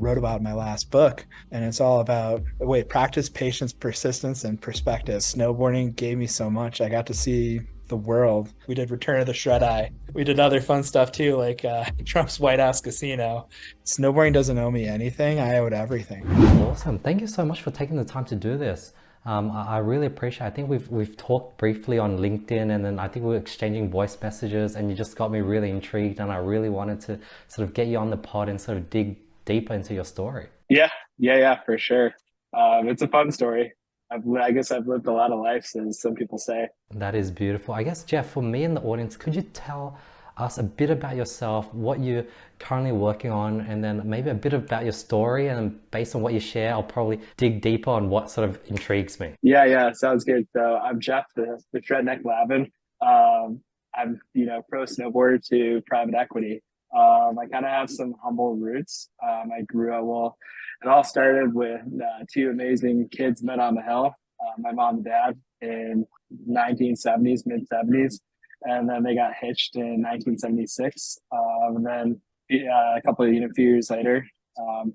wrote about in my last book. And it's all about practice, patience, persistence, and perspective. Snowboarding gave me so much. I got to see the world. We did Return of the Shred Eye. We did other fun stuff too, like Trump's White House Casino. Snowboarding doesn't owe me anything. I owe it everything. Awesome. Thank you so much for taking the time to do this. I really appreciate it. I think we've talked briefly on LinkedIn, and then I think we were exchanging voice messages, and you just got me really intrigued, and I really wanted to sort of get you on the pod and sort of dig deeper into your story. Yeah, for sure. It's a fun story. I guess I've lived a lot of lives, as some people say. That is beautiful. I guess, Jeff, for me in the audience, could you tell us a bit about yourself, what you're currently working on, and then maybe a bit about your story? And based on what you share, I'll probably dig deeper on what sort of intrigues me. Yeah, sounds good. So I'm Jeff, the Shredneck Lavin. I'm, pro snowboarder to private equity. I kind of have some humble roots. I grew up, well, it all started with two amazing kids met on the hill, my mom and dad in 1970s, mid 70s. And then they got hitched in 1976. And then a couple of, few years later,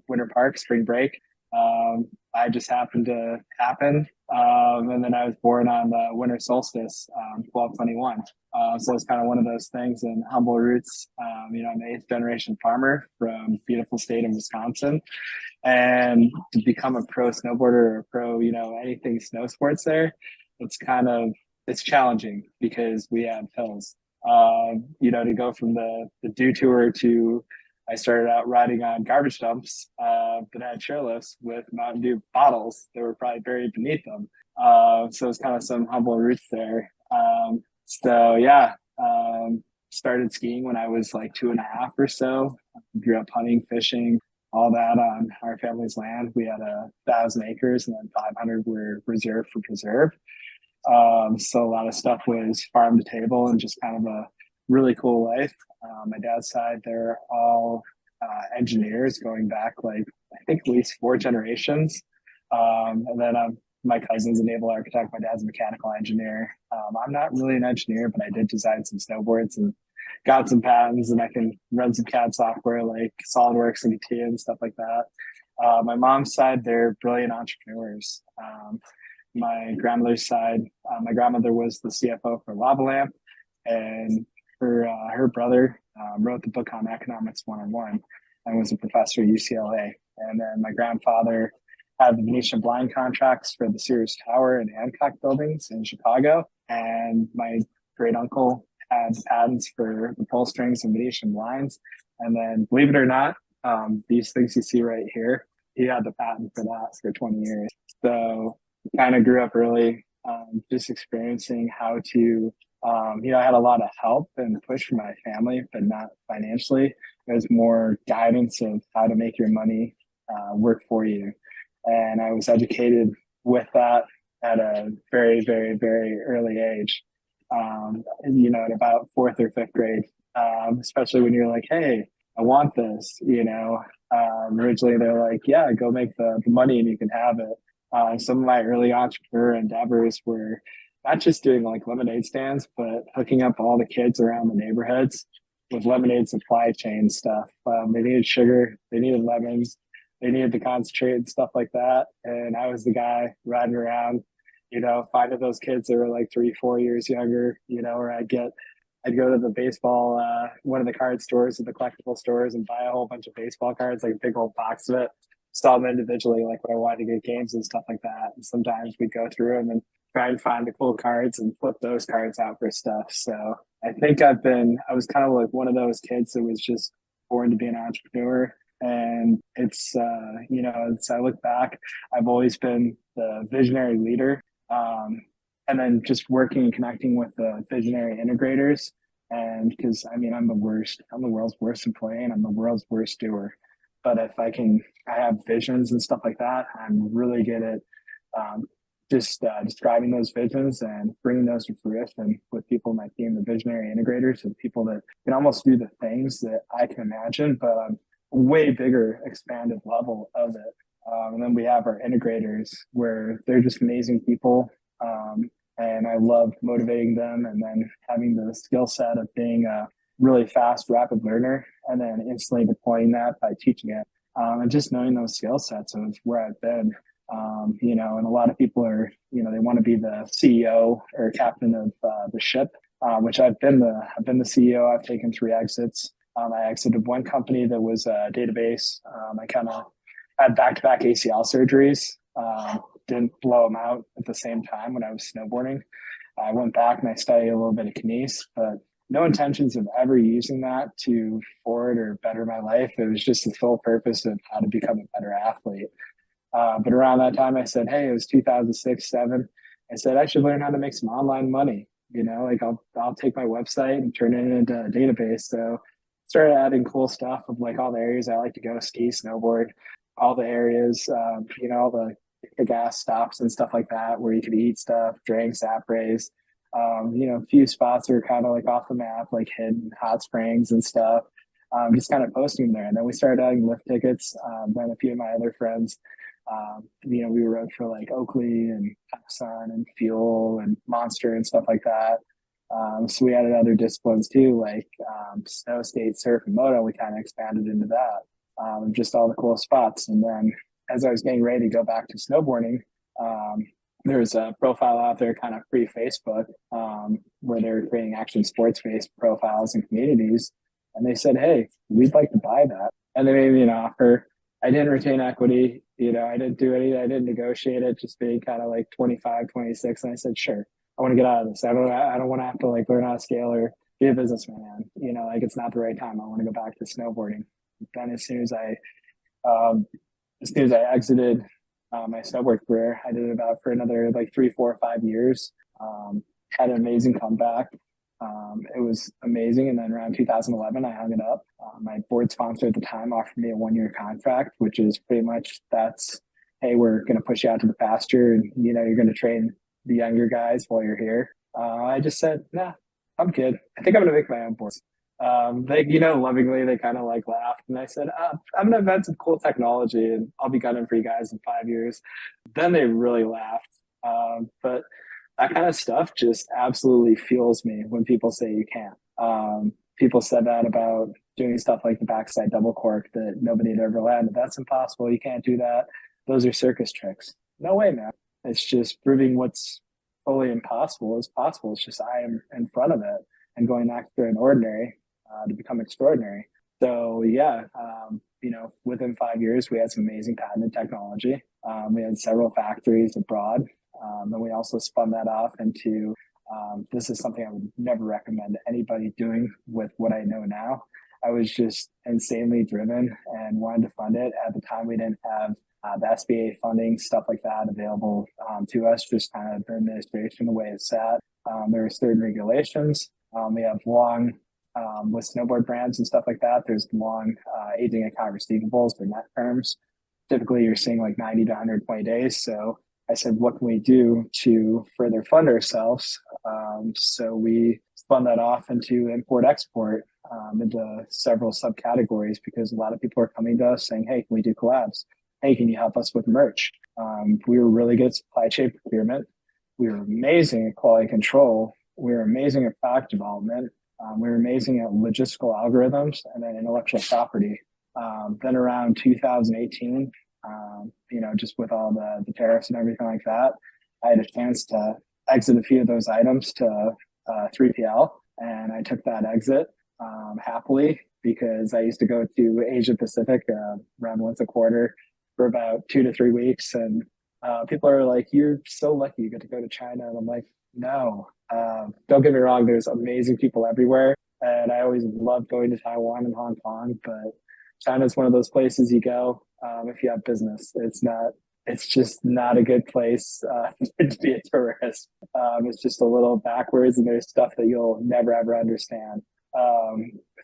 winter park, spring break, I just happened to happen. And then I was born on the winter solstice, 12/21. So it's kind of one of those things, and humble roots. I'm an eighth generation farmer from beautiful state of Wisconsin. And to become a pro snowboarder or pro, anything snow sports there, it's challenging because we have hills. To go from the dew tour to, I started out riding on garbage dumps that had chairlifts with Mountain Dew bottles that were probably buried beneath them. So it's kind of some humble roots there. Started skiing when I was like 2.5 or so. Grew up hunting, fishing, all that on our family's land. We had 1,000 acres, and then 500 were reserved for preserve. So a lot of stuff was farm to table and just kind of a really cool life. My dad's side, they're all engineers going back like I think at least 4 generations. And then my cousin's a naval architect. My dad's a mechanical engineer. I'm not really an engineer, but I did design some snowboards and got some patents, and I can run some CAD software like SolidWorks and CATIA and stuff like that. My mom's side, they're brilliant entrepreneurs. My grandmother's side, my grandmother was the CFO for Lavin, and her brother wrote the book on Economics 101 and was a professor at UCLA. And then my grandfather had the Venetian blind contracts for the Sears Tower and Hancock buildings in Chicago. And my great uncle had patents for the pull strings and Venetian blinds. And then, believe it or not, these things you see right here, he had the patent for that for 20 years. So kind of grew up early, just experiencing how to, I had a lot of help and push from my family, but not financially. It was more guidance of how to make your money work for you. And I was educated with that at a very, very, very early age, at about fourth or fifth grade, especially when you're like, hey, I want this, originally they're like, yeah, go make the money and you can have it. Some of my early entrepreneur endeavors were not just doing like lemonade stands, but hooking up all the kids around the neighborhoods with lemonade supply chain stuff. They needed sugar, they needed lemons, they needed the concentrate and stuff like that. And I was the guy riding around, finding those kids that were like 3-4 years younger, or I'd go to the baseball, one of the card stores or the collectible stores and buy a whole bunch of baseball cards, like a big old box of it, sell them individually, like when I wanted to get games and stuff like that. And sometimes we'd go through them and try and find the cool cards and flip those cards out for stuff. So I think I was kind of like one of those kids that was just born to be an entrepreneur. And I look back, I've always been the visionary leader. And then just working and connecting with the visionary integrators. And because I'm the world's worst employee, and I'm the world's worst doer. But if I have visions and stuff like that, I'm really good at describing those visions and bringing those to fruition with people in my team, the visionary integrators, and people that can almost do the things that I can imagine, but on a way bigger, expanded level of it. And then we have our integrators, where they're just amazing people. And I love motivating them, and then having the skill set of being a really fast, rapid learner, and then instantly deploying that by teaching it. and just knowing those skill sets of where I've been. And a lot of people are, they want to be the CEO or captain of the ship, which I've been the CEO. I've taken 3 exits. I exited one company that was a database. I kind of had back-to-back ACL surgeries. Didn't blow them out at the same time when I was snowboarding. I went back and I studied a little bit of kines, but no intentions of ever using that to forward or better my life. It was just the sole purpose of how to become a better athlete. But around that time, I said, hey, it was 2006, 7. I said, I should learn how to make some online money. Like I'll take my website and turn it into a database. So started adding cool stuff of like all the areas I like to go ski, snowboard, all the areas, all the gas stops and stuff like that where you could eat stuff, drinks, apres. A few spots are kind of like off the map, like hidden hot springs and stuff. Just kind of posting them there. And then we started adding lift tickets. Then a few of my other friends, we rode for like Oakley and Sun and Fuel and Monster and stuff like that. So we added other disciplines too, like snow, skate, surf, and moto. We kind of expanded into that, just all the cool spots. And then as I was getting ready to go back to snowboarding, there was a profile out there kind of pre-Facebook where they were creating action sports-based profiles and communities. And they said, hey, we'd like to buy that. And they made me an offer. I didn't retain equity. I didn't do anything. I didn't negotiate it, just being kind of like 25, 26. And I said, sure, I want to get out of this. I don't want to have to like learn how to scale or be a businessman. Like it's not the right time. I want to go back to snowboarding. Then as soon as I exited my snowboard career, I did it about for another like 3, 4, 5 years. Had an amazing comeback. It was amazing. And then around 2011, I hung it up. My board sponsor at the time offered me a 1-year contract, which is pretty much hey, we're going to push you out to the pasture and, you're going to train the younger guys while you're here. I just said, nah, I'm good. I think I'm going to make my own boards. Lovingly, they kind of like laughed. And I said, I'm going to invent some cool technology and I'll be gunning for you guys in 5 years. Then they really laughed. But that kind of stuff just absolutely fuels me when people say you can't. People said that about doing stuff like the backside double cork that nobody had ever landed. That's impossible. You can't do that. Those are circus tricks. No way, man. It's just proving what's fully impossible is possible. It's just I am in front of it and going after an ordinary to become extraordinary. So yeah, within 5 years, we had some amazing patented technology. We had several factories abroad. And we also spun that off into, this is something I would never recommend anybody doing with what I know now. I was just insanely driven and wanted to fund it. At the time, we didn't have the SBA funding, stuff like that available to us, just kind of the administration, the way it's sat. There are certain regulations. We have long, with snowboard brands and stuff like that, there's long aging account receivables or net terms. Typically, you're seeing like 90 to 120 days. So I said, what can we do to further fund ourselves? So we spun that off into import-export into several subcategories because a lot of people are coming to us saying, hey, can we do collabs? Hey, can you help us with merch? We were really good at supply chain procurement. We were amazing at quality control. We were amazing at product development. We were amazing at logistical algorithms and then intellectual property. Then around 2018, just with all the tariffs and everything like that, I had a chance to exit a few of those items to 3PL, and I took that exit happily because I used to go to Asia Pacific around once a quarter for about 2 to 3 weeks, and people are like, "You're so lucky you get to go to China," and I'm like, "No, don't get me wrong. There's amazing people everywhere, and I always loved going to Taiwan and Hong Kong, but China's one of those places you go if you have business. It's just not a good place to be a tourist. It's just a little backwards and there's stuff that you'll never ever understand.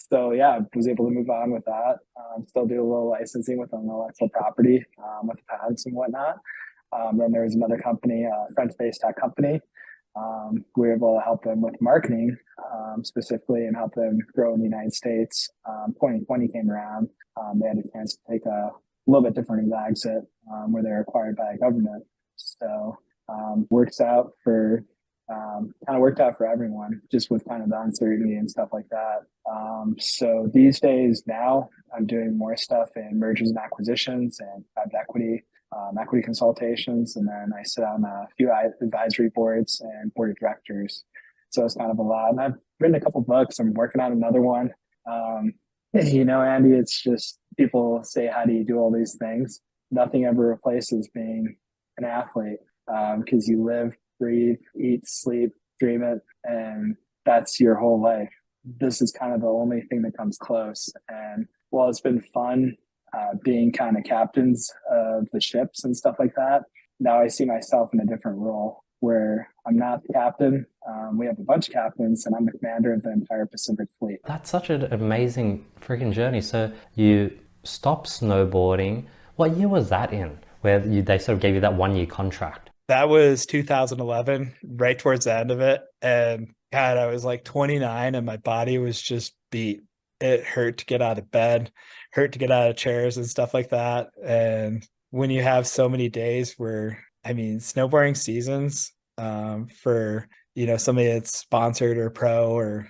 So yeah, I was able to move on with that. Still do a little licensing with intellectual property with patents and whatnot. Then there was another company, a French-based tech company. We were able to help them with marketing specifically and help them grow in the United States. 2020 came around. They had a chance to take a little bit different exit where they're acquired by a government. So works out for kind of worked out for everyone, just with kind of the uncertainty and stuff like that. So these days now, I'm doing more stuff in mergers and acquisitions and private equity, equity consultations, and then I sit on a few advisory boards and board of directors. So it's kind of a lot. And I've written a couple books. I'm working on another one. Andy, it's just people say, how do you do all these things? Nothing ever replaces being an athlete, because you live, breathe, eat, sleep, dream it, and that's your whole life. This is kind of the only thing that comes close. And while it's been fun being kind of captains of the ships and stuff like that, now I see myself in a different role where I'm not the captain. We have a bunch of captains, and I'm the commander of the entire Pacific Fleet. That's such an amazing freaking journey. So you stopped snowboarding. What year was that in, where they sort of gave you that 1-year contract? That was 2011, right towards the end of it. And God, I was like 29 and my body was just beat. It hurt to get out of bed, hurt to get out of chairs and stuff like that. And when you have so many days where, I mean, snowboarding seasons, for, somebody that's sponsored or pro or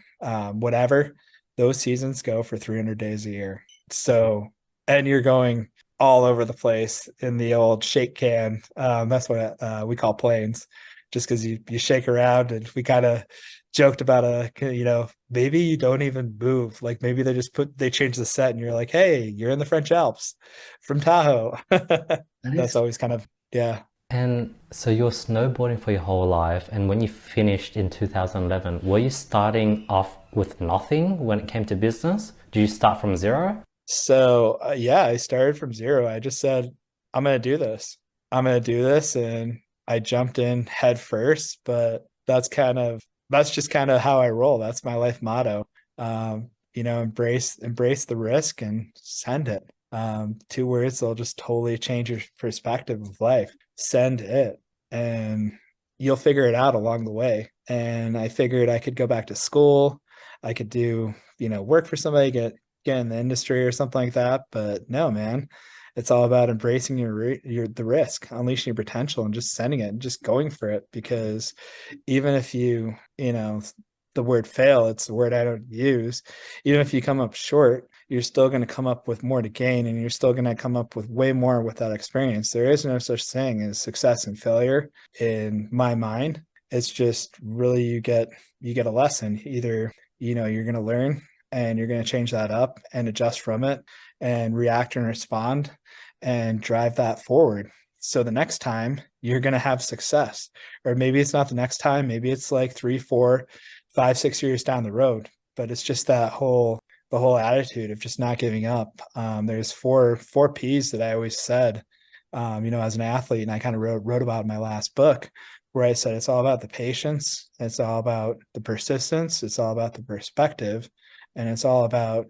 whatever, those seasons go for 300 days a year. So, and you're going all over the place in the old shake can. That's what we call planes, just because you shake around. And we kind of joked about maybe you don't even move. Like maybe they change the set and you're like, hey, you're in the French Alps from Tahoe. That's always kind of, yeah. And so you're snowboarding for your whole life, and when you finished in 2011, were you starting off with nothing when it came to business? Did you start from zero? So yeah, I started from zero. I just said, I'm going to do this. I'm going to do this. And I jumped in head first, but that's just kind of how I roll. That's my life motto. Embrace the risk and send it. 2 words that'll just totally change your perspective of life. Send it, and you'll figure it out along the way. And I figured I could go back to school. I could do, work for somebody, get in the industry or something like that. But no, man, it's all about embracing the risk, unleashing your potential, and just sending it and just going for it. Because even if the word fail, it's the word I don't use. Even if you come up short, you're still going to come up with more to gain, and you're still going to come up with way more with that experience. There is no such thing as success and failure in my mind. It's just really you get a lesson. Either, you're going to learn and you're going to change that up and adjust from it and react and respond and drive that forward. So the next time you're going to have success, or maybe it's not the next time, maybe it's like 3, 4, 5, 6 years down the road, but it's just the whole attitude of just not giving up. There's four P's that I always said, as an athlete, and I kind of wrote about in my last book, where I said, it's all about the patience. It's all about the persistence. It's all about the perspective. And it's all about,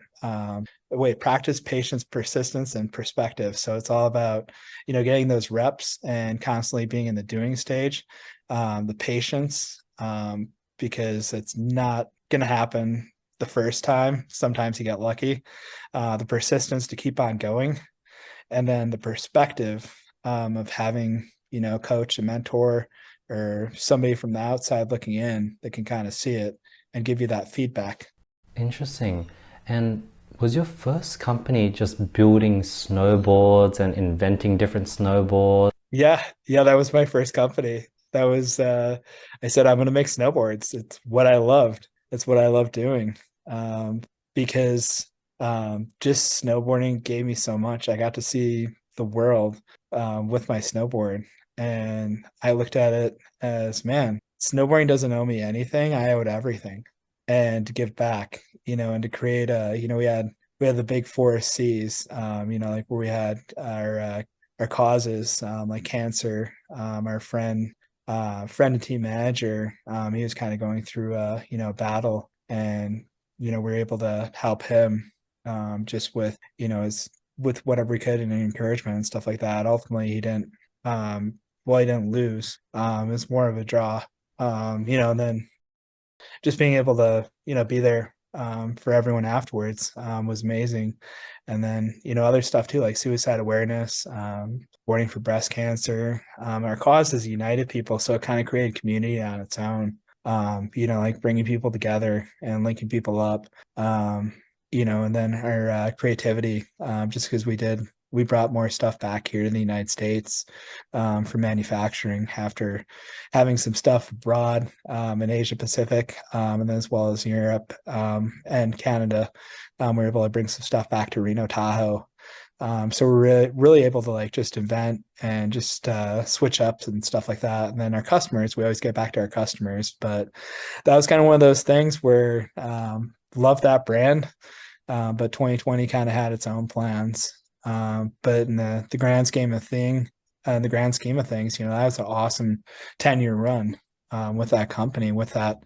practice, patience, persistence, and perspective. So it's all about, getting those reps and constantly being in the doing stage, the patience, because it's not going to happen the first time. Sometimes you get lucky. The persistence to keep on going, and then the perspective of having, coach, a mentor, or somebody from the outside looking in that can kind of see it and give you that feedback. Interesting. And was your first company just building snowboards and inventing different snowboards? Yeah, that was my first company. That was, I said, I'm going to make snowboards. It's what I loved. It's what I love doing. Because just snowboarding gave me so much. I got to see the world with my snowboard. And I looked at it as, man, snowboarding doesn't owe me anything. I owed everything. And to give back, and to create we had the big 4 C's, like where we had our causes, like cancer, our friend and team manager, he was kind of going through a battle, and we're able to help him, just with with whatever we could, and encouragement and stuff like that. Ultimately he didn't lose. It was more of a draw, and then just being able to be there for everyone afterwards was amazing. And then, other stuff too, like suicide awareness, warning for breast cancer. Our cause has united people. So it kind of created community on its own, like bringing people together and linking people up. And then our creativity, just because we brought more stuff back here to the United States for manufacturing after having some stuff abroad in Asia Pacific, and then as well as Europe and Canada. We're able to bring some stuff back to Reno, Tahoe. So we're really able to like just invent and just switch up and stuff like that. And then our customers, we always get back to our customers. But that was kind of one of those things where love that brand. But 2020 kind of had its own plans. But in the grand scheme of things, that was an awesome 10-year run with that company, with that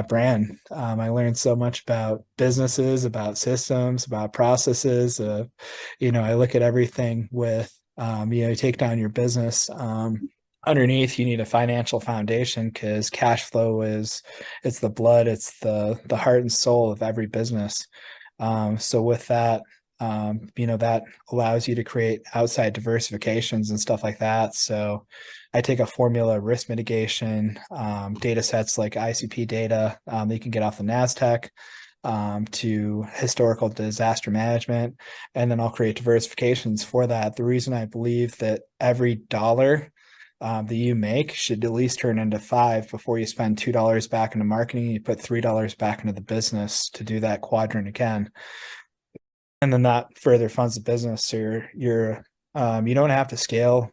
brand. I learned so much about businesses, about systems, about processes. I look at everything with, you take down your business. Underneath, you need a financial foundation because cash flow it's the blood, it's the heart and soul of every business. So with that, that allows you to create outside diversifications and stuff like that. So I take a formula, risk mitigation, data sets like ICP data that you can get off the NASDAQ, to historical disaster management, and then I'll create diversifications for that. The reason I believe that every dollar that you make should at least turn into $5 before you spend $2 back into marketing. You put $3 back into the business to do that quadrant again. And then that further funds the business. So you don't have to scale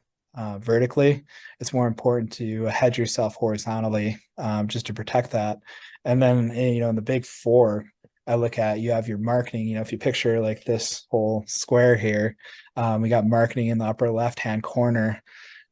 vertically. It's more important to hedge yourself horizontally, just to protect that. And then, in the big four, I look at, you have your marketing. If you picture like this whole square here, we got marketing in the upper left-hand corner.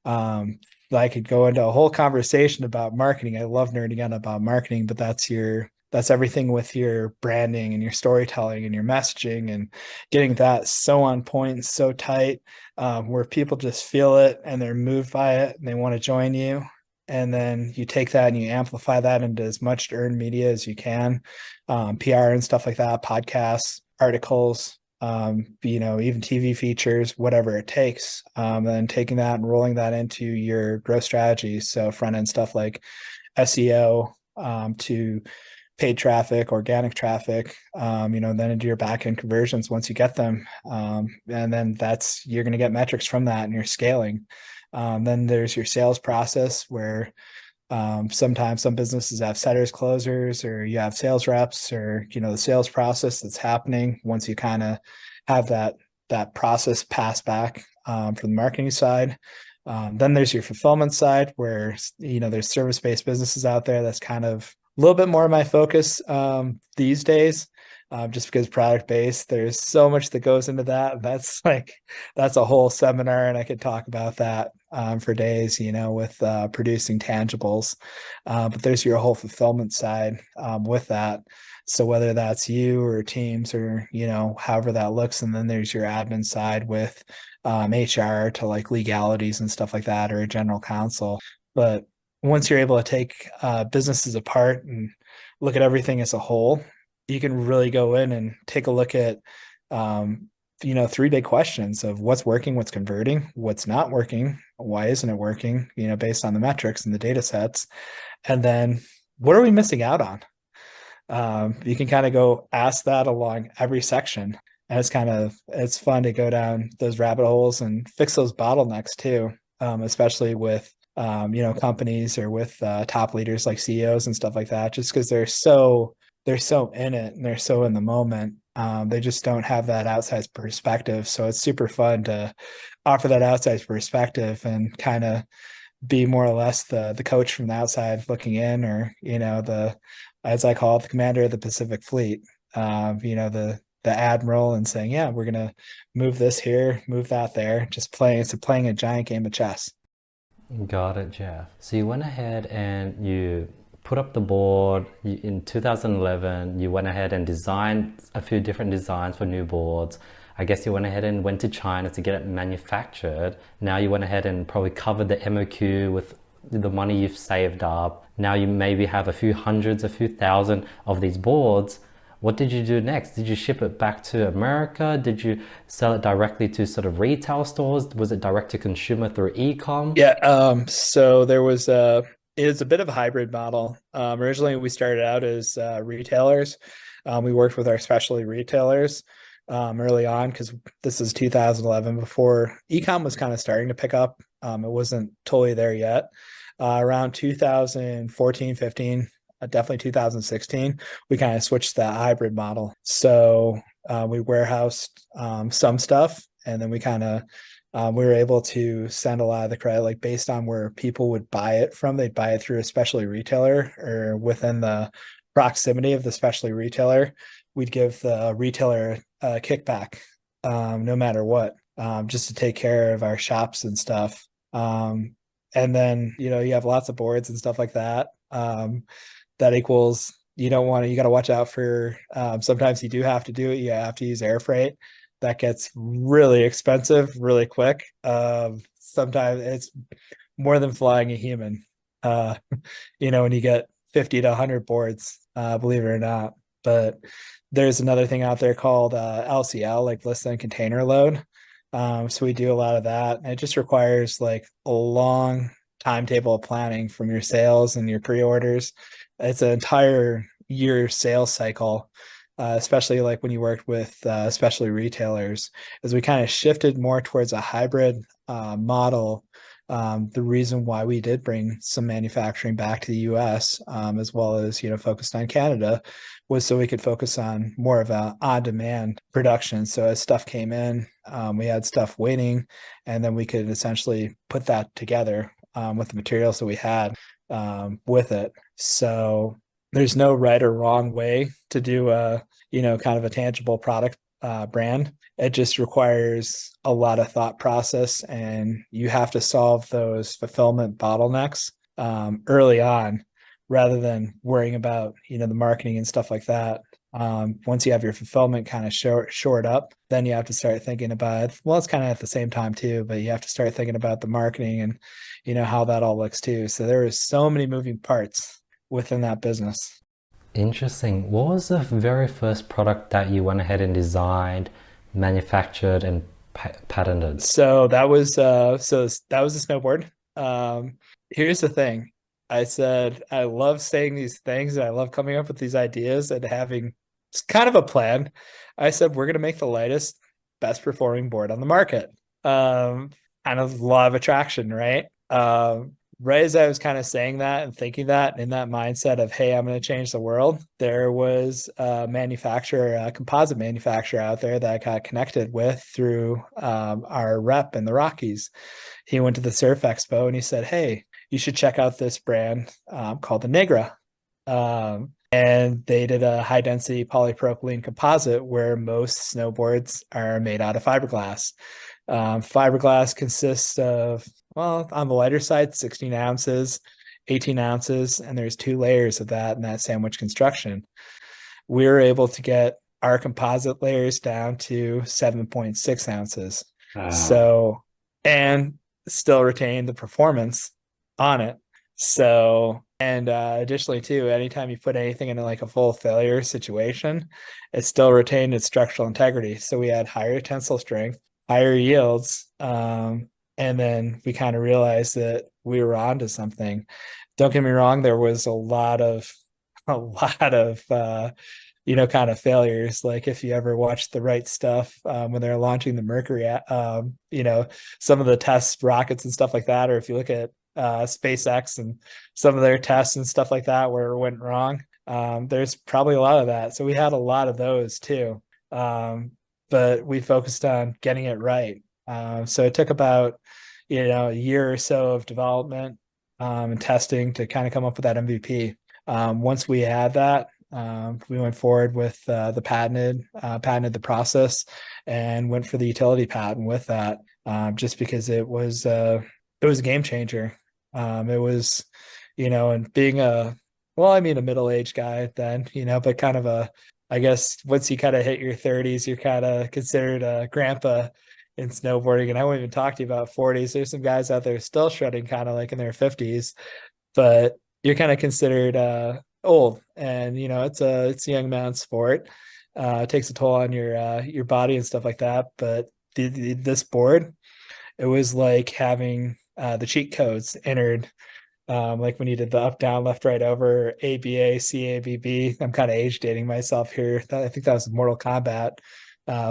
I could go into a whole conversation about marketing. I love nerding out about marketing, but that's everything with your branding and your storytelling and your messaging and getting that so on point and so tight, where people just feel it and they're moved by it and they want to join you. And then you take that and you amplify that into as much earned media as you can, PR and stuff like that, podcasts, articles, even TV features, whatever it takes. And taking that and rolling that into your growth strategies. So front end stuff like SEO, to paid traffic, organic traffic, then into your back end conversions once you get them. And then you're going to get metrics from that and you're scaling. Then there's your sales process where sometimes some businesses have setters, closers, or you have sales reps, or, the sales process that's happening once you kind of have that process pass back from the marketing side. Then there's your fulfillment side where, there's service-based businesses out there. That's kind of a little bit more of my focus these days, just because product-based, there's so much that goes into that. That's a whole seminar, and I could talk about that for days, with producing tangibles. But there's your whole fulfillment side with that. So whether that's you or teams or, however that looks, and then there's your admin side with HR to like legalities and stuff like that, or a general counsel. But once you're able to take businesses apart and look at everything as a whole, you can really go in and take a look at, 3 big questions of what's working, what's converting, what's not working, why isn't it working, based on the metrics and the data sets. And then what are we missing out on? You can kind of go ask that along every section. And it's fun to go down those rabbit holes and fix those bottlenecks too, especially with companies or with top leaders like CEOs and stuff like that, just because they're so in it and they're so in the moment. They just don't have that outside perspective. So it's super fun to offer that outside perspective and kind of be more or less the coach from the outside looking in, or, as I call it, the commander of the Pacific Fleet, the admiral, and saying, yeah, we're going to move this here, move that there, it's playing a giant game of chess. Got it, Jeff. So you went ahead and you put up the board. In 2011, you went ahead and designed a few different designs for new boards. I guess you went ahead and went to China to get it manufactured. Now you went ahead and probably covered the MOQ with the money you've saved up. Now you maybe have a few hundreds, a few thousand of these boards. What did you do next? Did you ship it back to America? Did you sell it directly to sort of retail stores? Was it direct to consumer through e-com? Yeah, so there was it was a bit of a hybrid model. Originally we started out as retailers. We worked with our specialty retailers early on because this is 2011 before e-com was kind of starting to pick up. It wasn't totally there yet. Around 2014, 15, definitely 2016, we kind of switched to that hybrid model. So we warehoused some stuff, and then we kind of we were able to send a lot of the credit, like based on where people would buy it from. They'd buy it through a specialty retailer or within the proximity of the specialty retailer. We'd give the retailer a kickback, no matter what, just to take care of our shops and stuff. And then, you have lots of boards and stuff like that. That equals, you don't want to, you got to watch out for, sometimes you do have to do it. You have to use air freight. That gets really expensive really quick. Sometimes it's more than flying a human, when you get 50 to 100 boards, believe it or not. But there's another thing out there called LCL, like less than container load. So we do a lot of that. And it just requires like a long timetable of planning from your sales and your pre-orders. It's an entire year sales cycle, especially like when you worked with specialty retailers. As we kind of shifted more towards a hybrid model, the reason why we did bring some manufacturing back to the US, as well as, focused on Canada, was so we could focus on more of a on-demand production. So as stuff came in, we had stuff waiting, and then we could essentially put that together with the materials that we had with it. So there's no right or wrong way to do a, kind of a tangible product brand. It just requires a lot of thought process, and you have to solve those fulfillment bottlenecks early on, rather than worrying about, the marketing and stuff like that. Once you have your fulfillment kind of shored up, then you have to start thinking about, well, it's kind of at the same time too, but you have to start thinking about the marketing and, how that all looks too. So there is so many moving parts within that business. Interesting. What was the very first product that you went ahead and designed, manufactured, and patented? So that was a snowboard. Here's the thing. I said I love saying these things, and I love coming up with these ideas and having it's kind of a plan. I said we're gonna make the lightest, best performing board on the market. Kind of law of attraction, right? Right as I was kind of saying that and thinking that in that mindset of, hey, I'm going to change the world, there was a manufacturer, a composite manufacturer out there that I got connected with through our rep in the Rockies. He went to the Surf Expo and he said, hey, you should check out this brand called the Negra. And they did a high density polypropylene composite where most snowboards are made out of fiberglass. Fiberglass consists of, well, on the lighter side, 16 ounces, 18 ounces, and there's 2 layers of that in that sandwich construction. We were able to get our composite layers down to 7.6 ounces. So, and still retain the performance on it. So, and additionally too, anytime you put anything into like a full failure situation, it still retained its structural integrity. So we had higher tensile strength, higher yields, and then we kind of realized that we were onto something. Don't get me wrong, there was a lot of kind of failures. Like if you ever watched The Right Stuff, when they're launching the Mercury, some of the test rockets and stuff like that, or if you look at SpaceX and some of their tests and stuff like that where it went wrong, there's probably a lot of that. So we had a lot of those too. But we focused on getting it right. So it took about, a year or so of development and testing to kind of come up with that MVP. Once we had that, we went forward with the patented the process and went for the utility patent with that, just because it was a game changer. It was, and being a middle-aged guy then, but kind of I guess once you kind of hit your 30s, you're kind of considered a grandpa in snowboarding. And I won't even talk to you about 40s. There's some guys out there still shredding kind of like in their 50s, but you're kind of considered old, and it's a young man's sport. It takes a toll on your body and stuff like that. But this board, it was like having the cheat codes entered, like when you did the up, down, left, right, over, ABA, CABB. I'm kind of age dating myself here. I think that was Mortal Kombat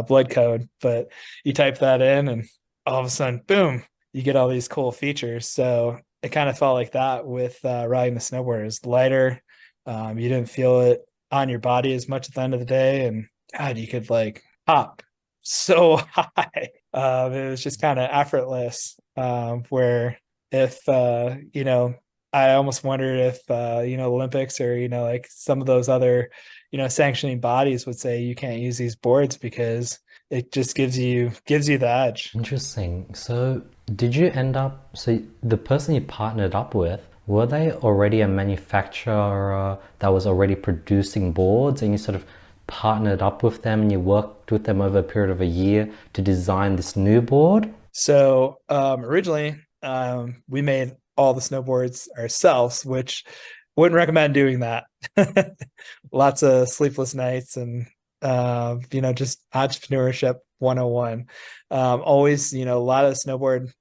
blood code, but you type that in, and all of a sudden, boom, you get all these cool features. So it kind of felt like that with riding the snowboard. It's lighter. You didn't feel it on your body as much at the end of the day, and God, you could like hop so high. It was just kind of effortless. Where if I almost wondered if Olympics or like some of those other sanctioning bodies would say you can't use these boards because it just gives you the edge. Interesting. So did you end up, so the person you partnered up with, were they already a manufacturer that was already producing boards, and you sort of partnered up with them and you worked with them over a period of a year to design this new board? So originally, we made all the snowboards ourselves, which wouldn't recommend doing that. Lots of sleepless nights and just entrepreneurship 101. Always, a lot of snowboard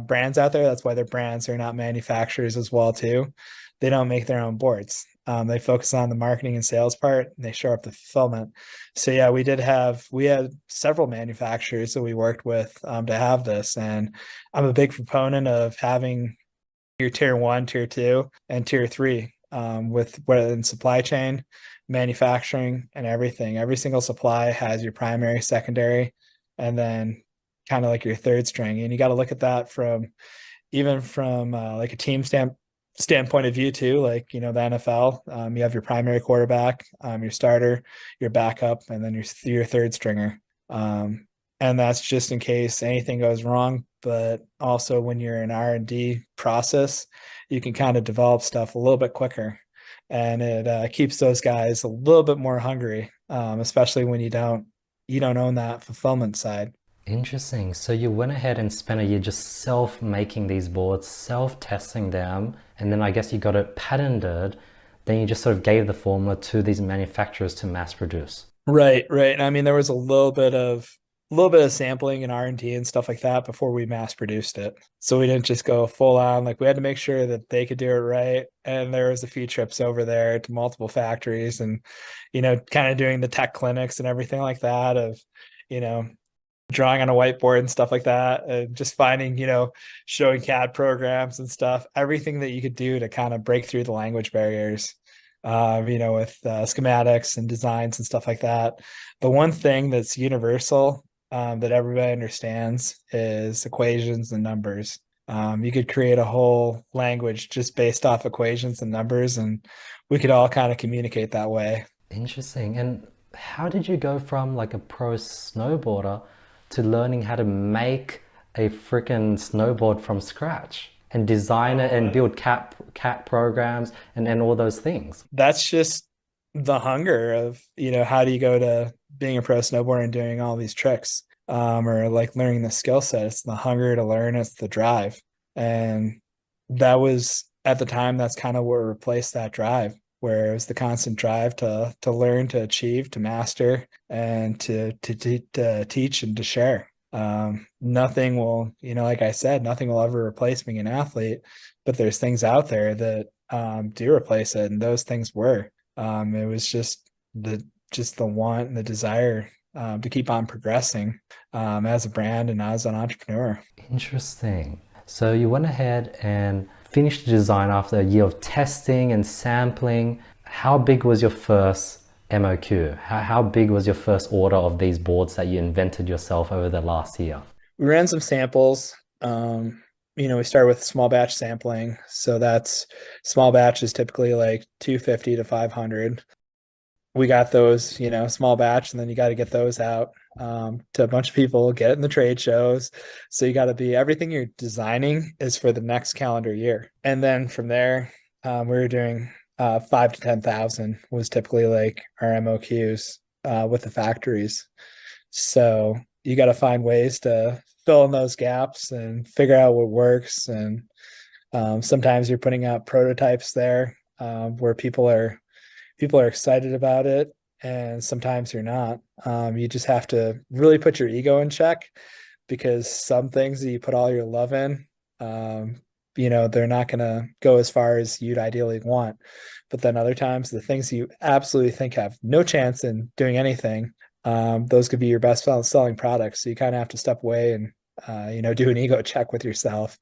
brands out there. That's why they're brands. They're not manufacturers as well too. They don't make their own boards. They focus on the marketing and sales part, and they show up the fulfillment. So yeah, we had several manufacturers that we worked with to have this. And I'm a big proponent of having your tier 1, tier 2, and tier 3 with whether in supply chain, manufacturing, and everything. Every single supply has your primary, secondary, and then kind of like your third string. And you got to look at that from like a team standpoint of view too. Like the NFL, you have your primary quarterback, your starter, your backup, and then your third stringer. And that's just in case anything goes wrong. But also when you're in R&D process, you can kind of develop stuff a little bit quicker, and it keeps those guys a little bit more hungry, especially when you don't own that fulfillment side. Interesting. So you went ahead and spent a year just self-making these boards, self-testing them, and then I guess you got it patented. Then you just sort of gave the formula to these manufacturers to mass produce. Right, right. And I mean, there was a little bit of sampling and R&D and stuff like that before we mass produced it. So we didn't just go full on. Like we had to make sure that they could do it right. And there was a few trips over there to multiple factories, and kind of doing the tech clinics and everything like that of you know drawing on a whiteboard and stuff like that, and just finding, showing CAD programs and stuff, everything that you could do to kind of break through the language barriers, with schematics and designs and stuff like that. The one thing that's universal, that everybody understands, is equations and numbers. You could create a whole language just based off equations and numbers, and we could all kind of communicate that way. Interesting. And how did you go from like a pro snowboarder to learning how to make a freaking snowboard from scratch and design it and build cat programs and all those things? That's just the hunger of, how do you go to being a pro snowboarder and doing all these tricks, or like learning the skill set. It's the hunger to learn, it's the drive. And that was at the time, that's kind of what replaced that drive, where it was the constant drive to learn, to achieve, to master, and to teach and to share. Nothing will, like I said, nothing will ever replace being an athlete, but there's things out there that do replace it, and those things were. It was just the want and the desire to keep on progressing as a brand and as an entrepreneur. Interesting. So you went ahead and finished the design after a year of testing and sampling. How big was your first MOQ? How big was your first order of these boards that you invented yourself over the last year? We ran some samples. We started with small batch sampling. So that's small batch is typically like 250 to 500. We got those, small batch, and then you got to get those out to a bunch of people, get it in the trade shows. So you got to be, everything you're designing is for the next calendar year. And then from there, we were doing 5 to 10,000 was typically like our MOQs with the factories. So you got to find ways to fill in those gaps and figure out what works. And sometimes you're putting out prototypes there where people are people are excited about it, and sometimes you're not. You just have to really put your ego in check, because some things that you put all your love in, um, they're not going to go as far as you'd ideally want. But then other times, the things you absolutely think have no chance in doing anything, those could be your best selling products. So you kind of have to step away and, do an ego check with yourself,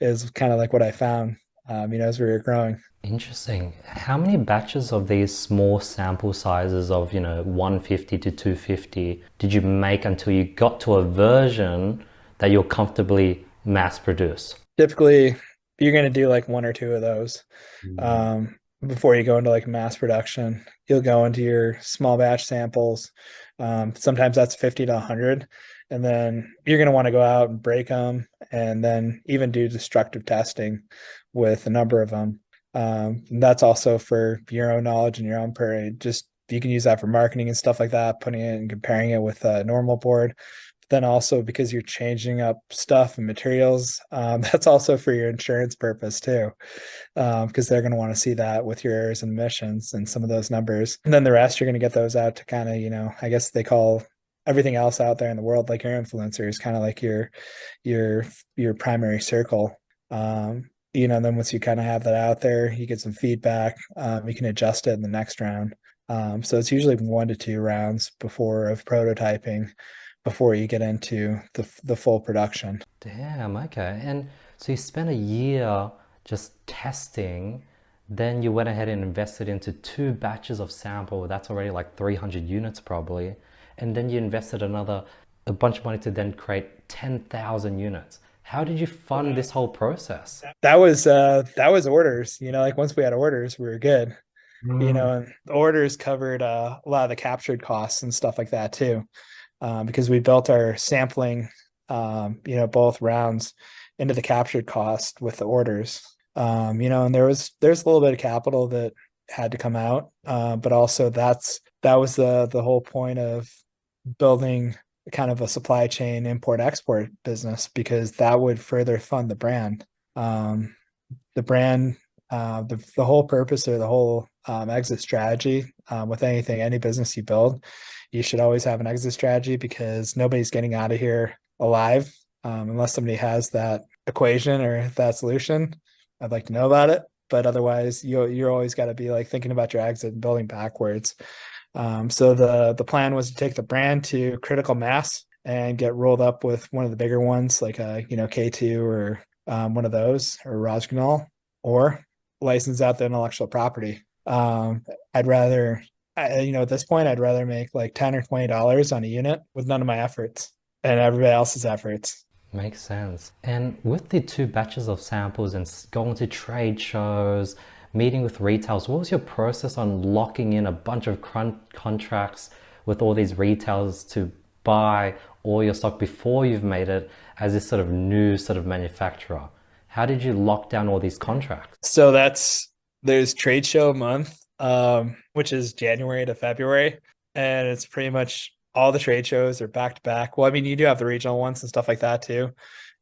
is kind of like what I found, as we were growing. Interesting. How many batches of these small sample sizes of, 150 to 250 did you make until you got to a version that you'll comfortably mass produce? Typically, you're going to do like one or two of those, Mm. before you go into like mass production. You'll go into your small batch samples. Sometimes that's 50 to 100. And then you're going to want to go out and break them, and then even do destructive testing with a number of them. That's also for your own knowledge and your own just you can use that for marketing and stuff like that, putting it and comparing it with a normal board. But then also, because you're changing up stuff and materials, that's also for your insurance purpose too, because they're going to want to see that with your errors and emissions and some of those numbers. And then the rest, you're going to get those out to kind of, I guess they call everything else out there in the world, like your influencers, kind of like your your primary circle. Then once you kind of have that out there, you get some feedback. You can adjust it in the next round. So it's usually 1 to 2 rounds before of prototyping before you get into the full production. Damn, okay. And so you spent a year just testing, then you went ahead and invested into 2 batches of sample. That's already like 300 units probably. And then you invested a bunch of money to then create 10,000 units. How did you fund this whole process? That was orders. Like once we had orders, we were good. Mm. And the orders covered a lot of the captured costs and stuff like that too, because we built our sampling, both rounds into the captured cost with the orders. And there's a little bit of capital that had to come out, but also that was the whole point of building kind of a supply chain import export business, because that would further fund the brand. The brand, the whole purpose, or the whole exit strategy, with any business you build, you should always have an exit strategy, because nobody's getting out of here alive, unless somebody has that equation or that solution. I'd like to know about it, but otherwise you're always got to be like thinking about your exit and building backwards. So the plan was to take the brand to critical mass and get rolled up with one of the bigger ones, like K2 or one of those, or Rajganal, or license out the intellectual property. I'd rather, at this point, I'd rather make like $10 or $20 on a unit with none of my efforts and everybody else's efforts. Makes sense. And with the 2 batches of samples and going to trade shows, meeting with retailers, what was your process on locking in a bunch of contracts with all these retailers to buy all your stock before you've made it as this sort of new sort of manufacturer? How did you lock down all these contracts? So there's trade show month, which is January to February, and it's pretty much all the trade shows are back to back. Well, I mean, you do have the regional ones and stuff like that too.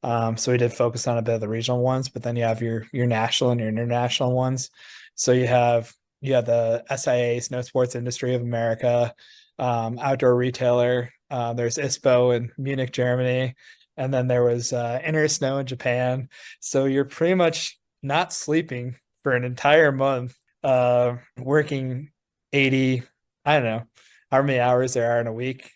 So we did focus on a bit of the regional ones, but then you have your national and your international ones. So you have the SIA, Snow Sports Industry of America, outdoor retailer. There's ISPO in Munich, Germany, and then there was Inner Snow in Japan. So you're pretty much not sleeping for an entire month, working 80, I don't know how many hours there are in a week,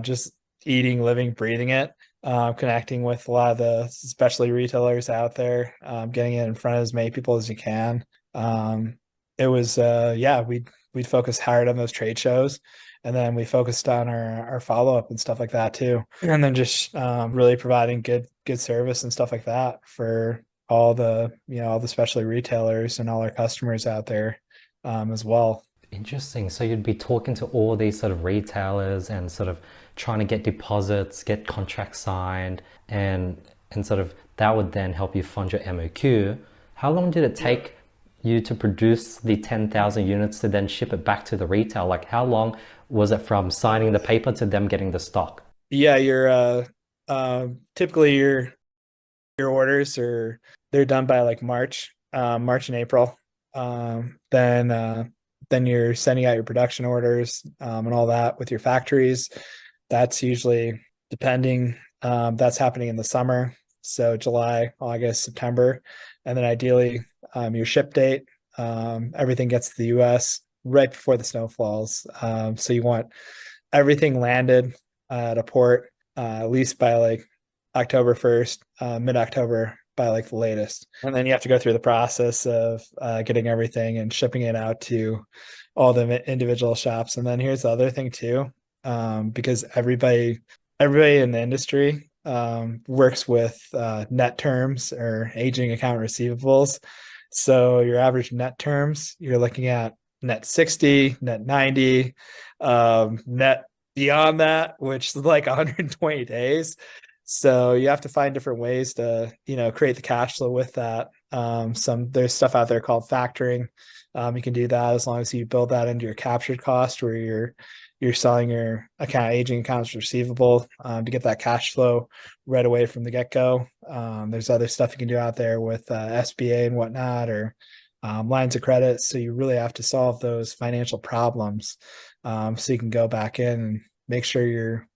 just eating, living, breathing it, connecting with a lot of the especially retailers out there, getting it in front of as many people as you can. It was we'd focus hard on those trade shows, and then we focused on our follow-up and stuff like that too, and then just really providing good service and stuff like that for all the specialty retailers and all our customers out there, as well. Interesting. So you'd be talking to all these sort of retailers and sort of trying to get deposits, get contracts signed, and sort of that would then help you fund your MOQ. How long did it take you to produce the 10,000 units to then ship it back to the retail? Like how long was it from signing the paper to them getting the stock? Yeah, typically your orders they're done by like March and April. Then then you're sending out your production orders and all that with your factories. That's usually depending. That's happening in the summer. So July, August, September. And then ideally your ship date, everything gets to the US right before the snow falls. So you want everything landed at a port at least by like October 1st, mid-October by like the latest. And then you have to go through the process of getting everything and shipping it out to all the individual shops. And then here's the other thing too, because everybody in the industry works with net terms or aging account receivables. So your average net terms, you're looking at net 60, net 90, net beyond that, which is like 120 days. So you have to find different ways to, create the cash flow with that. There's stuff out there called factoring. You can do that as long as you build that into your captured cost, where you're selling your aging accounts receivable to get that cash flow right away from the get-go. There's other stuff you can do out there with SBA and whatnot, or lines of credit. So you really have to solve those financial problems so you can go back in and make sure you're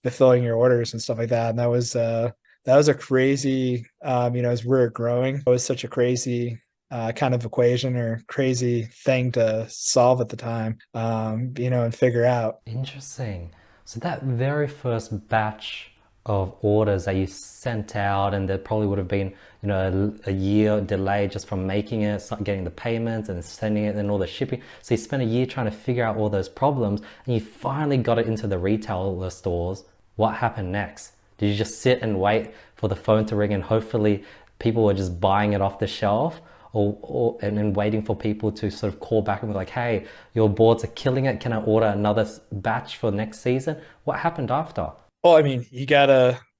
fulfilling your orders and stuff like that. And that was a crazy, as we're growing, it was such a crazy kind of equation or crazy thing to solve at the time, and figure out. Interesting. So that very first batch of orders that you sent out, and there probably would have been, a year delay just from making it, start getting the payments and sending it and all the shipping. So you spent a year trying to figure out all those problems, and you finally got it into the retailer stores. What happened next? Did you just sit and wait for the phone to ring and hopefully people were just buying it off the shelf? And then waiting for people to sort of call back and be like, hey, your boards are killing it. Can I order another batch for next season? What happened after? Well, I mean,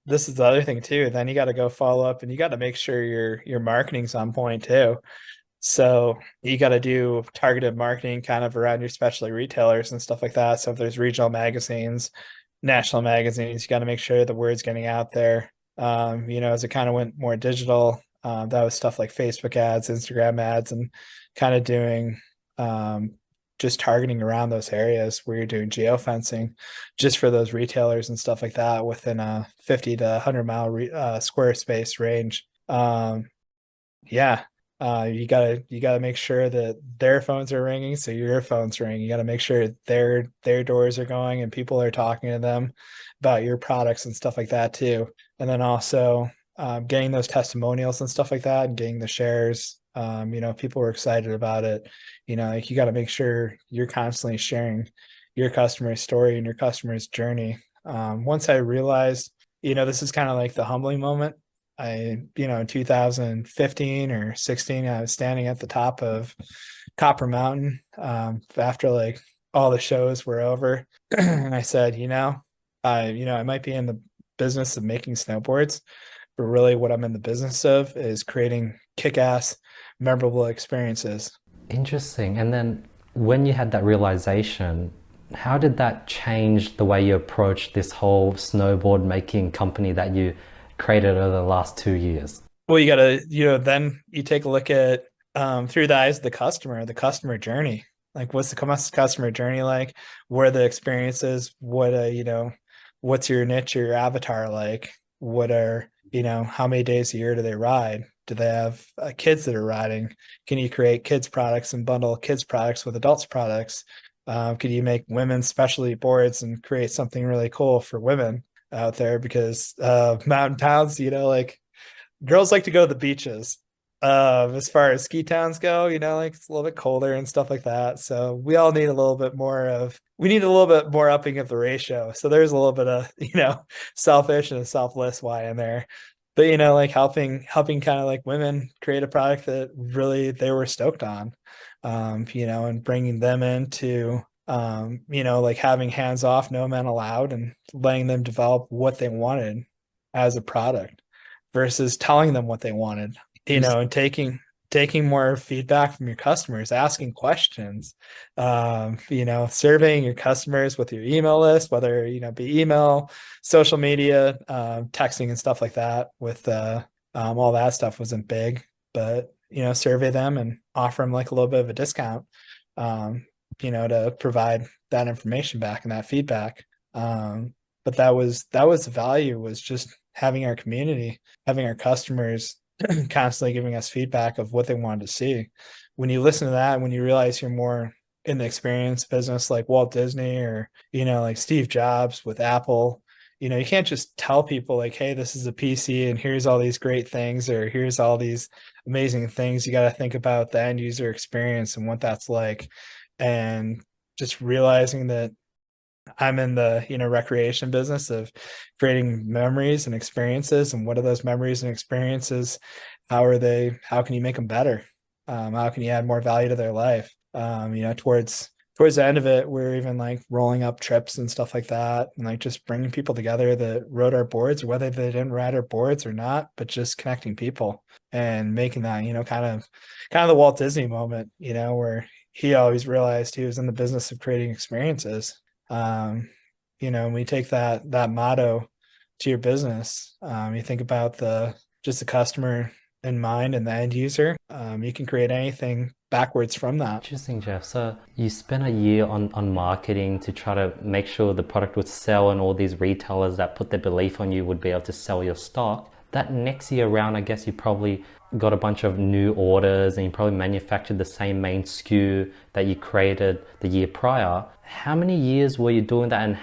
this is the other thing too. Then you gotta go follow up, and you gotta make sure your marketing's on point too. So you gotta do targeted marketing kind of around your specialty retailers and stuff like that. So if there's regional magazines, national magazines, you gotta make sure the word's getting out there. As it kind of went more digital, that was stuff like Facebook ads, Instagram ads, and kind of doing just targeting around those areas where you're doing geofencing just for those retailers and stuff like that within a 50 to 100 mile square space range. You gotta make sure that their phones are ringing, so your phone's ringing. You gotta make sure their doors are going and people are talking to them about your products and stuff like that too. And then also getting those testimonials and stuff like that, and getting the shares. People were excited about it. You got to make sure you're constantly sharing your customer's story and your customer's journey. Once I realized, this is kind of like the humbling moment. In 2015 or 16, I was standing at the top of Copper Mountain after like all the shows were over, and I said, I might be in the business of making snowboards, but really what I'm in the business of is creating kick-ass, memorable experiences. Interesting. And then when you had that realization, how did that change the way you approached this whole snowboard making company that you created over the last 2 years? Well, you gotta, then you take a look at through the eyes of the customer journey. Like, what's the customer journey like? What are the experiences? What's your niche or your avatar like? What are, how many days a year do they ride? Do they have kids that are riding? Can you create kids products and bundle kids products with adults products? Could you make women's specialty boards and create something really cool for women out there? Because mountain towns, like girls like to go to the beaches. As far as ski towns go, like it's a little bit colder and stuff like that. So we all need a little bit more upping of the ratio. So there's a little bit of, selfish and selfless why in there. But, like helping kind of like women create a product that really they were stoked on, and bringing them into, like having hands off, no men allowed, and letting them develop what they wanted as a product versus telling them what they wanted, and taking more feedback from your customers, asking questions, surveying your customers with your email list, whether, be email, social media, texting and stuff like that with, all that stuff wasn't big, but, survey them and offer them like a little bit of a discount. to provide that information back and that feedback. But that was the value, was just having our community, having our customers constantly giving us feedback of what they wanted to see. When you listen to that, when you realize you're more in the experience business like Walt Disney, or, like Steve Jobs with Apple, you can't just tell people like, hey, this is a PC and here's all these great things, or here's all these amazing things. You got to think about the end user experience and what that's like. And just realizing that I'm in the, recreation business of creating memories and experiences. And what are those memories and experiences? How can you make them better? How can you add more value to their life? Towards the end of it, we're even like rolling up trips and stuff like that, and like just bringing people together that rode our boards, or whether they didn't ride our boards or not, but just connecting people and making that, kind of the Walt Disney moment, where he always realized he was in the business of creating experiences. And we take that motto to your business. You think about just the customer in mind and the end user. You can create anything backwards from that. Interesting, Jeff. So you spent a year on marketing to try to make sure the product would sell, and all these retailers that put their belief on you would be able to sell your stock. That next year around, I guess you probably got a bunch of new orders, and you probably manufactured the same main SKU that you created the year prior. How many years were you doing that, and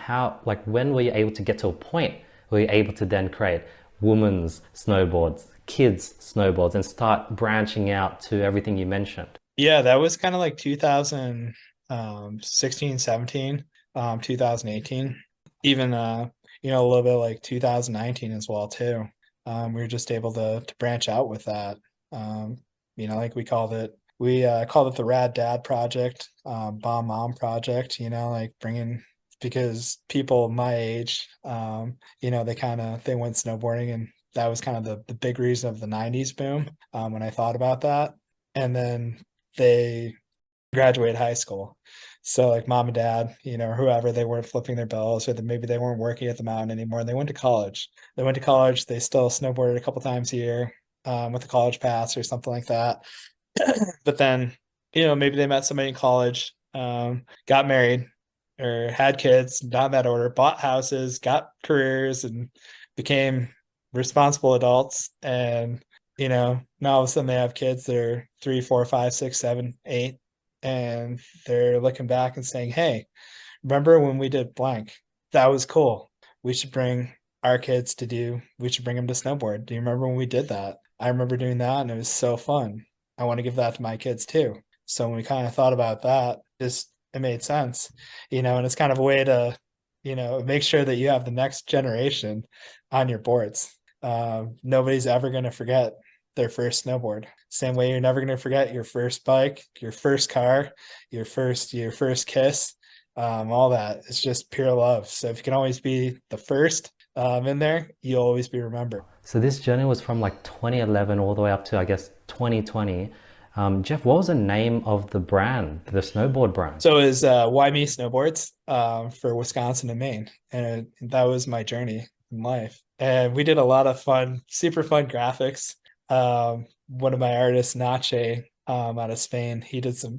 when were you able to get to a point where you're able to then create women's snowboards, kids snowboards, and start branching out to everything you mentioned? Yeah, that was kind of like 2016, 17, 2018, even, a little bit like 2019 as well too. We were just able to branch out with that. Like we called it the Rad Dad Project, Bomb Mom Project, because people my age, they went snowboarding, and that was kind of the big reason of the 90s boom, when I thought about that. And then they graduated high school. So like mom and dad, or whoever, they weren't flipping their bills, or maybe they weren't working at the mountain anymore. And they went to college. They still snowboarded a couple times a year, with a college pass or something like that. But then, maybe they met somebody in college, got married or had kids, not in that order, bought houses, got careers, and became responsible adults. And now all of a sudden they have kids that are 3, 4, 5, 6, 7, 8, and they're looking back and saying, hey, remember when we did blank? That was cool. We should bring our kids we should bring them to snowboard. Do you remember when we did that? I remember doing that, and it was so fun. I want to give that to my kids too. So when we kind of thought about that, it made sense, and it's kind of a way to, make sure that you have the next generation on your boards. Nobody's ever going to forget their first snowboard. Same way you're never going to forget your first bike, your first car, your first kiss, all that. It's just pure love. So if you can always be the first in there, you'll always be remembered. So this journey was from like 2011 all the way up to, I guess, 2020. Jeff, what was the name of the brand, the snowboard brand? So it was Why Me Snowboards, for Wisconsin and Maine. And that was my journey in life. And we did a lot of fun, super fun graphics. One of my artists, Nache, out of Spain, we did some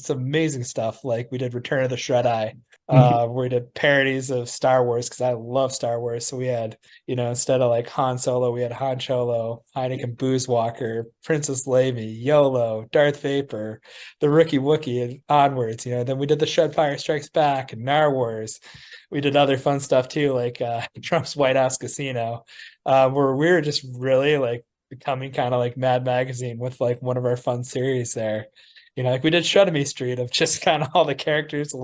amazing stuff. Like we did Return of the Shredneck. We did parodies of Star Wars, because I love Star Wars. So we had, instead of like Han Solo, we had Han Cholo, Heineken Boozewalker, Princess Leia, YOLO, Darth Vapor, the Rookie Wookiee, and onwards. Then we did the Shredfire Strikes Back and Narwars. We did other fun stuff too, like Trump's White House Casino, where we were just really like becoming kind of like Mad Magazine with like one of our fun series there. Like we did Shredemy Street, of just kind of all the characters that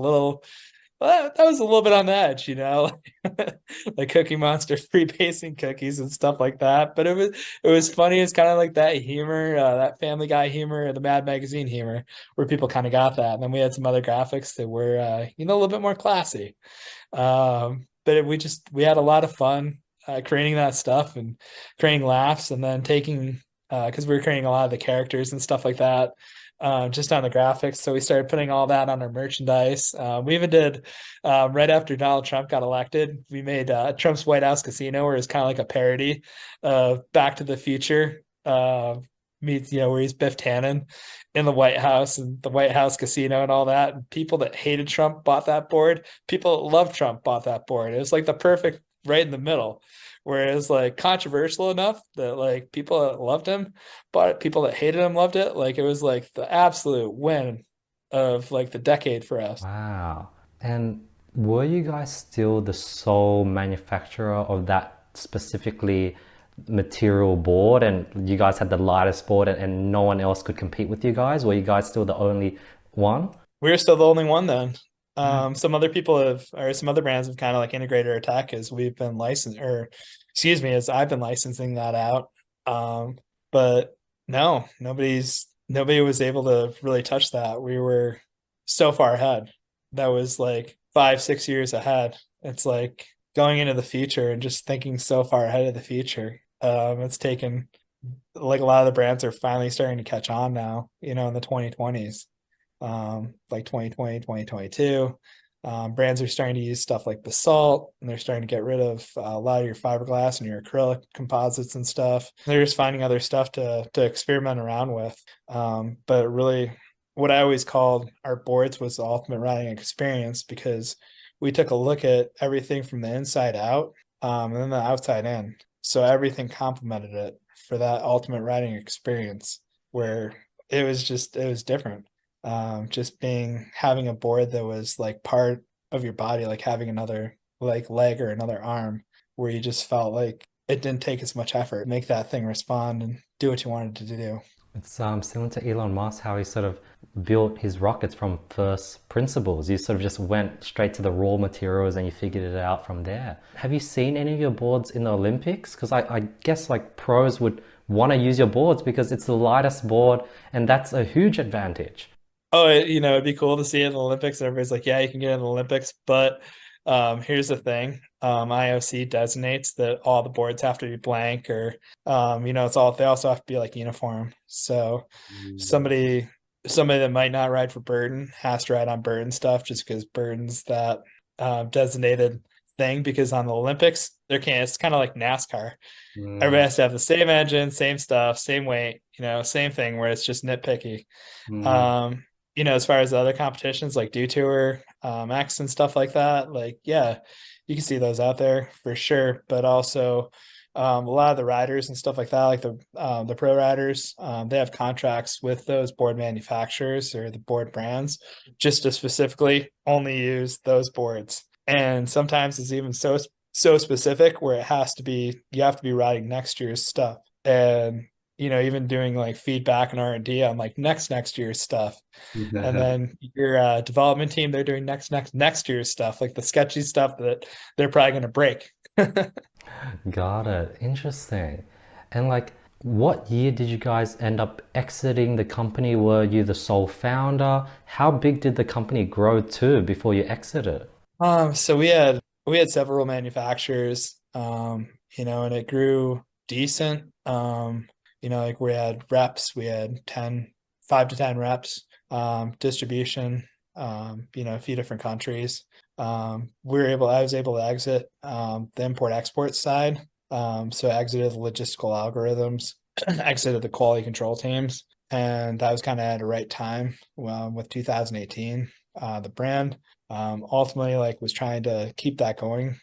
was a little bit on the edge, like Cookie Monster free-pacing cookies and stuff like that. But it was funny. It's kind of like that humor, that Family Guy humor, the Mad Magazine humor, where people kind of got that. And then we had some other graphics that were, a little bit more classy. But we had a lot of fun creating that stuff and creating laughs, and then taking, because we were creating a lot of the characters and stuff like that, just on the graphics. So we started putting all that on our merchandise. We even did, right after Donald Trump got elected, we made Trump's White House Casino, where it's kind of like a parody of Back to the Future. meets, where he's Biff Tannen in the White House and the White House casino and all that. And people that hated Trump bought that board. People that loved Trump bought that board. It was like the perfect right in the middle, where it was like controversial enough that like people that loved him bought it, people that hated him loved it. Like it was like the absolute win of like the decade for us. Wow. And were you guys still the sole manufacturer of that specifically material board, and you guys had the lightest board, and no one else could compete with you guys? Were you guys still the only one? We were still the only one then. Yeah. Some other people have, or some other brands have kind of like integrated our tech as we've been licensed, or excuse me, as I've been licensing that out. But no, nobody was able to really touch that. We were so far ahead. That was like 5, 6 years ahead. It's like going into the future and just thinking so far ahead of the future. It's taken like a lot of the brands are finally starting to catch on now, in the 2020s, like 2020, 2022. Brands are starting to use stuff like basalt, and they're starting to get rid of a lot of your fiberglass and your acrylic composites and stuff. They're just finding other stuff to experiment around with. But really, what I always called our boards was the ultimate riding experience, because we took a look at everything from the inside out, and then the outside in. So everything complemented it for that ultimate riding experience, where it was different. Just having a board that was like part of your body, like having another like leg or another arm, where you just felt like it didn't take as much effort to make that thing respond and do what you wanted to do. It's similar to Elon Musk, how he sort of built his rockets from first principles. You sort of just went straight to the raw materials and you figured it out from there. Have you seen any of your boards in the Olympics? Because I guess like pros would want to use your boards because it's the lightest board, and that's a huge advantage. Oh, it'd be cool to see it in the Olympics. Everybody's like, yeah, you can get in the Olympics, but here's the thing. IOC designates that all the boards have to be blank, or they also have to be like uniform. So somebody that might not ride for Burton has to ride on Burton stuff, just because Burton's that designated thing. Because on the Olympics, it's kind of like NASCAR. Everybody has to have the same engine, same stuff, same weight, same thing, where it's just nitpicky. Mm. As far as the other competitions like Dew Tour, X and stuff like that, like, yeah, you can see those out there for sure. But also a lot of the riders and stuff like that, like the pro riders, they have contracts with those board manufacturers or the board brands just to specifically only use those boards. And sometimes it's even so specific where you have to be riding next year's stuff. And even doing like feedback and R&D on like next year's stuff. And then your development team, they're doing next year's stuff, like the sketchy stuff that they're probably going to break. Got it. Interesting. And like, what year did you guys end up exiting the company? Were you the sole founder? How big did the company grow to before you exited? So we had several manufacturers, and it grew decent. Like we had reps, we had 5 to 10 reps, distribution, a few different countries. I was able to exit the import export side. So I exited the logistical algorithms, exited the quality control teams, and that was kind of at the right time with 2018. The brand ultimately like was trying to keep that going,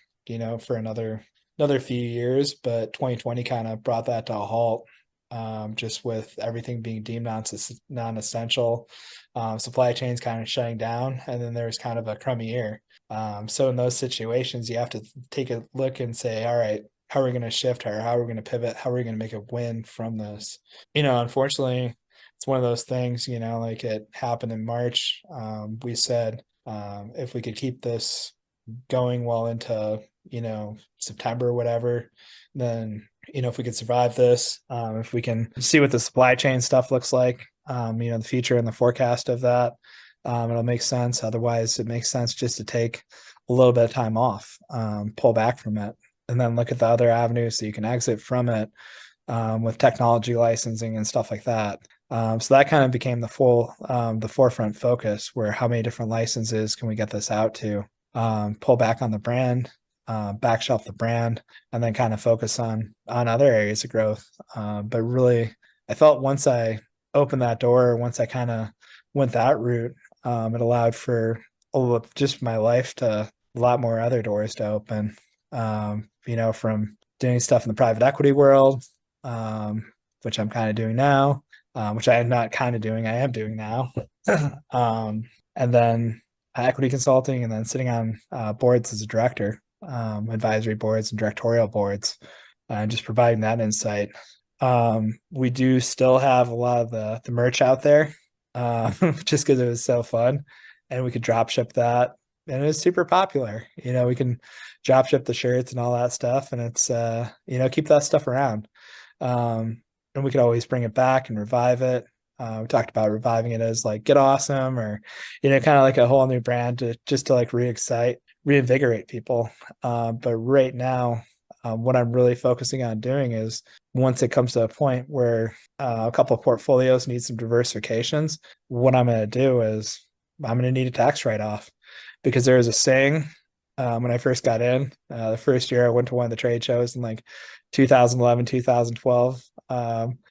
for another few years, but 2020 kind of brought that to a halt. Just with everything being deemed non-essential, supply chains kind of shutting down, and then there's kind of a crummy year. So in those situations, you have to take a look and say, all right, how are we going to shift her? How are we going to pivot? How are we going to make a win from this? Unfortunately, it's one of those things, like it happened in March. We said, if we could keep this going well into, September or whatever, then if we could survive this, if we can see what the supply chain stuff looks like, the future and the forecast of that, it'll make sense. Otherwise, it makes sense just to take a little bit of time off, pull back from it, and then look at the other avenues so you can exit from it, with technology licensing and stuff like that. So that kind of became the forefront focus, where how many different licenses can we get this out to, pull back on the brand, back shelf the brand, and then kind of focus on other areas of growth. But really, I felt once I opened that door, once I kind of went that route, it allowed for just my life to a lot more other doors to open. From doing stuff in the private equity world, which I'm kind of doing now, which I am not kind of doing, I am doing now. And then equity consulting, and then sitting on boards as a director, advisory boards and directorial boards, just providing that insight. We do still have a lot of the merch out there, just because it was so fun, and we could drop ship that, and it was super popular. We can drop ship the shirts and all that stuff, and it's keep that stuff around. And we could always bring it back and revive it. We talked about reviving it as like Get Awesome, or kind of like a whole new brand to like reinvigorate people. But right now, what I'm really focusing on doing is, once it comes to a point where a couple of portfolios need some diversifications, what I'm going to do is I'm going to need a tax write-off, because there was a saying when I first got in, the first year I went to one of the trade shows in like 2011, 2012.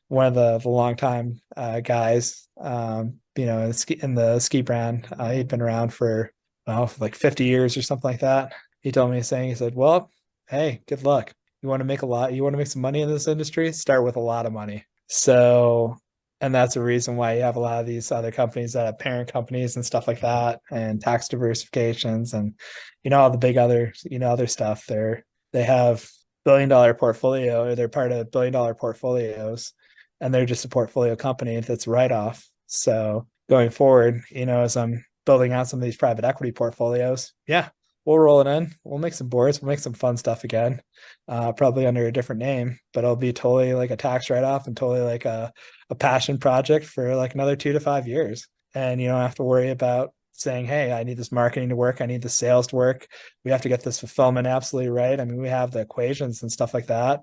One of the longtime guys, in the ski brand, he'd been around for like 50 years or something like that. He told me a saying. He said, "Well, hey, good luck. You want to make some money in this industry? Start with a lot of money." So, and that's the reason why you have a lot of these other companies that have parent companies and stuff like that, and tax diversifications, and all the big other stuff. They have billion-dollar portfolio, or they're part of billion-dollar portfolios, and they're just a portfolio company that's write-off. So going forward, as I'm building out some of these private equity portfolios, yeah, we'll roll it in. We'll make some boards. We'll make some fun stuff again, probably under a different name, but it'll be totally like a tax write-off, and totally like a passion project for like another 2 to 5 years. And you don't have to worry about saying, "Hey, I need this marketing to work. I need the sales to work. We have to get this fulfillment absolutely right." I mean, we have the equations and stuff like that.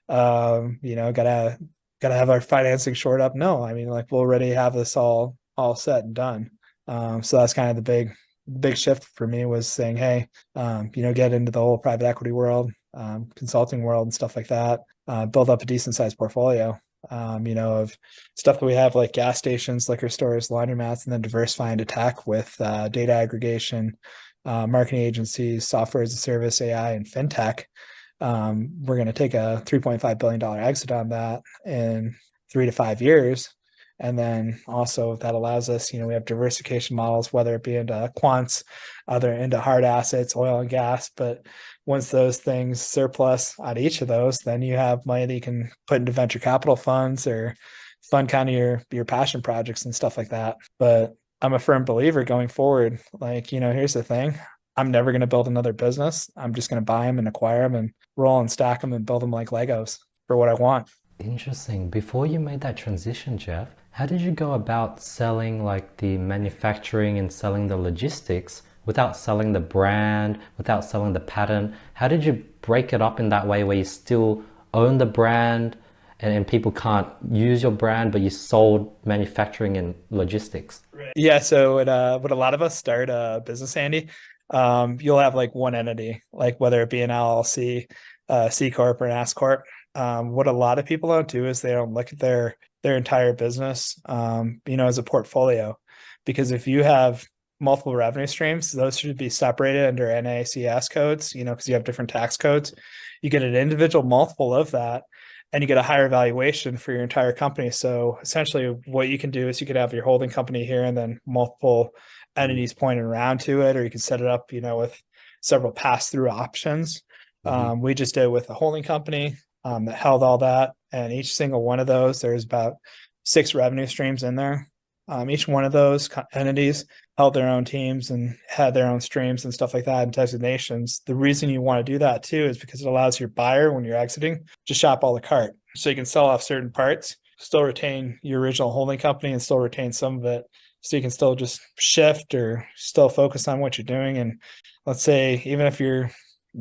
Gotta have our financing shored up. No, I mean, like, we'll already have this all set and done. So that's kind of the big shift for me, was saying, "Hey, get into the whole private equity world, consulting world and stuff like that, build up a decent sized portfolio, of stuff that we have, like gas stations, liquor stores, laundromats, and then diversify into tech with data aggregation, marketing agencies, software as a service, AI, and fintech." We're going to take a $3.5 billion exit on that in 3 to 5 years. And then also that allows us, we have diversification models, whether it be into quants, other into hard assets, oil and gas. But once those things surplus on each of those, then you have money that you can put into venture capital funds, or fund kind of your passion projects and stuff like that. But I'm a firm believer going forward, like, here's the thing. I'm never going to build another business. I'm just going to buy them and acquire them and roll and stack them and build them like Legos for what I want. Interesting. Before you made that transition, Jeff, how did you go about selling like the manufacturing and selling the logistics without selling the brand, without selling the pattern? How did you break it up in that way where you still own the brand and people can't use your brand, but you sold manufacturing and logistics? Yeah. So when a lot of us start a business, Andy, you'll have like one entity, like whether it be an LLC, C Corp, or an S Corp. What a lot of people don't do is they don't look at their entire business, as a portfolio, because if you have multiple revenue streams, those should be separated under NAICS codes, because you have different tax codes. You get an individual multiple of that, and you get a higher valuation for your entire company. So essentially what you can do is you could have your holding company here, and then multiple entities pointing around to it, or you can set it up, with several pass-through options. We just did it with a holding company that held all that, and each single one of those, there's about 6 revenue streams in there. Each one of those entities held their own teams and had their own streams and stuff like that, and designations. The reason you want to do that too is because it allows your buyer, when you're exiting, to shop a la carte. So you can sell off certain parts, still retain your original holding company, and still retain some of it. So you can still just shift or still focus on what you're doing. And let's say, even if you're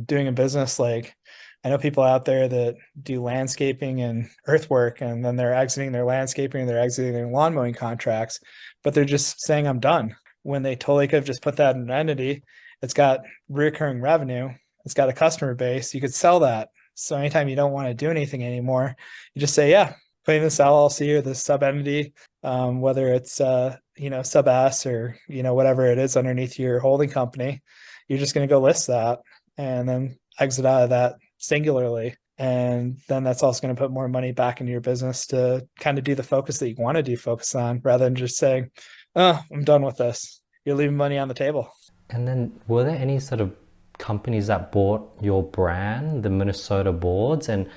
doing a business, like, I know people out there that do landscaping and earthwork, and then they're exiting their landscaping and they're exiting their lawn mowing contracts, but they're just saying, "I'm done," when they totally could have just put that in an entity. It's got recurring revenue. It's got a customer base. You could sell that. So anytime you don't want to do anything anymore, you just say, "Yeah, putting this LLC or this sub entity, whether it's sub S or whatever it is underneath your holding company, you're just going to go list that and then exit out of that singularly. And then that's also going to put more money back into your business to kind of do the focus that you want to do focus on, rather than just saying, oh, I'm done with this. You're leaving money on the table. And then were there any sort of companies that bought your brand, the Minnesota boards, and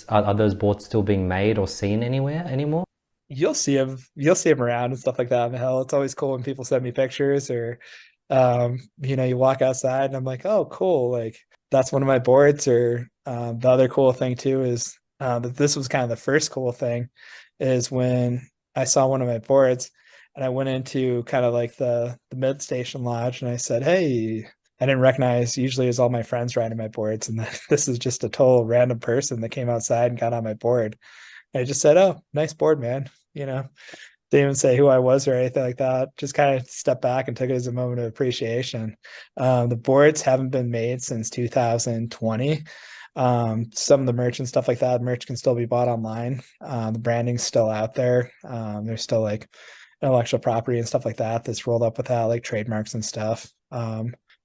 are those boards still being made or seen anywhere anymore? You'll see them around and stuff like that in the hill. It's always cool when people send me pictures, or you walk outside and I'm like, oh, cool, like that's one of my boards. Or the other cool thing too is that this was kind of the first cool thing, is when I saw one of my boards and I went into kind of like the mid station lodge and I said, hey, I didn't recognize, usually it's all my friends riding my boards, and this is just a total random person that came outside and got on my board. And I just said, oh, nice board, man. Didn't even say who I was or anything like that. Just kind of stepped back and took it as a moment of appreciation. The boards haven't been made since 2020. Some of the merch and stuff like that, merch can still be bought online. The branding's still out there. There's still like intellectual property and stuff like that that's rolled up with that, like trademarks and stuff,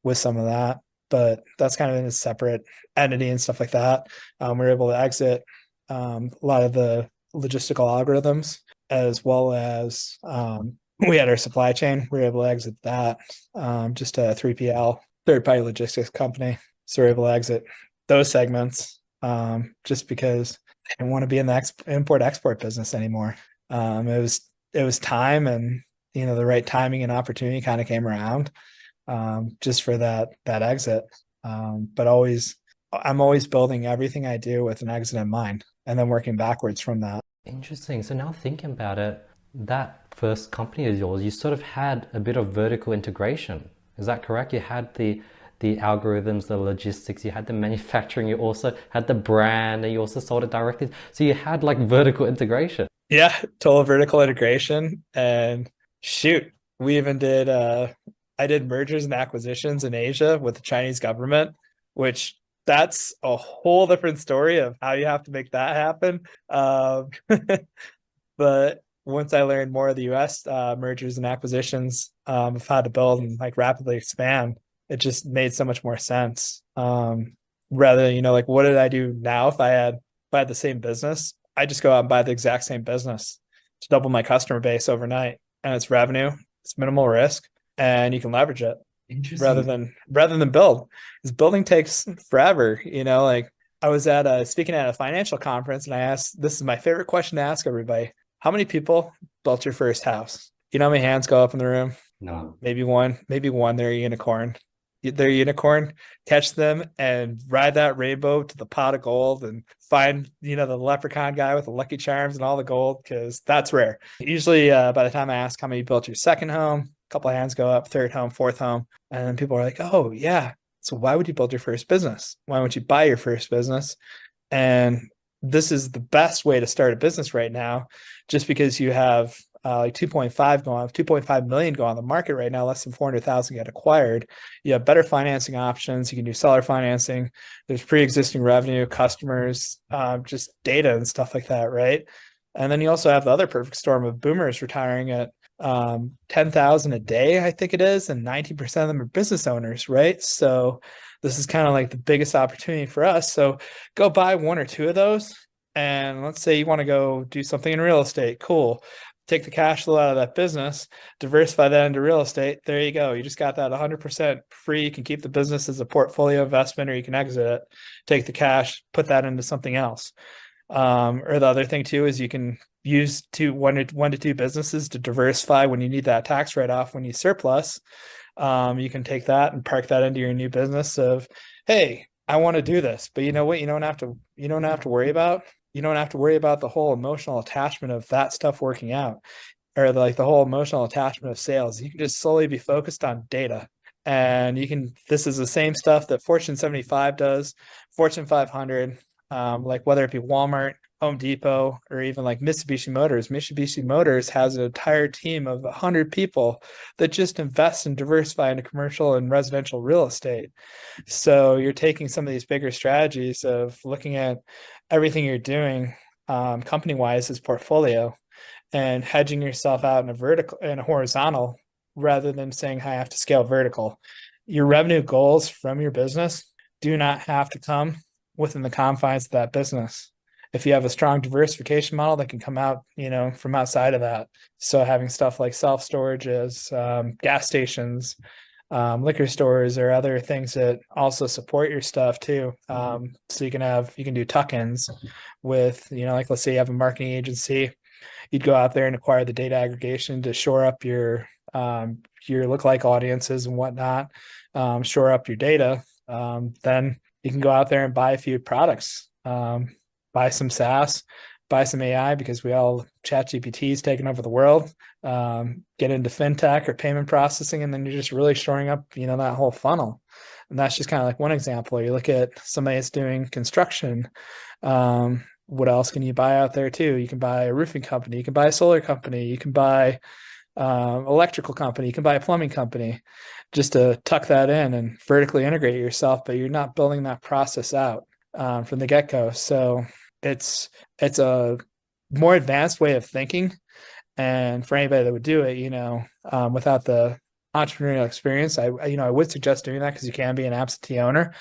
with some of that. But that's kind of in a separate entity and stuff like that. We're able to exit a lot of the logistical algorithms, as well as we had our supply chain. We were able to exit that, just a 3PL, third-party logistics company. So we're able to exit those segments, just because I didn't want to be in the import-export business anymore. It was time, and the right timing and opportunity kind of came around, just for that exit. But I'm always building everything I do with an exit in mind, and then working backwards from that. Interesting. So now thinking about it, that first company of yours, you sort of had a bit of vertical integration. Is that correct? You had the algorithms, the logistics, you had the manufacturing, you also had the brand, and you also sold it directly. So you had like vertical integration. Yeah, total vertical integration. And shoot, we even did I did mergers and acquisitions in Asia with the Chinese government, which that's a whole different story of how you have to make that happen. But once I learned more of the US mergers and acquisitions, of how to build and like rapidly expand, it just made so much more sense. Rather, like what did I do now if I had the same business? I just go out and buy the exact same business to double my customer base overnight, and it's revenue, it's minimal risk, and you can leverage it rather than build, because building takes forever. Like I was speaking at a financial conference, and I asked, this is my favorite question to ask everybody: how many people built your first house? How many hands go up in the room? No. Maybe one. They're a unicorn. Catch them and ride that rainbow to the pot of gold, and find the leprechaun guy with the lucky charms and all the gold, because that's rare. Usually by the time I ask how many built your second home, a couple of hands go up, third home, fourth home, and then people are like, oh yeah, so why would you build your first business? Why wouldn't you buy your first business? And this is the best way to start a business right now, just because you have like 2.5 million go on the market right now, less than 400,000 get acquired. You have better financing options. You can do seller financing. There's pre-existing revenue, customers, just data and stuff like that, right? And then you also have the other perfect storm of boomers retiring at 10,000 a day, I think it is, and 90% of them are business owners, right? So this is kind of like the biggest opportunity for us. So go buy one or two of those, and let's say you want to go do something in real estate. Cool. Take the cash flow out of that business, diversify that into real estate. There you go. You just got that 100% free. You can keep the business as a portfolio investment, or you can exit it, take the cash, put that into something else. Or the other thing too is you can use one to two businesses to diversify when you need that tax write-off when you surplus. You can take that and park that into your new business of, hey, I want to do this, but you know what? You don't have to worry about. You don't have to worry about the whole emotional attachment of that stuff working out, or the whole emotional attachment of sales. You can just solely be focused on data. And this is the same stuff that Fortune 75 does, Fortune 500, like whether it be Walmart, Home Depot, or even like Mitsubishi Motors. Mitsubishi Motors has an entire team of 100 people that just invest and diversify into commercial and residential real estate. So you're taking some of these bigger strategies of looking at everything you're doing company wise is portfolio, and hedging yourself out in a vertical and a horizontal rather than saying I have to scale vertical. Your revenue goals from your business do not have to come within the confines of that business. If you have a strong diversification model that can come out, from outside of that. So having stuff like self-storages, gas stations, liquor stores, or other things that also support your stuff too. So you can do tuck-ins with, like let's say you have a marketing agency, you'd go out there and acquire the data aggregation to shore up your lookalike audiences and whatnot, shore up your data. Then you can go out there and buy a few products, buy some SaaS, buy some AI, because ChatGPT is taking over the world. Get into fintech or payment processing, and then you're just really shoring up, that whole funnel. And that's just kind of like one example. You look at somebody that's doing construction. What else can you buy out there too? You can buy a roofing company, you can buy a solar company, you can buy electrical company, you can buy a plumbing company, just to tuck that in and vertically integrate yourself, but you're not building that process out from the get-go. So it's a more advanced way of thinking. And for anybody that would do it, without the entrepreneurial experience, I would suggest doing that, because you can be an absentee owner,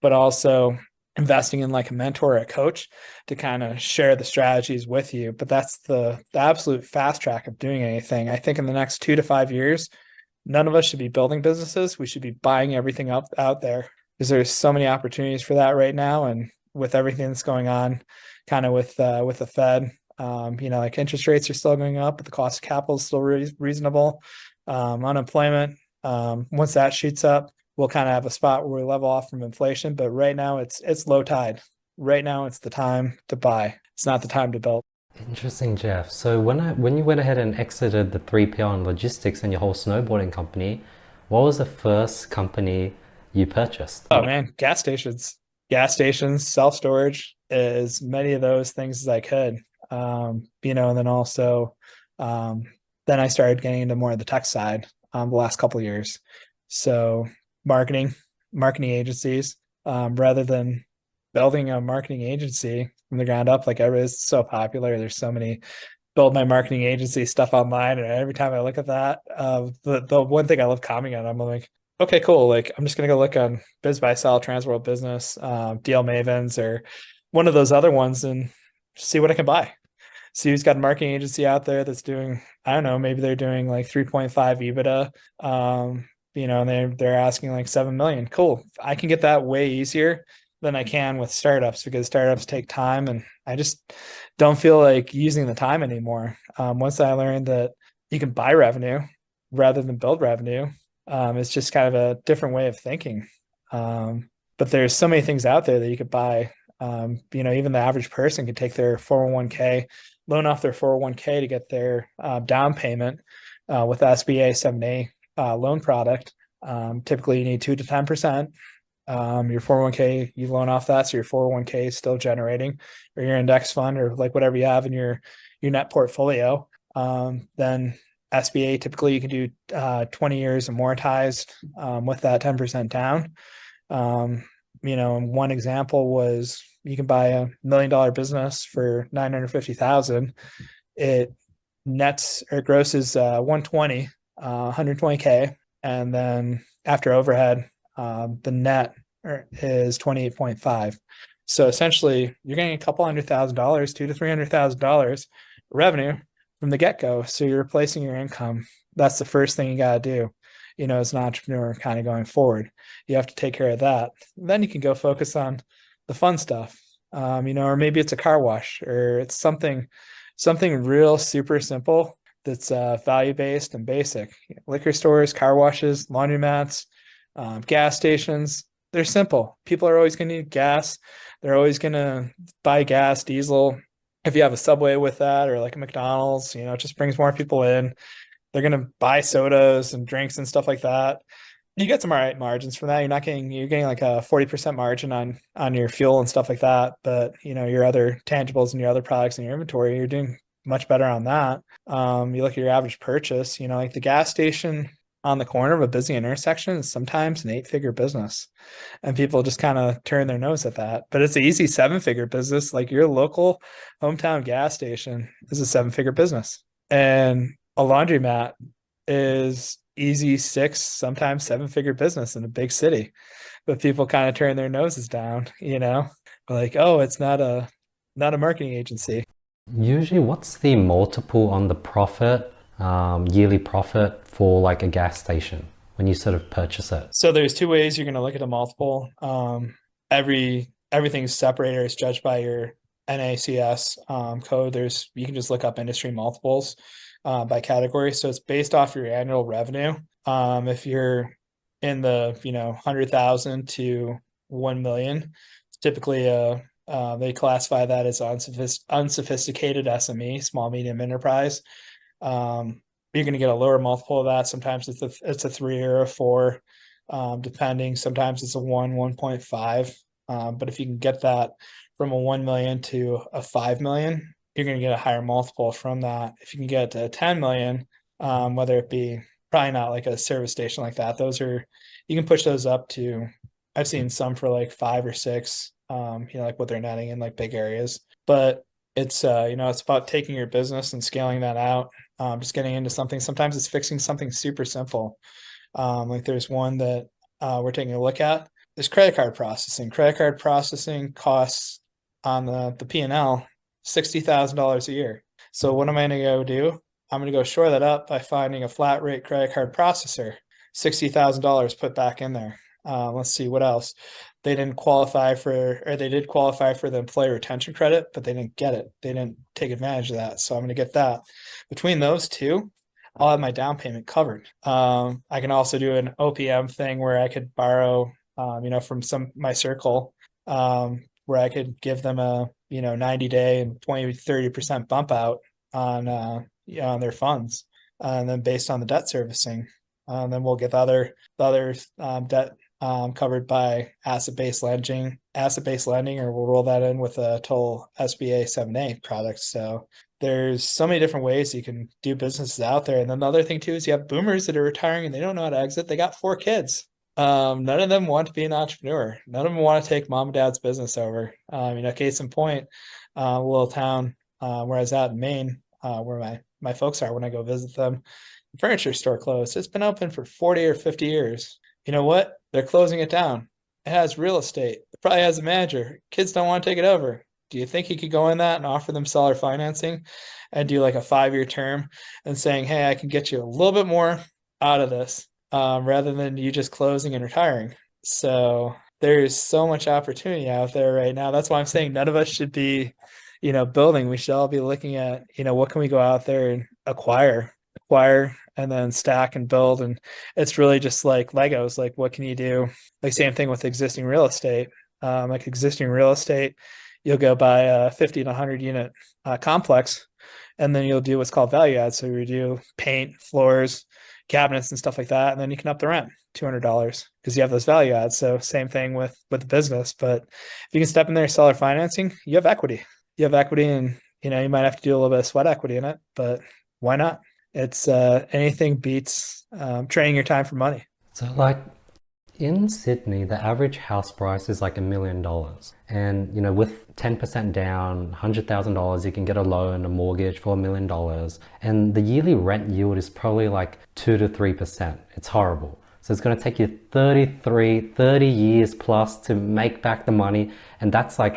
but also investing in like a mentor or a coach to kind of share the strategies with you. But that's the absolute fast track of doing anything. I think in the next 2 to 5 years, none of us should be building businesses. We should be buying everything up out there, because there's so many opportunities for that right now. And with everything that's going on kind of with the Fed, like interest rates are still going up, but the cost of capital is still reasonable. Unemployment, once that shoots up, we'll kind of have a spot where we level off from inflation. But right now it's low tide. Right now it's the time to buy. It's not the time to build. Interesting, Jeff. So when you went ahead and exited the 3PL and logistics and your whole snowboarding company, what was the first company you purchased? Oh man, gas stations, self-storage, as many of those things as I could. And then also, then I started getting into more of the tech side the last couple of years. So marketing agencies, rather than building a marketing agency from the ground up, like everybody's so popular. There's so many build my marketing agency stuff online, and every time I look at that, the one thing I love commenting on, I'm like, okay, cool. Like I'm just gonna go look on Biz Buy Sell, Transworld Business, Deal Mavens, or one of those other ones, and see what I can buy. See who's got a marketing agency out there that's doing, I don't know, maybe they're doing like 3.5 EBITDA. And they're asking like 7 million. Cool. I can get that way easier than I can with startups, because startups take time, and I just don't feel like using the time anymore. Once I learned that you can buy revenue rather than build revenue, it's just kind of a different way of thinking. But there's so many things out there that you could buy. Even the average person could take their 401k, loan off their 401k to get their down payment with SBA 7A loan product. Typically you need 2 to 10%. Your 401k, you loan off that, so your 401k is still generating, or your index fund, or like whatever you have in your net portfolio. Then SBA, typically you can do 20 years amortized with that 10% down. And one example was you can buy $1 million business for $950,000. It nets or grosses 120K, and then after overhead, the net is 28.5. So essentially, you're getting a couple $100,000, $200,000 to $300,000 revenue from the get-go. So you're replacing your income. That's the first thing you got to do, as an entrepreneur kind of going forward. You have to take care of that. Then you can go focus on the fun stuff, or maybe it's a car wash, or it's something real super simple that's value-based and basic. Liquor stores, car washes, laundromats, gas stations, they're simple. People are always going to need gas. They're always going to buy gas, diesel. If you have a Subway with that, or like a McDonald's, it just brings more people in. They're going to buy sodas and drinks and stuff like that. You get some all right margins from that. You're getting like a 40% margin on your fuel and stuff like that. But your other tangibles and your other products in your inventory, you're doing much better on that. You look at your average purchase, like the gas station, on the corner of a busy intersection is sometimes an 8-figure business. And people just kind of turn their nose at that. But it's an easy 7-figure business. Like your local hometown gas station is a 7-figure business. And a laundromat is easy 6, sometimes 7-figure business in a big city. But people kind of turn their noses down, like, oh, it's not a marketing agency. Usually, what's the multiple on the profit, yearly profit for like a gas station when you sort of purchase it? So there's 2 ways you're going to look at a multiple. Everything's separated or is judged by your NACS code. You can just look up industry multiples by category. So it's based off your annual revenue. If you're in the 100,000 to 1 million, typically they classify that as unsophisticated SME, small medium enterprise. You're going to get a lower multiple of that. Sometimes it's a 3 or a 4, depending. Sometimes it's a 1, 1.5. But if you can get that from a 1 million to a 5 million, you're going to get a higher multiple from that. If you can get to 10 million, whether it be probably not like a service station like that, you can push those up to, I've seen some for like 5 or 6, like what they're netting in like big areas. But it's it's about taking your business and scaling that out, just getting into something. Sometimes it's fixing something super simple. Like there's one that we're taking a look at. There's credit card processing. Credit card processing costs on the P&L $60,000 a year. So what am I going to go do? I'm going to go shore that up by finding a flat rate credit card processor. $60,000 put back in there. Let's see what else. They did qualify for the employee retention credit, but they didn't get it. They didn't take advantage of that. So I'm going to get that. Between those two, I'll have my down payment covered. I can also do an OPM thing where I could borrow, from my circle, where I could give them a 90-day and 20-30% bump out on their funds, and then based on the debt servicing, then we'll get the other debt covered by asset-based lending, or we'll roll that in with a total SBA 7A product. So there's so many different ways you can do businesses out there. And then the other thing too is you have boomers that are retiring and they don't know how to exit. They got 4 kids. None of them want to be an entrepreneur. None of them want to take mom and dad's business over. Case in point, a little town where I was at in Maine, where my folks are when I go visit them, the furniture store closed. It's been open for 40 or 50 years. You know what? They're closing it down. It has real estate. It probably has a manager. Kids don't want to take it over. Do you think you could go in that and offer them seller financing and do like a 5-year term and saying, hey, I can get you a little bit more out of this, rather than you just closing and retiring? So there's so much opportunity out there right now. That's why I'm saying none of us should be, building. We should all be looking at, what can we go out there and acquire and then stack and build. And it's really just like Legos. Like, what can you do? Like, same thing with existing real estate. Like existing real estate, you'll go buy a 50 to 100 unit complex, and then you'll do what's called value add. So you do paint, floors, cabinets, and stuff like that, and then you can up the rent $200 because you have those value adds. So same thing with the business. But if you can step in there, seller financing, you have equity. And you might have to do a little bit of sweat equity in it, but why not? It's anything beats trading your time for money. So like in Sydney, the average house price is like $1 million. And, with 10% down, $100,000, you can get a loan, a mortgage for $1 million. And the yearly rent yield is probably like 2 to 3%. It's horrible. So it's going to take you 30 years plus to make back the money. And that's like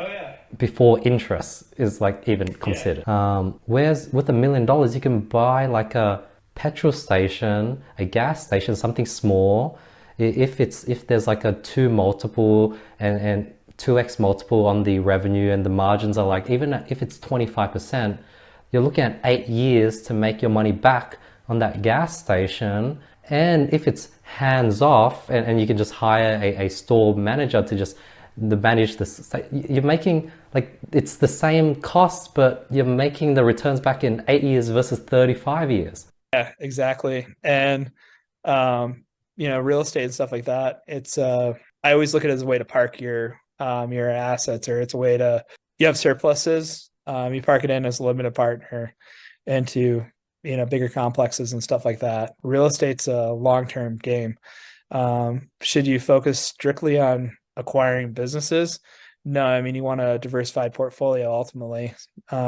before interest is like even considered. Whereas with $1 million, you can buy like a petrol station, a gas station, something small. If there's like a 2 multiple and 2x multiple on the revenue, and the margins are like, even if it's 25%, you're looking at 8 years to make your money back on that gas station. And if it's hands off and you can just hire a store manager to just manage this, you're making like, it's the same cost, but you're making the returns back in 8 years versus 35 years. Yeah, exactly. And real estate and stuff like that, it's I always look at it as a way to park your assets, or it's a way you have surpluses, you park it in as a limited partner into bigger complexes and stuff like that. Real estate's a long-term game. Should you focus strictly on acquiring businesses? No, I mean, you want a diversified portfolio ultimately,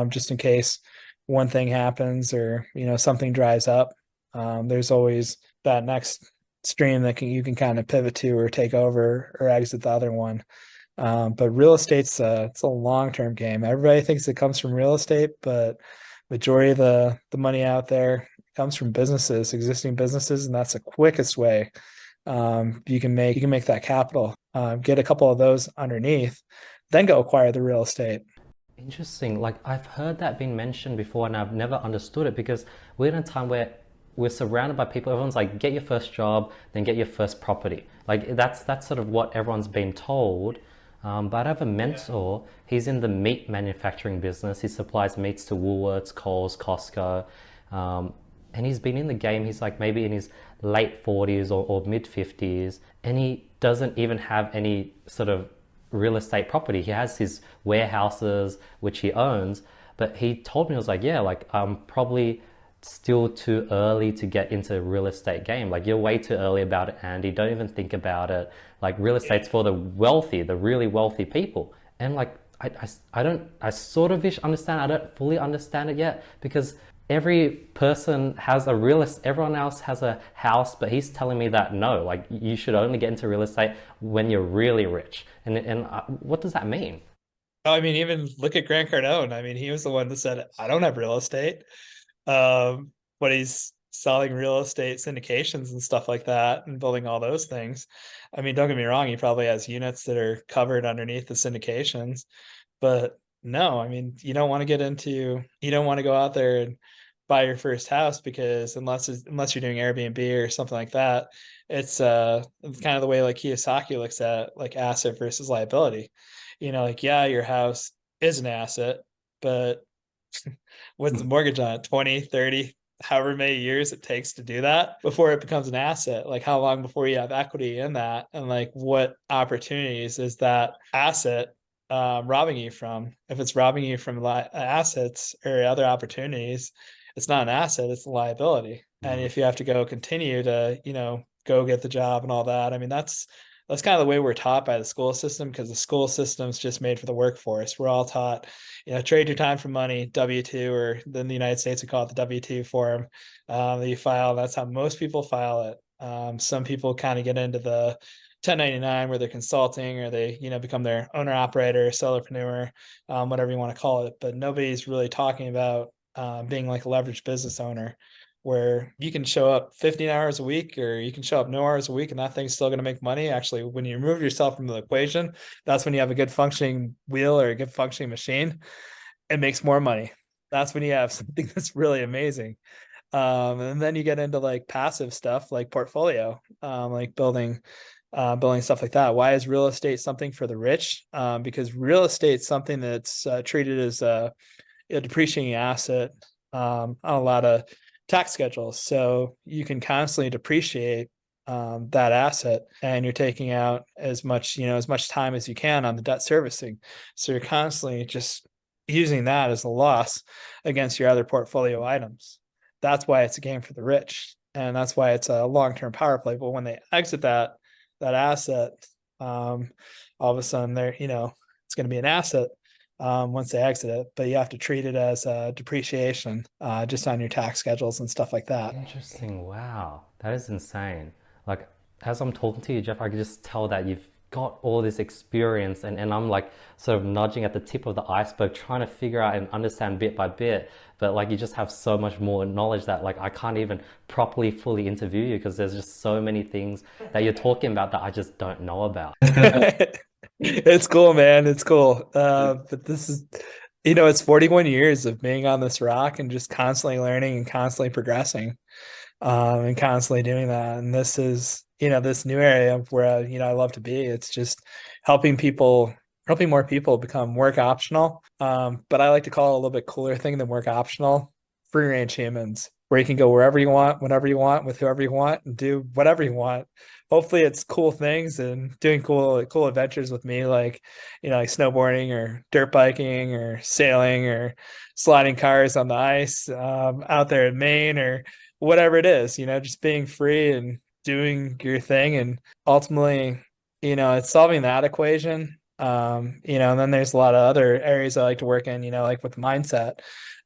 just in case one thing happens or, something dries up. There's always that next stream that you can kind of pivot to or take over or exit the other one. But real estate's it's a long-term game. Everybody thinks it comes from real estate, but majority of the money out there comes from businesses, existing businesses, and that's the quickest way you can make that capital. Get a couple of those underneath, then go acquire the real estate. Interesting. Like I've heard that being mentioned before and I've never understood it because we're in a time where we're surrounded by people. Everyone's like, get your first job, then get your first property. Like that's sort of what everyone's been told. But I have a mentor. He's in the meat manufacturing business. He supplies meats to Woolworths, Coles, Costco. And he's been in the game. He's like maybe in his late 40s or mid 50s. And he doesn't even have any sort of real estate property. He has his warehouses, which he owns. But he told me, I was like, yeah, like I'm probably still too early to get into the real estate game. Like you're way too early about it, Andy. Don't even think about it. Like real estate's for the wealthy, the really wealthy people. And like I sort of understand. I don't fully understand it yet because every person has everyone else has a house, but he's telling me that no, like you should only get into real estate when you're really rich. And what does that mean? I mean, even look at Grant Cardone. I mean, he was the one that said, I don't have real estate. But he's selling real estate syndications and stuff like that and building all those things. I mean, don't get me wrong, he probably has units that are covered underneath the syndications, but no, I mean, you don't want to go out there and buy your first house because unless you're doing Airbnb or something like that, it's kind of the way like Kiyosaki looks at like asset versus liability. Like, yeah, your house is an asset, but what's the mortgage on it? 20, 30, however many years it takes to do that before it becomes an asset. Like how long before you have equity in that, and like what opportunities is that asset robbing you from? If it's robbing you from assets or other opportunities, it's not an asset, it's a liability. And if you have to continue to go get the job and all that, I mean, that's kind of the way we're taught by the school system, because the school system's just made for the workforce. We're all taught, trade your time for money, W-2, or then the United States we call it the W-2 form that you file. That's how most people file it. Some people kind of get into the 1099 where they're consulting or they, become their owner operator, solopreneur, whatever you want to call it. But nobody's really talking about being like a leveraged business owner, where you can show up 15 hours a week or you can show up no hours a week and that thing's still going to make money. Actually, when you remove yourself from the equation, that's when you have a good functioning wheel or a good functioning machine. It makes more money. That's when you have something that's really amazing. And then you get into like passive stuff like portfolio, like building stuff like that. Why is real estate something for the rich? Because real estate's something that's treated as a depreciating asset on a lot of tax schedules. So you can constantly depreciate that asset, and you're taking out as much time as you can on the debt servicing. So you're constantly just using that as a loss against your other portfolio items. That's why it's a game for the rich. And that's why it's a long-term power play. But when they exit that asset, all of a sudden it's going to be an asset once they exit it, but you have to treat it as depreciation just on your tax schedules and stuff like that. Interesting. Wow. That is insane. Like, as I'm talking to you, Jeff, I can just tell that you've got all this experience and I'm like sort of nudging at the tip of the iceberg, trying to figure out and understand bit by bit. But like, you just have so much more knowledge that like, I can't even properly fully interview you because there's just so many things that you're talking about that I just don't know about. It's cool, man. It's cool. But this is, it's 41 years of being on this rock and just constantly learning and constantly progressing, and constantly doing that. And this is, this new area where, I love to be. It's just helping more people become work optional. But I like to call it a little bit cooler thing than work optional, free range humans. where you can go wherever you want, whenever you want, with whoever you want, and do whatever you want. Hopefully it's cool things and doing cool adventures with me, like, like snowboarding or dirt biking or sailing or sliding cars on the ice, out there in Maine, or whatever it is, just being free and doing your thing. And ultimately, it's solving that equation. And then there's a lot of other areas I like to work in, like with mindset.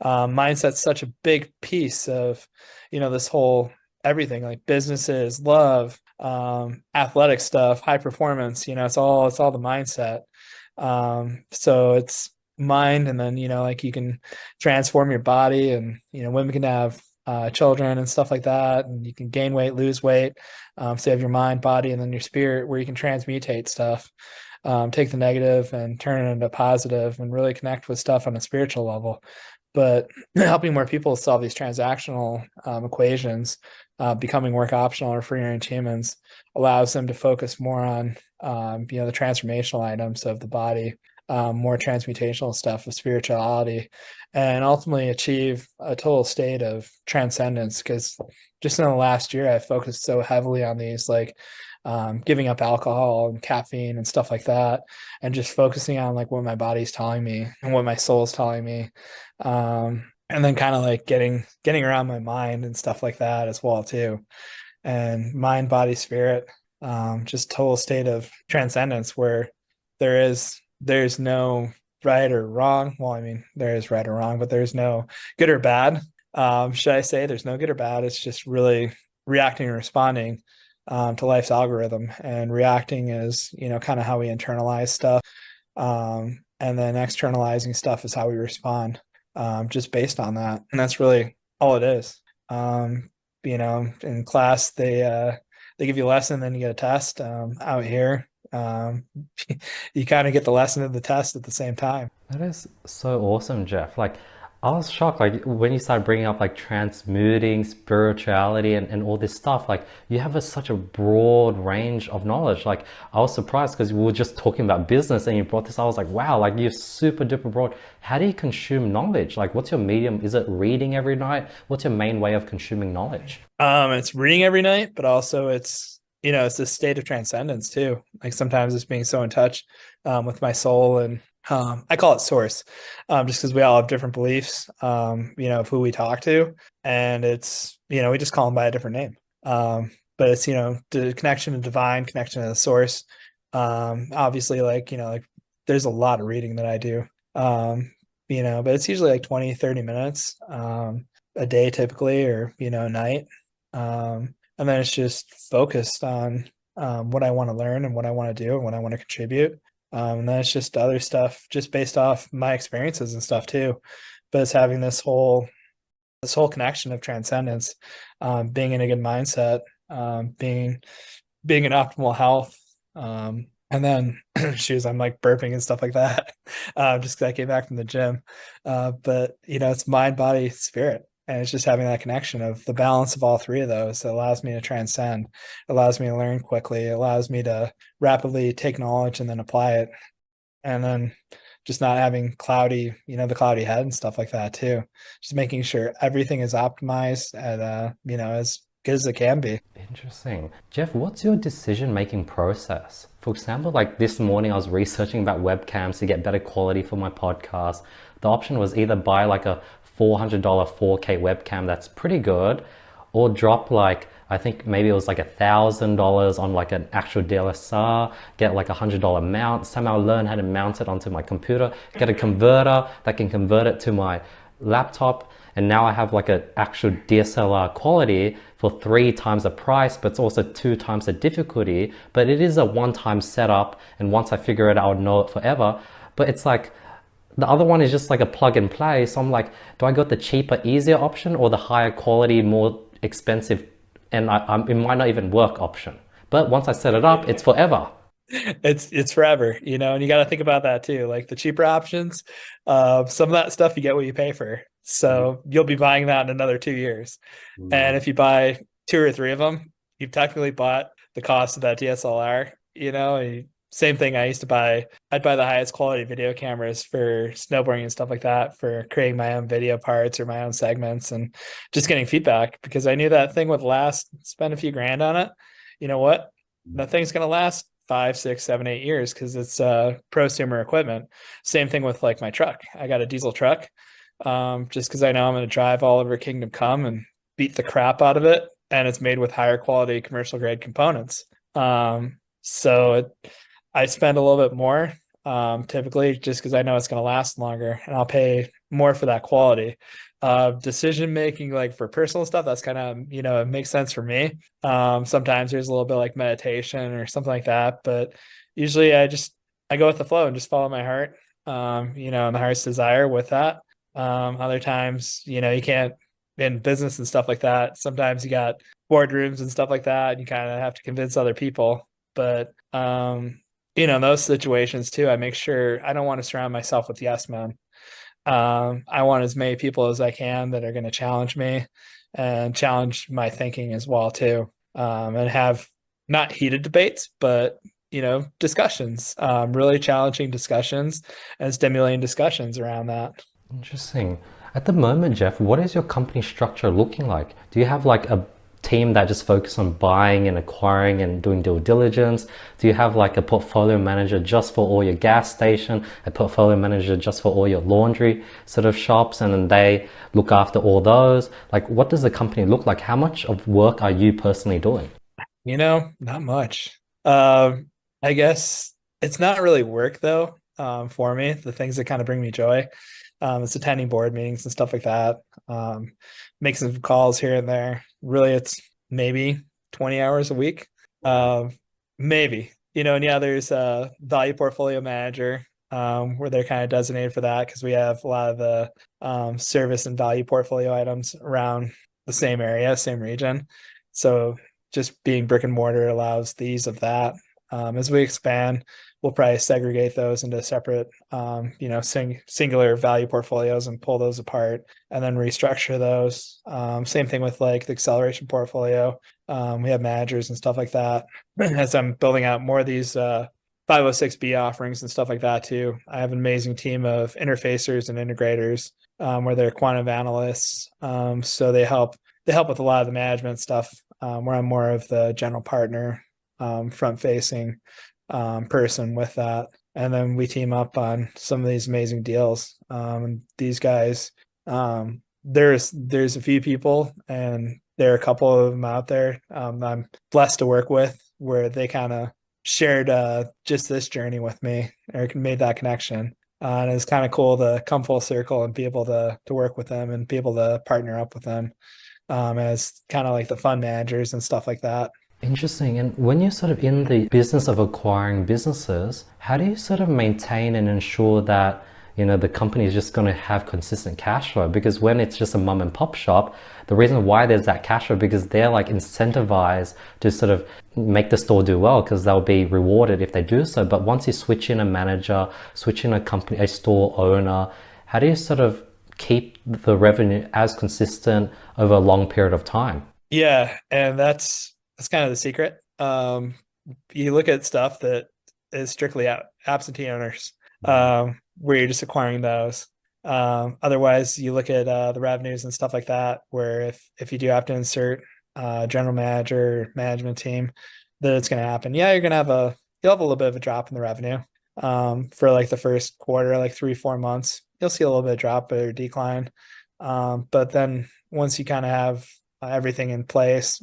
Mindset's such a big piece of, this whole everything, like businesses, love, athletic stuff, high performance, it's all the mindset. So it's mind, and then, like you can transform your body, and, women can have children and stuff like that, and you can gain weight, lose weight. So you have your mind, body, and then your spirit, where you can transmutate stuff, take the negative and turn it into positive, and really connect with stuff on a spiritual level. But helping more people solve these transactional equations, becoming work optional or free range humans, allows them to focus more on the transformational items of the body, more transmutational stuff of spirituality, and ultimately achieve a total state of transcendence. Because just in the last year, I focused so heavily on these, like giving up alcohol and caffeine and stuff like that, and just focusing on like what my body's telling me and what my soul's telling me, and then kind of like getting around my mind and stuff like that as well too. And mind, body, spirit, just total state of transcendence, where there's no right or wrong. Well, I mean, there is right or wrong, but there's no good or bad. Should I say there's no good or bad? It's just really reacting and responding to life's algorithm. And reacting is, kind of how we internalize stuff. And then externalizing stuff is how we respond, just based on that. And that's really all it is. In class, they give you a lesson, then you get a test. Out here, you kind of get the lesson and the test at the same time. That is so awesome, Jeff. Like, I was shocked, like, when you started bringing up, like, transmuting, spirituality, and all this stuff. Like, you have such a broad range of knowledge. Like, I was surprised because we were just talking about business and you brought this. I was like, wow, like, you're super duper broad. How do you consume knowledge? Like, what's your medium? Is it reading every night? What's your main way of consuming knowledge? It's reading every night, but also it's this state of transcendence too. Like sometimes it's being so in touch with my soul, and I call it source, just because we all have different beliefs, of who we talk to, and it's, we just call them by a different name. But it's, the connection to divine, connection to the source. Obviously, like, like there's a lot of reading that I do, but it's usually like 20, 30 minutes a day typically, or, a night. And then it's just focused on what I want to learn and what I want to do and what I want to contribute. And then it's just other stuff just based off my experiences and stuff too. But it's having this whole connection of transcendence, being in a good mindset, being in optimal health. And then I'm like burping and stuff like that, just because I came back from the gym. But it's mind, body, spirit. And it's just having that connection of the balance of all three of those that allows me to transcend, allows me to learn quickly, allows me to rapidly take knowledge and then apply it. And then just not having the cloudy head and stuff like that too. Just making sure everything is optimized at, as good as it can be. Interesting. Jeff, what's your decision-making process? For example, like this morning, I was researching about webcams to get better quality for my podcast. The option was either buy like a $400 4K webcam that's pretty good, or drop like, I think maybe it was like $1,000 on like an actual DSLR, get like $100 mount, somehow learn how to mount it onto my computer, get a converter that can convert it to my laptop, and now I have like an actual DSLR quality for 3 times the price, but it's also 2 times the difficulty. But it is a one-time setup, and once I figure it out, I'll know it forever. But it's like, the other one is just like a plug and play. So I'm like, do I go the cheaper, easier option, or the higher quality, more expensive, and it might not even work option? But once I set it up, it's forever. It's forever, and you got to think about that too. Like the cheaper options, some of that stuff you get what you pay for. So you'll be buying that in another 2 years. And if you buy 2 or 3 of them, you've technically bought the cost of that DSLR, Same thing. I'd buy the highest quality video cameras for snowboarding and stuff like that for creating my own video parts or my own segments and just getting feedback because I knew that thing would last, spend a few grand on it. You know what? That thing's going to last 5, 6, 7, 8 years because it's prosumer equipment. Same thing with like my truck. I got a diesel truck just because I know I'm going to drive all over Kingdom Come and beat the crap out of it. And it's made with higher quality commercial grade components. So I spend a little bit more typically just because I know it's going to last longer and I'll pay more for that quality. Decision making, like for personal stuff, that's kind of, it makes sense for me. Sometimes there's a little bit like meditation or something like that, but usually I go with the flow and just follow my heart, and the heart's desire with that. Other times, you can't in business and stuff like that. Sometimes you got boardrooms and stuff like that, and you kind of have to convince other people. But in those situations too, I make sure I don't want to surround myself with yes men. I want as many people as I can that are going to challenge me and challenge my thinking as well too, and have not heated debates, but discussions, really challenging discussions and stimulating discussions around that. Interesting. At the moment, Jeff, what is your company structure looking like? Do you have like a team that just focus on buying and acquiring and doing due diligence? Do you have like a portfolio manager just for all your gas station, a portfolio manager just for all your laundry sort of shops, and then they look after all those? Like, what does the company look like? How much of work are you personally doing? Not much. I guess it's not really work though, for me. The things that kind of bring me joy. It's attending board meetings and stuff like that. Making some calls here and there. Really, it's maybe 20 hours a week. Maybe, and yeah, there's a value portfolio manager, where they're kind of designated for that because we have a lot of the service and value portfolio items around the same area, same region. So just being brick and mortar allows the ease of that. As we expand, we'll probably segregate those into separate, singular value portfolios and pull those apart and then restructure those. Same thing with like the acceleration portfolio. We have managers and stuff like that. As I'm building out more of these 506B offerings and stuff like that too, I have an amazing team of interfacers and integrators, where they're quantum analysts. So they help with a lot of the management stuff, where I'm more of the general partner, front facing person with that. And then we team up on some of these amazing deals. These guys, there's a few people and there are a couple of them out there, I'm blessed to work with where they kind of shared just this journey with me or made that connection. And it's kind of cool to come full circle and be able to work with them and be able to partner up with them, as kind of like the fund managers and stuff like that. Interesting. And when you're sort of in the business of acquiring businesses, how do you sort of maintain and ensure that, the company is just going to have consistent cash flow? Because when it's just a mom and pop shop, the reason why there's that cash flow, because they're like incentivized to sort of make the store do well because they'll be rewarded if they do so. But once you switch in a manager, switch in a company, a store owner, how do you sort of keep the revenue as consistent over a long period of time? Yeah. And that's kind of the secret. You look at stuff that is strictly absentee owners, where you're just acquiring those. Otherwise, you look at the revenues and stuff like that, where if you do have to insert general manager, management team, that it's going to happen. Yeah, you'll have a little bit of a drop in the revenue for like the first quarter, like 3-4 months. You'll see a little bit of drop or decline, but then once you kind of have everything in place,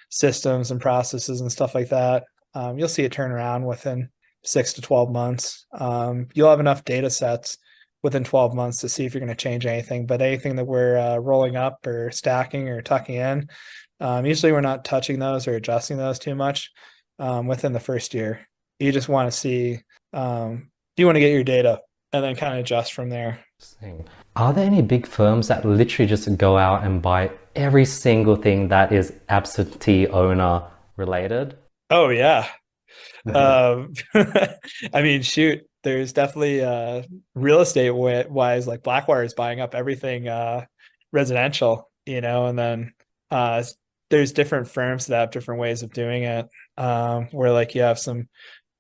systems and processes and stuff like that, you'll see it turn around within 6 to 12 months. You'll have enough data sets within 12 months to see if you're going to change anything. But anything that we're rolling up or stacking or tucking in, usually we're not touching those or adjusting those too much within the first year. You just want to see, do you want to get your data and then kind of adjust from there. Are there any big firms that literally just go out and buy every single thing that is absentee owner related? Oh, yeah. I mean, shoot, there's definitely real estate wise, like Blackwater is buying up everything residential, and then there's different firms that have different ways of doing it, where like you have some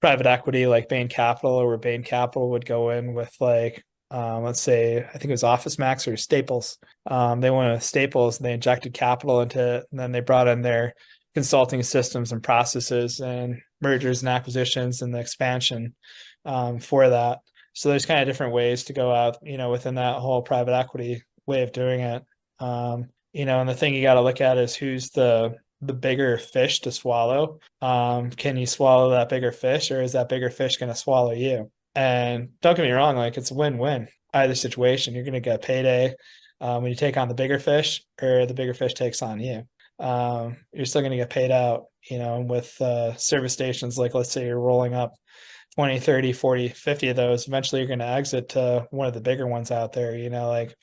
private equity like Bain Capital, or where Bain Capital would go in with like, let's say, I think it was Office Max or Staples. They went with Staples and they injected capital into it, and then they brought in their consulting systems and processes and mergers and acquisitions and the expansion for that. So there's kind of different ways to go out, within that whole private equity way of doing it. And the thing you got to look at is who's the bigger fish to swallow. Can you swallow that bigger fish, or is that bigger fish going to swallow you? And don't get me wrong, like it's a win-win either situation. You're going to get a payday when you take on the bigger fish, or the bigger fish takes on you. You're still going to get paid out, with service stations. Like, let's say you're rolling up 20, 30, 40, 50 of those. Eventually you're going to exit to one of the bigger ones out there, like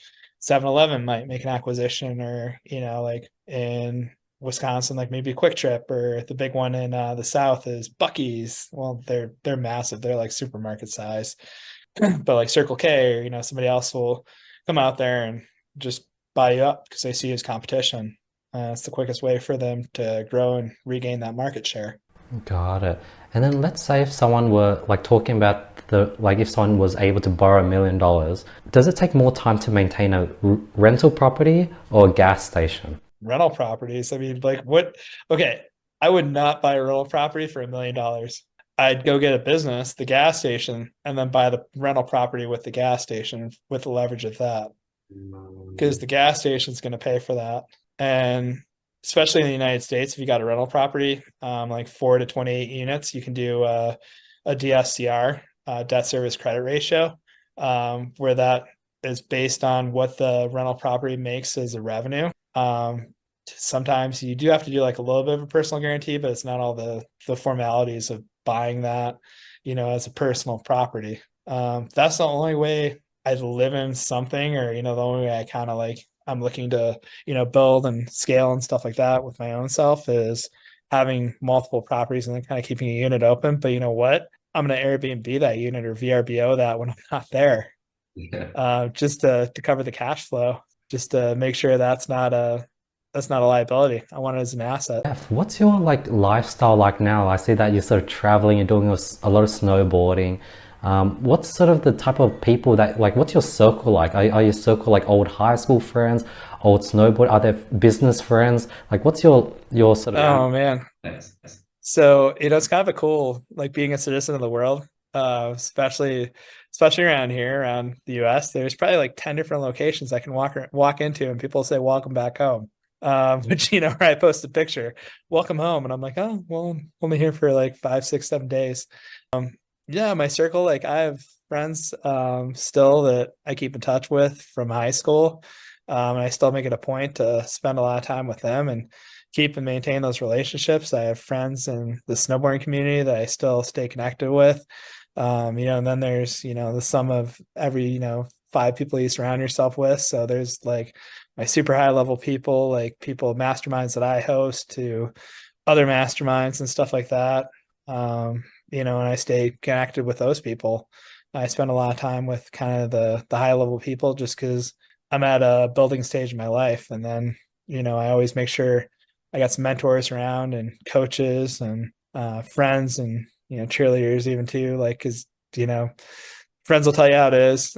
7-Eleven might make an acquisition, or, like in Wisconsin, like maybe Quick Trip, or the big one in the South is Buc-ee's. Well, they're massive. They're like supermarket size, but like Circle K, or, somebody else will come out there and just buy you up because they see you as competition. It's the quickest way for them to grow and regain that market share. Got it. And then let's say if someone were like talking about if someone was able to borrow $1 million, does it take more time to maintain a rental property or a gas station? Rental properties. I mean, like what? Okay, I would not buy a rental property for $1 million. I'd go get a business, the gas station, and then buy the rental property with the gas station with the leverage of that, because the gas station is going to pay for that. And especially in the United States, if you got a rental property, like 4 to 28 units, you can do a DSCR, debt service credit ratio, where that is based on what the rental property makes as a revenue. Sometimes you do have to do like a little bit of a personal guarantee, but it's not all the formalities of buying that, as a personal property. That's the only way I live in something, or, the only way I kind of like, I'm looking to, build and scale and stuff like that with my own self, is having multiple properties and then kind of keeping a unit open. But you know what? I'm going to Airbnb that unit or VRBO that when I'm not there, just to cover the cash flow, just to make sure that's not a liability. I want it as an asset. What's your like lifestyle like now? I see that you're sort of traveling, you're doing a lot of snowboarding. What's sort of the type of people that, like, what's your circle like? Are your circle like old high school friends, old snowboard? Are there business friends? Like, what's your sort of... Oh man. So, it's kind of a cool, like being a citizen of the world, especially around here, around the US, there's probably like 10 different locations I can walk into and people say, welcome back home. Which, where I post a picture, welcome home. And I'm like, oh, well, I'm only here for like 5, 6, 7 days. Yeah, my circle, like I have friends still that I keep in touch with from high school. And I still make it a point to spend a lot of time with them and keep and maintain those relationships. I have friends in the snowboarding community that I still stay connected with. And then there's, the sum of every, 5 people you surround yourself with. So there's like my super high level people, like people, masterminds that I host, to other masterminds and stuff like that. And I stay connected with those people. I spend a lot of time with kind of the high level people, just because I'm at a building stage in my life. And then, I always make sure I got some mentors around, and coaches, and friends, and, cheerleaders even too, like, cause, friends will tell you how it is.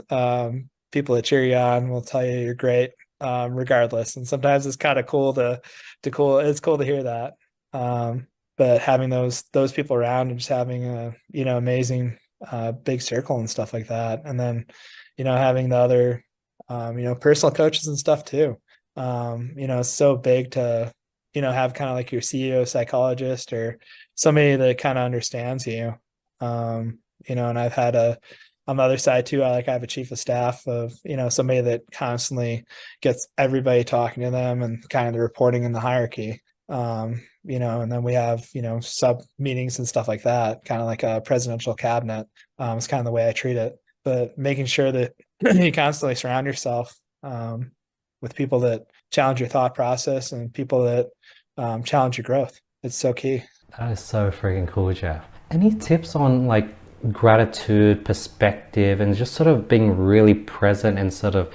People that cheer you on will tell you you're great, regardless. And sometimes it's kind of cool it's cool to hear that. But having those people around, and just having a, amazing, big circle and stuff like that. And then, having the other, personal coaches and stuff too. It's so big to, have kind of like your CEO psychologist, or somebody that kind of understands you. And I've had on the other side too, I have a chief of staff of, somebody that constantly gets everybody talking to them, and kind of the reporting in the hierarchy. And then we have, sub meetings and stuff like that, kind of like a presidential cabinet. It's kind of the way I treat it, but making sure that you constantly surround yourself with people that challenge your thought process, and people that challenge your growth. It's so key. That is so freaking cool, Jeff. Any tips on like gratitude, perspective, and just sort of being really present, and sort of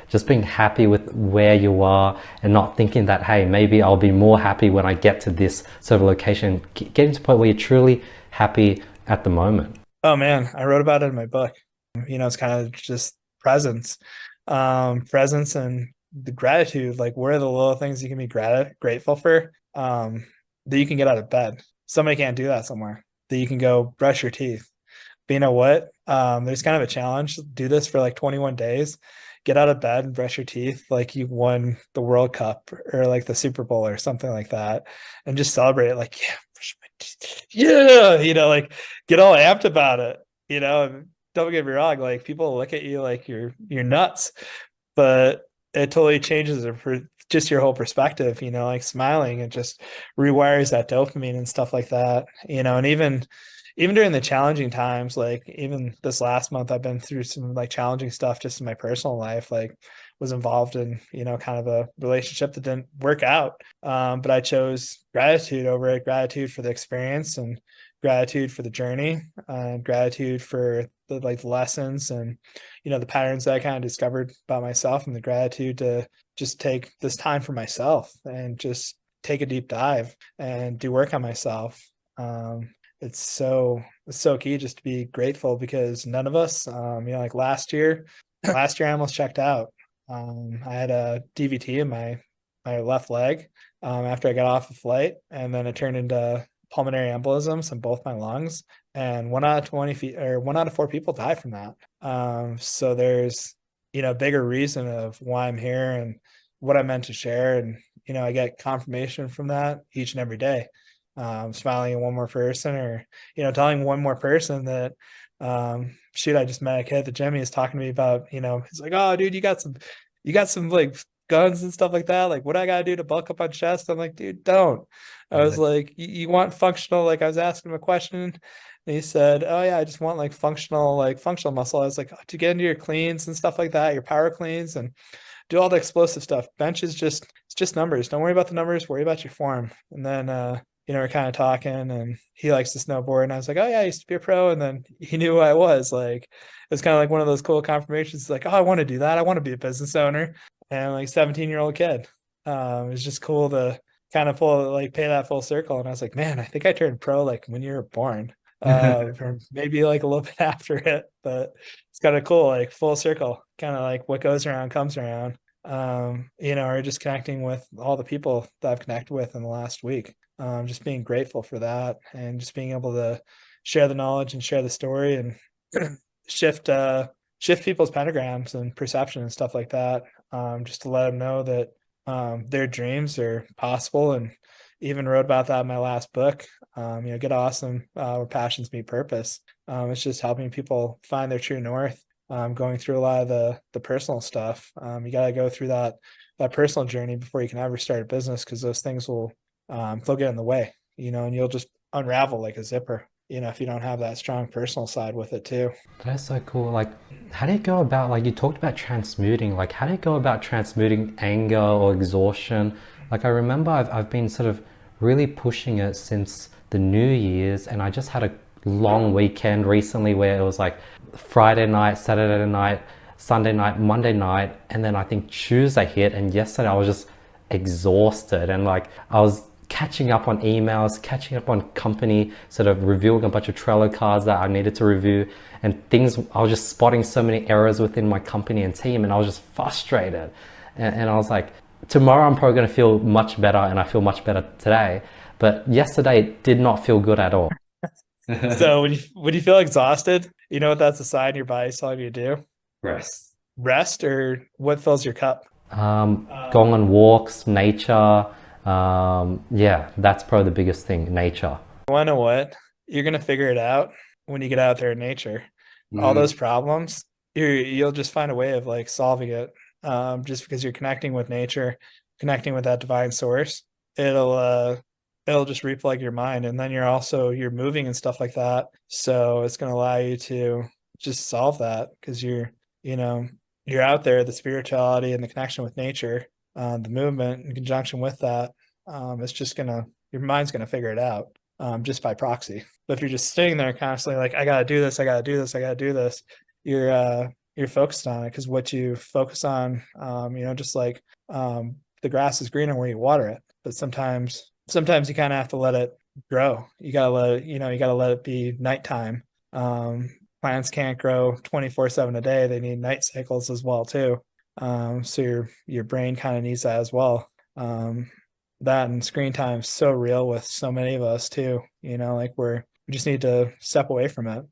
just being happy with where you are, and not thinking that, hey, maybe I'll be more happy when I get to this sort of location? Getting to the point where you're truly happy at the moment? Oh man, I wrote about it in my book. It's kind of just presence, presence and the gratitude. Like, what are the little things you can be grateful for? That you can get out of bed. Somebody can't do that somewhere. That you can go brush your teeth. But you know what? There's kind of a challenge. Do this for like 21 days. Get out of bed and brush your teeth like you won the World Cup or like the Super Bowl or something like that, and just celebrate it. Like, yeah, brush my teeth. Yeah, like get all amped about it. And don't get me wrong. Like, people look at you like you're nuts, but it totally changes it for just your whole perspective. Like smiling, it just rewires that dopamine and stuff like that. And even during the challenging times, like even this last month, I've been through some like challenging stuff just in my personal life. Like, was involved in, kind of a relationship that didn't work out. But I chose gratitude over it, gratitude for the experience and gratitude for the journey, gratitude for the lessons and, the patterns that I kind of discovered about myself, and the gratitude to just take this time for myself and just take a deep dive and do work on myself. It's so key just to be grateful, because none of us, like last year I almost checked out. I had a DVT in my left leg after I got off a flight, and then it turned into pulmonary embolisms in both my lungs. And 1 out of 4 people die from that. So there's, bigger reason of why I'm here and what I meant to share. And, I get confirmation from that each and every day. Smiling at one more person, or, telling one more person that, shoot, I just met a kid at the gym. He was talking to me about, he's like, oh, dude, you got some like guns and stuff like that. Like, what I got to do to bulk up on chest? I'm like, dude, don't. I was like, you want functional? Like, I was asking him a question, and he said, oh yeah, I just want like functional muscle. I was like, oh, to get into your cleans and stuff like that, your power cleans, and do all the explosive stuff. Bench is it's just numbers. Don't worry about the numbers, worry about your form. And then, we're kind of talking, and he likes to snowboard. And I was like, oh yeah, I used to be a pro. And then he knew who I was. Like, it was kind of like one of those cool confirmations. Like, oh, I want to do that. I want to be a business owner. And like 17-year-old kid. It's just cool to kind of pay that full circle. And I was like, man, I think I turned pro like when you were born. Or maybe like a little bit after it, but it's kind of cool, like full circle, kind of like what goes around comes around. Or just connecting with all the people that I've connected with in the last week. Just being grateful for that, and just being able to share the knowledge and share the story, and shift people's pentagrams and perception and stuff like that. Just to let them know that their dreams are possible, and even wrote about that in my last book. Get awesome, where passions meet purpose. It's just helping people find their true north. Going through a lot of the personal stuff. You got to go through that personal journey before you can ever start a business, because those things they'll get in the way, and you'll just unravel like a zipper, if you don't have that strong personal side with it too. That's so cool. Like, how do you go about, like, you talked about transmuting, like, how do you go about transmuting anger or exhaustion? Like, I remember I've been sort of really pushing it since the New Year's, and I just had a long weekend recently where it was like Friday night, Saturday night, Sunday night, Monday night, and then I think Tuesday hit, and yesterday I was just exhausted, and like I was catching up on emails, catching up on company, sort of reviewing a bunch of Trello cards that I needed to review, and things, I was just spotting so many errors within my company and team, and I was just frustrated. And I was like, tomorrow I'm probably going to feel much better, and I feel much better today, but yesterday did not feel good at all. So when you feel exhausted, you know what that's a sign your body's telling you to do? Rest, or what fills your cup? Going on walks, nature. Yeah, that's probably the biggest thing, nature. You want to know what? You're going to figure it out when you get out there in nature. All those problems, you'll just find a way of like solving it. Just because you're connecting with nature, connecting with that divine source, it'll just replug your mind, and then you're moving and stuff like that. So it's going to allow you to just solve that, because you're out there, the spirituality and the connection with nature, the movement in conjunction with that. It's just your mind's gonna figure it out, just by proxy. But if you're just sitting there constantly like, I gotta do this, I gotta do this, I gotta do this, you're focused on it, because what you focus on, just like the grass is greener where you water it. But sometimes you kind of have to let it grow. You gotta let it, you gotta let it be nighttime. Um, Plants can't grow 24/7 a day. They need night cycles as well too. So your brain kind of needs that as well. Um, that and screen time is so real with so many of us too. Like we just need to step away from it.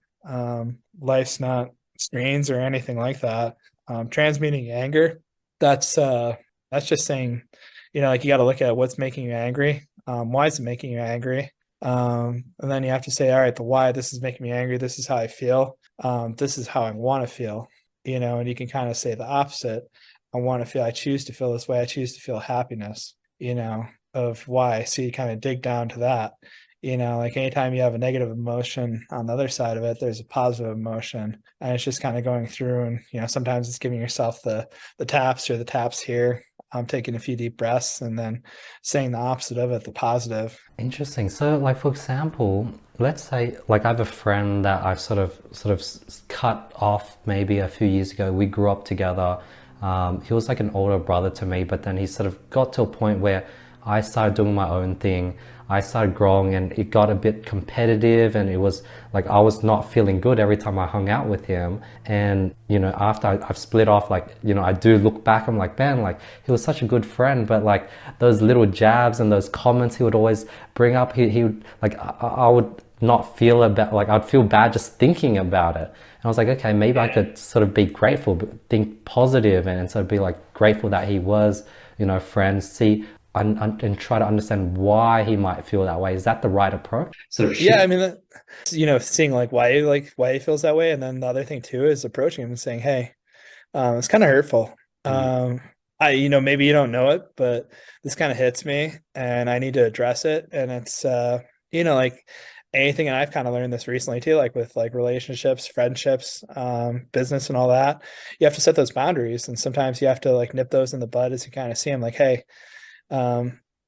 Life's not screens or anything like that. Transmuting anger, that's just saying, like you got to look at what's making you angry. Why is it making you angry? And then you have to say, all right, the why, this is making me angry. This is how I feel. This is how I want to feel, and you can kind of say the opposite. I choose to feel this way. I choose to feel happiness, of why. So you kind of dig down to that, like anytime you have a negative emotion on the other side of it, there's a positive emotion, and it's just kind of going through. And, sometimes it's giving yourself the taps or the taps here. Taking a few deep breaths and then saying the opposite of it, the positive. Interesting. So, like for example, let's say like I have a friend that I've sort of cut off maybe a few years ago. We grew up together. He was like an older brother to me, but then he sort of got to a point where I started doing my own thing. I started growing and it got a bit competitive, and it was like I was not feeling good every time I hung out with him. And after I've split off, like I do look back, I'm like, man, like he was such a good friend, but like those little jabs and those comments he would always bring up, he would like I would not feel about, like I'd feel bad just thinking about it. And I was like, okay, maybe I could sort of be grateful, think positive, and sort of be like grateful that he was, friends, see and try to understand why he might feel that way. Is that the right approach? Sort of Yeah, I mean, seeing why he feels that way, and then the other thing too is approaching him and saying, "Hey, it's kind of hurtful. Maybe you don't know it, but this kind of hits me, and I need to address it." And it's like anything, and I've kind of learned this recently too, like with like relationships, friendships, business, and all that. You have to set those boundaries, and sometimes you have to like nip those in the bud as you kind of see them. Like, hey,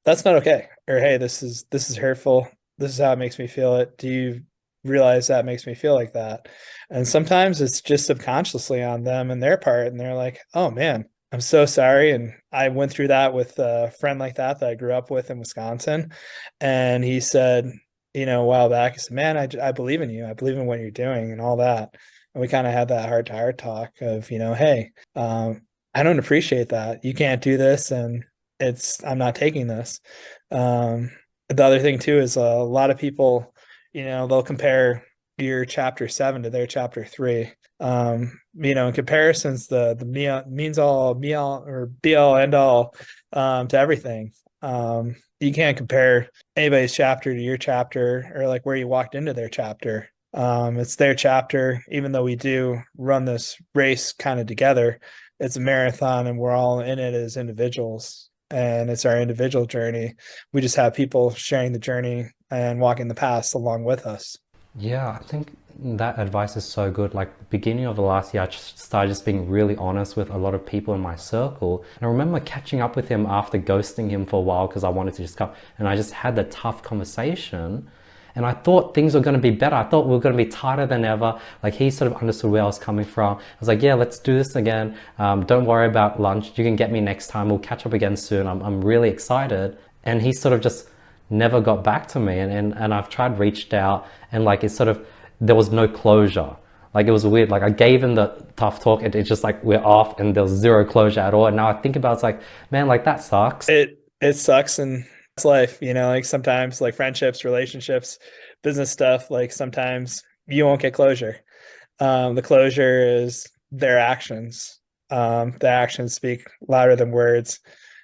that's not okay, or hey, this is hurtful. This is how it makes me feel. It do you realize that makes me feel like that? And sometimes it's just subconsciously on them and their part, and they're like, oh man, I'm so sorry. And I went through that with a friend like that I grew up with in Wisconsin, and he said, a while back, he said, man, I believe in you, I believe in what you're doing and all that. And we kind of had that heart to heart talk of, hey, I don't appreciate that, you can't do this, and I'm not taking this. The other thing too is a lot of people, they'll compare your chapter 7 to their chapter 3. In comparisons, the means all, be all, or be all end all, to everything. You can't compare anybody's chapter to your chapter, or like where you walked into their chapter. It's their chapter, even though we do run this race kind of together. It's a marathon, and we're all in it as individuals, and it's our individual journey. We just have people sharing the journey and walking the paths along with us. Yeah, I think that advice is so good. Like beginning of the last year, I just started just being really honest with a lot of people in my circle. And I remember catching up with him after ghosting him for a while because I wanted to just come, and I just had the tough conversation. And I thought things were going to be better. I thought we were going to be tighter than ever. Like he sort of understood where I was coming from. I was like, yeah, let's do this again. Don't worry about lunch. You can get me next time. We'll catch up again soon. I'm really excited. And he sort of just never got back to me. And I've reached out, and like it's sort of, there was no closure. Like it was weird. Like I gave him the tough talk, and it's just like we're off, and there's zero closure at all. And now I think about it, it's like, man, like that sucks. It sucks, and it's life, like sometimes like friendships, relationships, business stuff, like sometimes you won't get closure. The closure is their actions. The actions speak louder than words,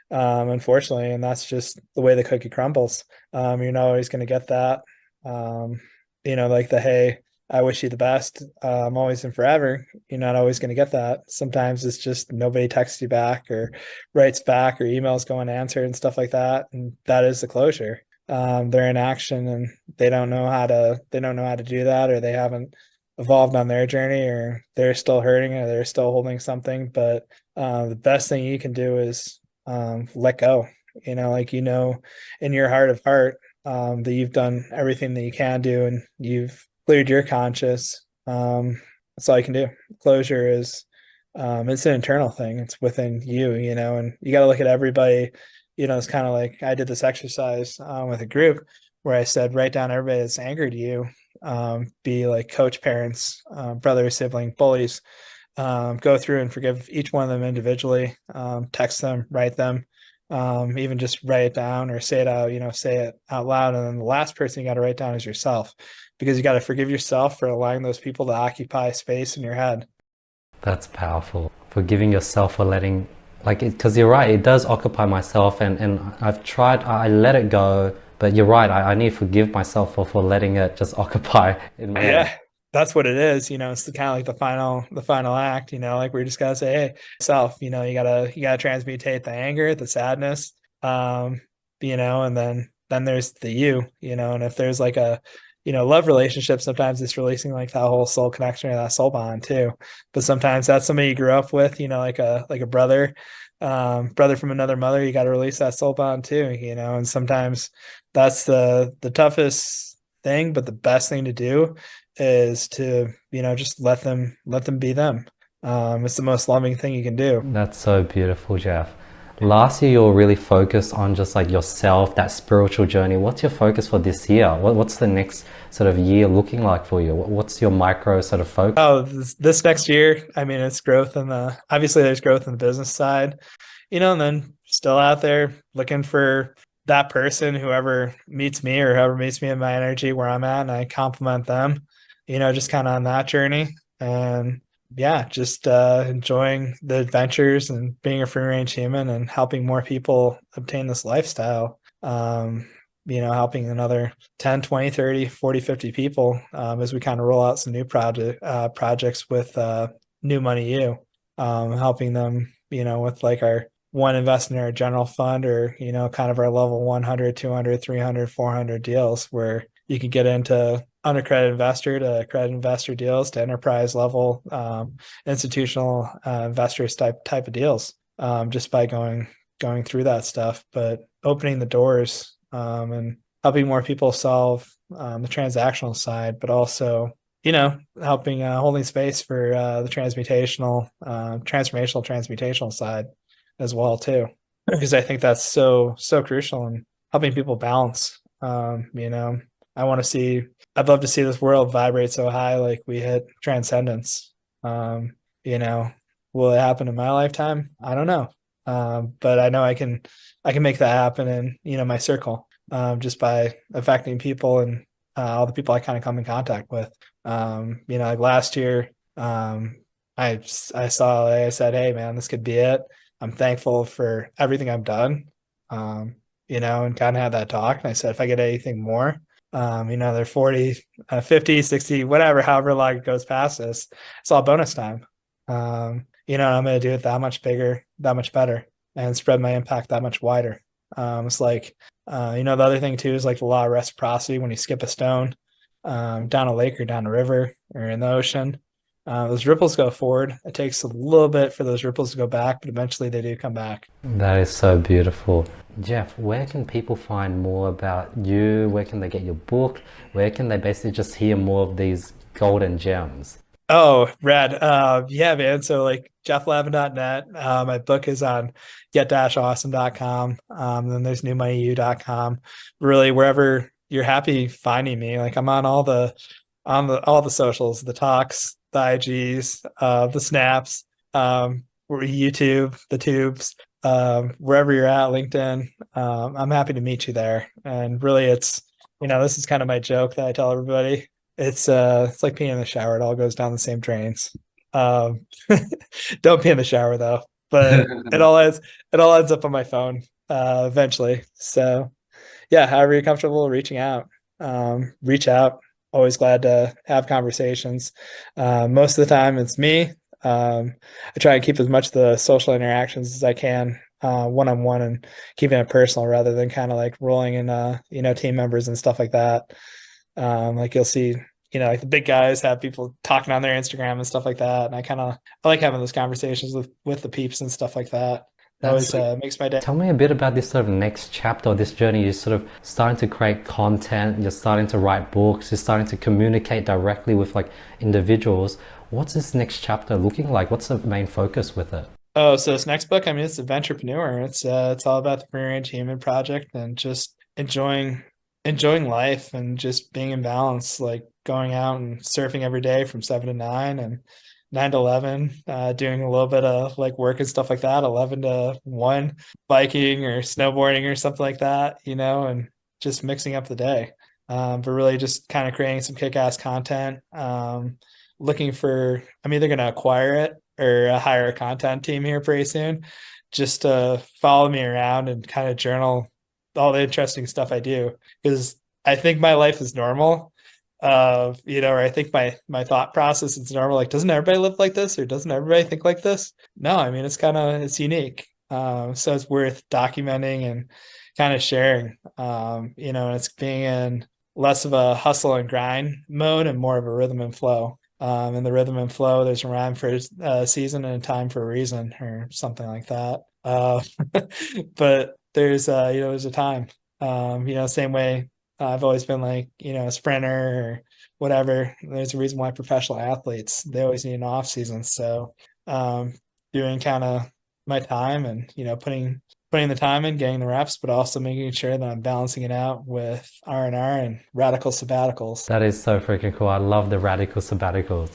unfortunately, and that's just the way the cookie crumbles. You're not always going to get that. Like the, hey, I wish you the best, always and forever. You're not always going to get that. Sometimes it's just nobody texts you back or writes back, or emails go unanswered and stuff like that. And that is the closure. They're in action, and they don't know how to do that, or they haven't evolved on their journey, or they're still hurting, or they're still holding something. But the best thing you can do is let go. In your heart of heart, that you've done everything that you can do, and you've cleared your conscience. That's all you can do. Closure is, it's an internal thing. It's within you, and you got to look at everybody. It's kind of like I did this exercise with a group where I said, write down everybody that's angered you, be like coach, parents, brother, sibling, bullies, go through and forgive each one of them individually, text them, write them, even just write it down or say it out, say it out loud. And then the last person you got to write down is yourself, because you got to forgive yourself for allowing those people to occupy space in your head. That's powerful. Forgiving yourself for letting, like, because you're right, it does occupy myself, and I've tried, I let it go, but you're right, I need to forgive myself for letting it just occupy in my head. That's what it is. It's kind of like the final act, like we just gotta say, hey, self, you gotta transmutate the anger, the sadness, and then there's the and if there's like a, love relationship, sometimes it's releasing like that whole soul connection or that soul bond too. But sometimes that's somebody you grew up with, like a brother, brother from another mother, you got to release that soul bond too, and sometimes that's the toughest thing, but the best thing to do is to, just let them be them. It's the most loving thing you can do. That's so beautiful, Jeff. Last year, you were really focused on just like yourself, that spiritual journey. What's your focus for this year? What's the next sort of year looking like for you? What's your micro sort of focus? Oh, this next year, I mean, it's growth obviously there's growth in the business side, and then still out there looking for that person, whoever meets me or whoever meets me in my energy where I'm at, and I compliment them, just kind of on that journey. And yeah, just enjoying the adventures and being a free range human and helping more people obtain this lifestyle. Helping another 10, 20, 30, 40, 50 people as we kind of roll out some new projects with New Money U, helping them, with like our one invest in our general fund or, kind of our level 100, 200, 300, 400 deals where you can get into unaccredited investor to accredited investor deals to enterprise level institutional investors type of deals, just by going through that stuff, but opening the doors and helping more people solve the transactional side, but also helping holding space for the transformational transmutational side as well too, because I think that's so crucial in helping people balance. I'd love to see this world vibrate so high, like we hit transcendence. Will it happen in my lifetime? I don't know. But I know I can make that happen in, my circle, just by affecting people and all the people I kind of come in contact with. Like last year, I saw, like I said, hey man, this could be it. I'm thankful for everything I've done, and kind of had that talk. And I said, if I get anything more, they're 40, 50, 60, whatever, however long it goes past this, it's all bonus time. I'm going to do it that much bigger, that much better, and spread my impact that much wider. It's like, the other thing too is like the law of reciprocity. When you skip a stone down a lake or down a river or in the ocean, those ripples go forward. It takes a little bit for those ripples to go back, but eventually they do come back. That is so beautiful. Jeff, where can people find more about you? Where can they get your book? Where can they basically just hear more of these golden gems? Oh, rad. Yeah, man. So like jefflavin.net. My book is on get-awesome.com. Then there's newmoneyu.com. Really, wherever you're happy finding me. Like I'm on all the socials, the talks, the IGs, the snaps, YouTube, the tubes, wherever you're at, LinkedIn. I'm happy to meet you there. And really it's, this is kind of my joke that I tell everybody. It's like peeing in the shower. It all goes down the same drains. Don't pee in the shower though, but it all ends up on my phone eventually. So yeah, however you're comfortable reaching out, reach out. Always glad to have conversations. Most of the time it's me. I try and keep as much of the social interactions as I can one-on-one and keeping it personal rather than kind of like rolling in team members and stuff like that. Like you'll see, like the big guys have people talking on their Instagram and stuff like that. And I like having those conversations with the peeps and stuff like that. Always makes my day. Tell me a bit about this sort of next chapter of this journey. You're sort of starting to create content, you're starting to write books, you're starting to communicate directly with like individuals. What's this next chapter looking like? What's the main focus with it? Oh, so this next book, I mean, it's Adventurepreneur. It's all about the free range human project and just enjoying enjoying life and just being in balance, like going out and surfing every day from 7 to 9 and 9 to 11, doing a little bit of like work and stuff like that, 11 to 1, biking or snowboarding or something like that, and just mixing up the day. But really just kind of creating some kick-ass content. I'm either going to acquire it or hire a content team here pretty soon just to follow me around and kind of journal all the interesting stuff I do. Because I think my life is normal. Or I think my thought process is normal. Like, doesn't everybody live like this, or doesn't everybody think like this? No, I mean it's unique. So it's worth documenting and kind of sharing. It's being in less of a hustle and grind mode and more of a rhythm and flow. In the rhythm and flow, there's a rhyme for a season and a time for a reason, or something like that. But there's a time. Same way I've always been like, a sprinter or whatever. There's a reason why professional athletes, they always need an off season. So doing kind of my time and, putting the time in, getting the reps, but also making sure that I'm balancing it out with R&R and radical sabbaticals. That is so freaking cool. I love the radical sabbaticals.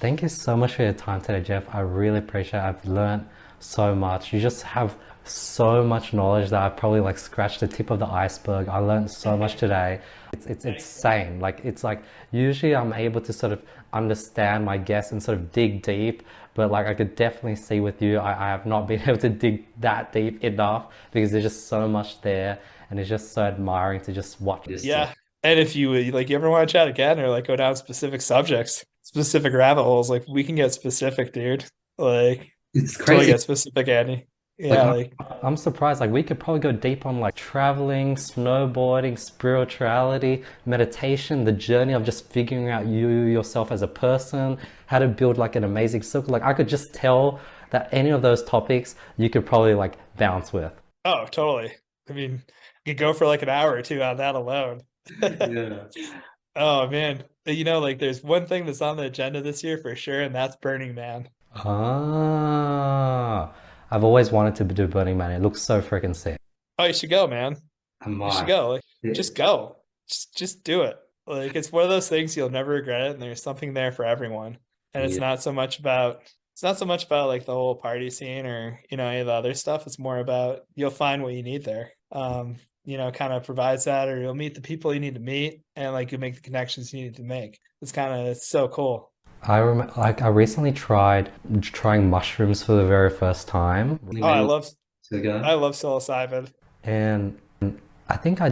Thank you so much for your time today, Jeff. I really appreciate it. I've learned so much. You just have so much knowledge that I've probably like scratched the tip of the iceberg. I learned so much today. It's insane. Like, it's like usually I'm able to sort of understand my guests and sort of dig deep, but like I could definitely see with you, I have not been able to dig that deep enough because there's just so much there, and it's just so admiring to just watch this. Yeah. And if you would, like, you ever want to chat again or like go down specific subjects, specific rabbit holes, like we can get specific, dude. Like, It's totally crazy. get specific, Andy. Yeah, like I'm surprised. Like, we could probably go deep on like traveling, snowboarding, spirituality, meditation, the journey of just figuring out you yourself as a person, how to build like an amazing circle. Like, I could just tell that any of those topics you could probably like bounce with. oh, totally. I mean, you could go for like an hour or two on that alone. Yeah. Oh man. Like there's one thing that's on the agenda this year for sure, and that's Burning Man. Ah, I've always wanted to do Burning Man. It looks so freaking sick. Oh, you should go, man. I You should might. go. Like, Yeah. just go. Just do it. Like, it's one of those things you'll never regret it, and there's something there for everyone. And Yeah. it's not so much about like the whole party scene or any of the other stuff. It's more about you'll find what you need there. Kind of provides that, or you'll meet the people you need to meet, and like you'll make the connections you need to make. It's so cool. I recently tried trying mushrooms for the very first time. Oh, I Many love months ago. I love psilocybin. And I think I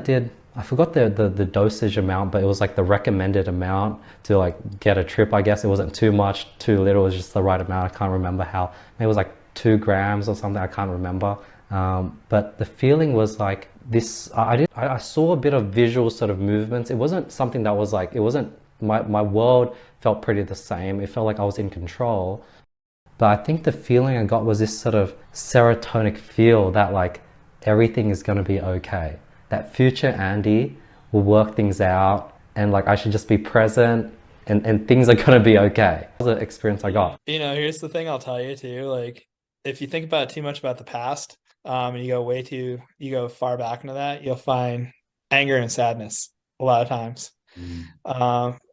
forgot the dosage amount, but it was like the recommended amount to like get a trip. I guess it wasn't too much, too little. It was just the right amount. I can't remember how. Maybe it was like 2 grams or something. I can't remember. But the feeling was like this. I saw a bit of visual sort of movements. It wasn't something that was like, it wasn't, my world felt pretty the same. It felt like I was in control. But I think the feeling I got was this sort of serotonic feel that like everything is going to be okay. That future Andy will work things out, and like I should just be present, and things are going to be okay. That was the experience I got. Here's the thing I'll tell you too. Like, if you think about too much about the past, and you go far back into that, you'll find anger and sadness a lot of times.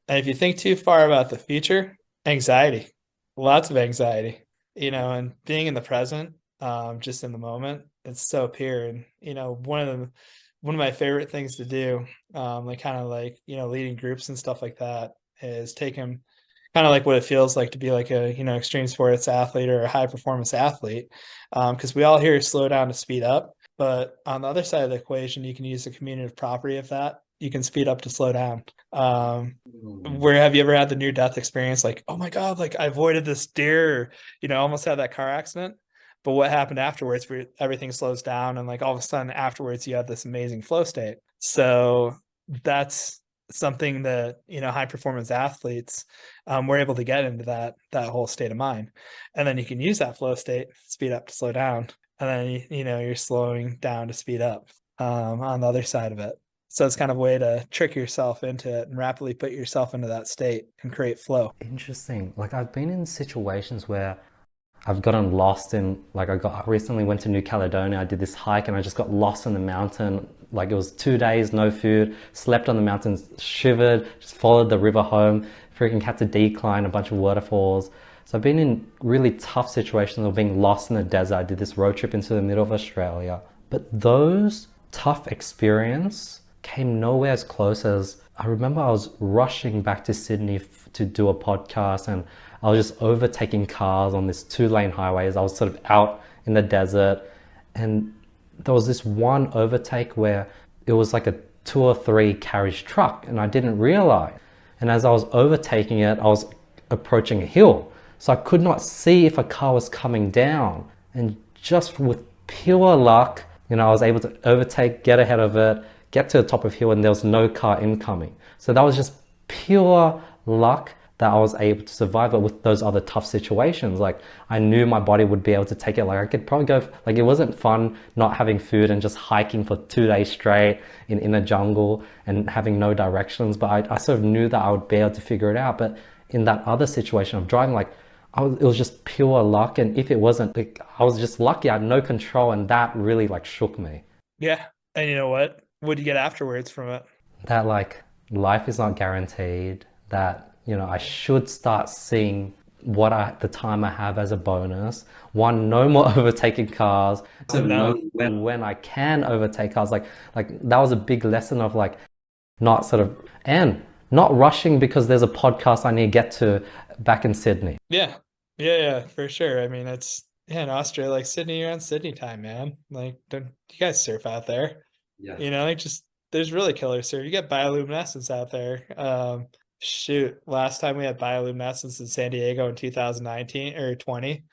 And if you think too far about the future, anxiety, lots of anxiety, and being in the present, just in the moment, it's so pure. And, one of my favorite things to do, like kind of like, leading groups and stuff like that, is take them kind of like what it feels like to be like a, extreme sports athlete or a high performance athlete. Because we all hear slow down to speed up, but on the other side of the equation, you can use the commutative property of that. You can speed up to slow down. Where have you ever had the near death experience? Like, oh my God, like I avoided this deer, or, almost had that car accident. But what happened afterwards, where everything slows down and like all of a sudden afterwards you have this amazing flow state. So that's something that, high performance athletes were able to get into that whole state of mind. And then you can use that flow state, speed up to slow down. And then, you're slowing down to speed up on the other side of it. So it's kind of a way to trick yourself into it and rapidly put yourself into that state and create flow. Interesting. Like, I've been in situations where I've gotten lost in, like, I recently went to New Caledonia. I did this hike and I just got lost in the mountain. Like, it was 2 days, no food, slept on the mountains, shivered, just followed the river home, freaking had to decline a bunch of waterfalls. So I've been in really tough situations of being lost in the desert. I did this road trip into the middle of Australia. But those tough experience came nowhere as close as, I remember I was rushing back to Sydney to do a podcast, and I was just overtaking cars on this 2-lane highways. I was sort of out in the desert, and there was this one overtake where it was like a 2 or 3 carriage truck, and I didn't realize. And as I was overtaking it, I was approaching a hill. So I could not see if a car was coming down. And just with pure luck, I was able to overtake, get ahead of it, get to the top of the hill, and there was no car incoming. So that was just pure luck that I was able to survive it with those other tough situations. Like, I knew my body would be able to take it. Like, I could probably go, like, it wasn't fun not having food and just hiking for 2 days straight in a jungle and having no directions. But I sort of knew that I would be able to figure it out. But in that other situation of driving, like, it was just pure luck. And if it wasn't, like, I was just lucky. I had no control, and that really, like, shook me. Yeah. And you know what? What do you get afterwards from it? That, like, life is not guaranteed, that I should start seeing the time I have as a bonus. One, no more overtaking cars. So know when I can overtake cars. Like that was a big lesson of, like, not sort of, and not rushing because there's a podcast I need to get to back in Sydney. Yeah. Yeah, for sure. I mean, in Australia, like Sydney, you're on Sydney time, man. Like, don't you guys surf out there? Yeah. Like, just, there's really killer surf. You get bioluminescence out there. Shoot, last time we had bioluminescence in San Diego in 2019 or 20,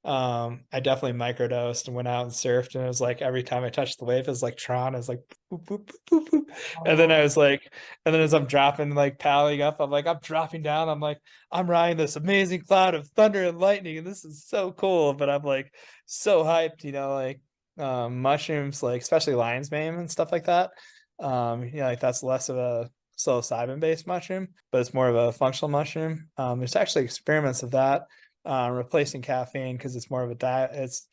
I definitely microdosed and went out and surfed, and it was like every time I touched the wave, it was like Tron. It was like boop, boop, boop, boop, boop. And then I was like, and then as I'm dropping, like paddling up, I'm like, I'm dropping down. I'm like, I'm riding this amazing cloud of thunder and lightning, and this is so cool. But I'm like so hyped, like mushrooms, like especially lion's mane and stuff like that. Like that's less of a psilocybin based mushroom, but it's more of a functional mushroom. There's actually experiments of that replacing caffeine, because it's more of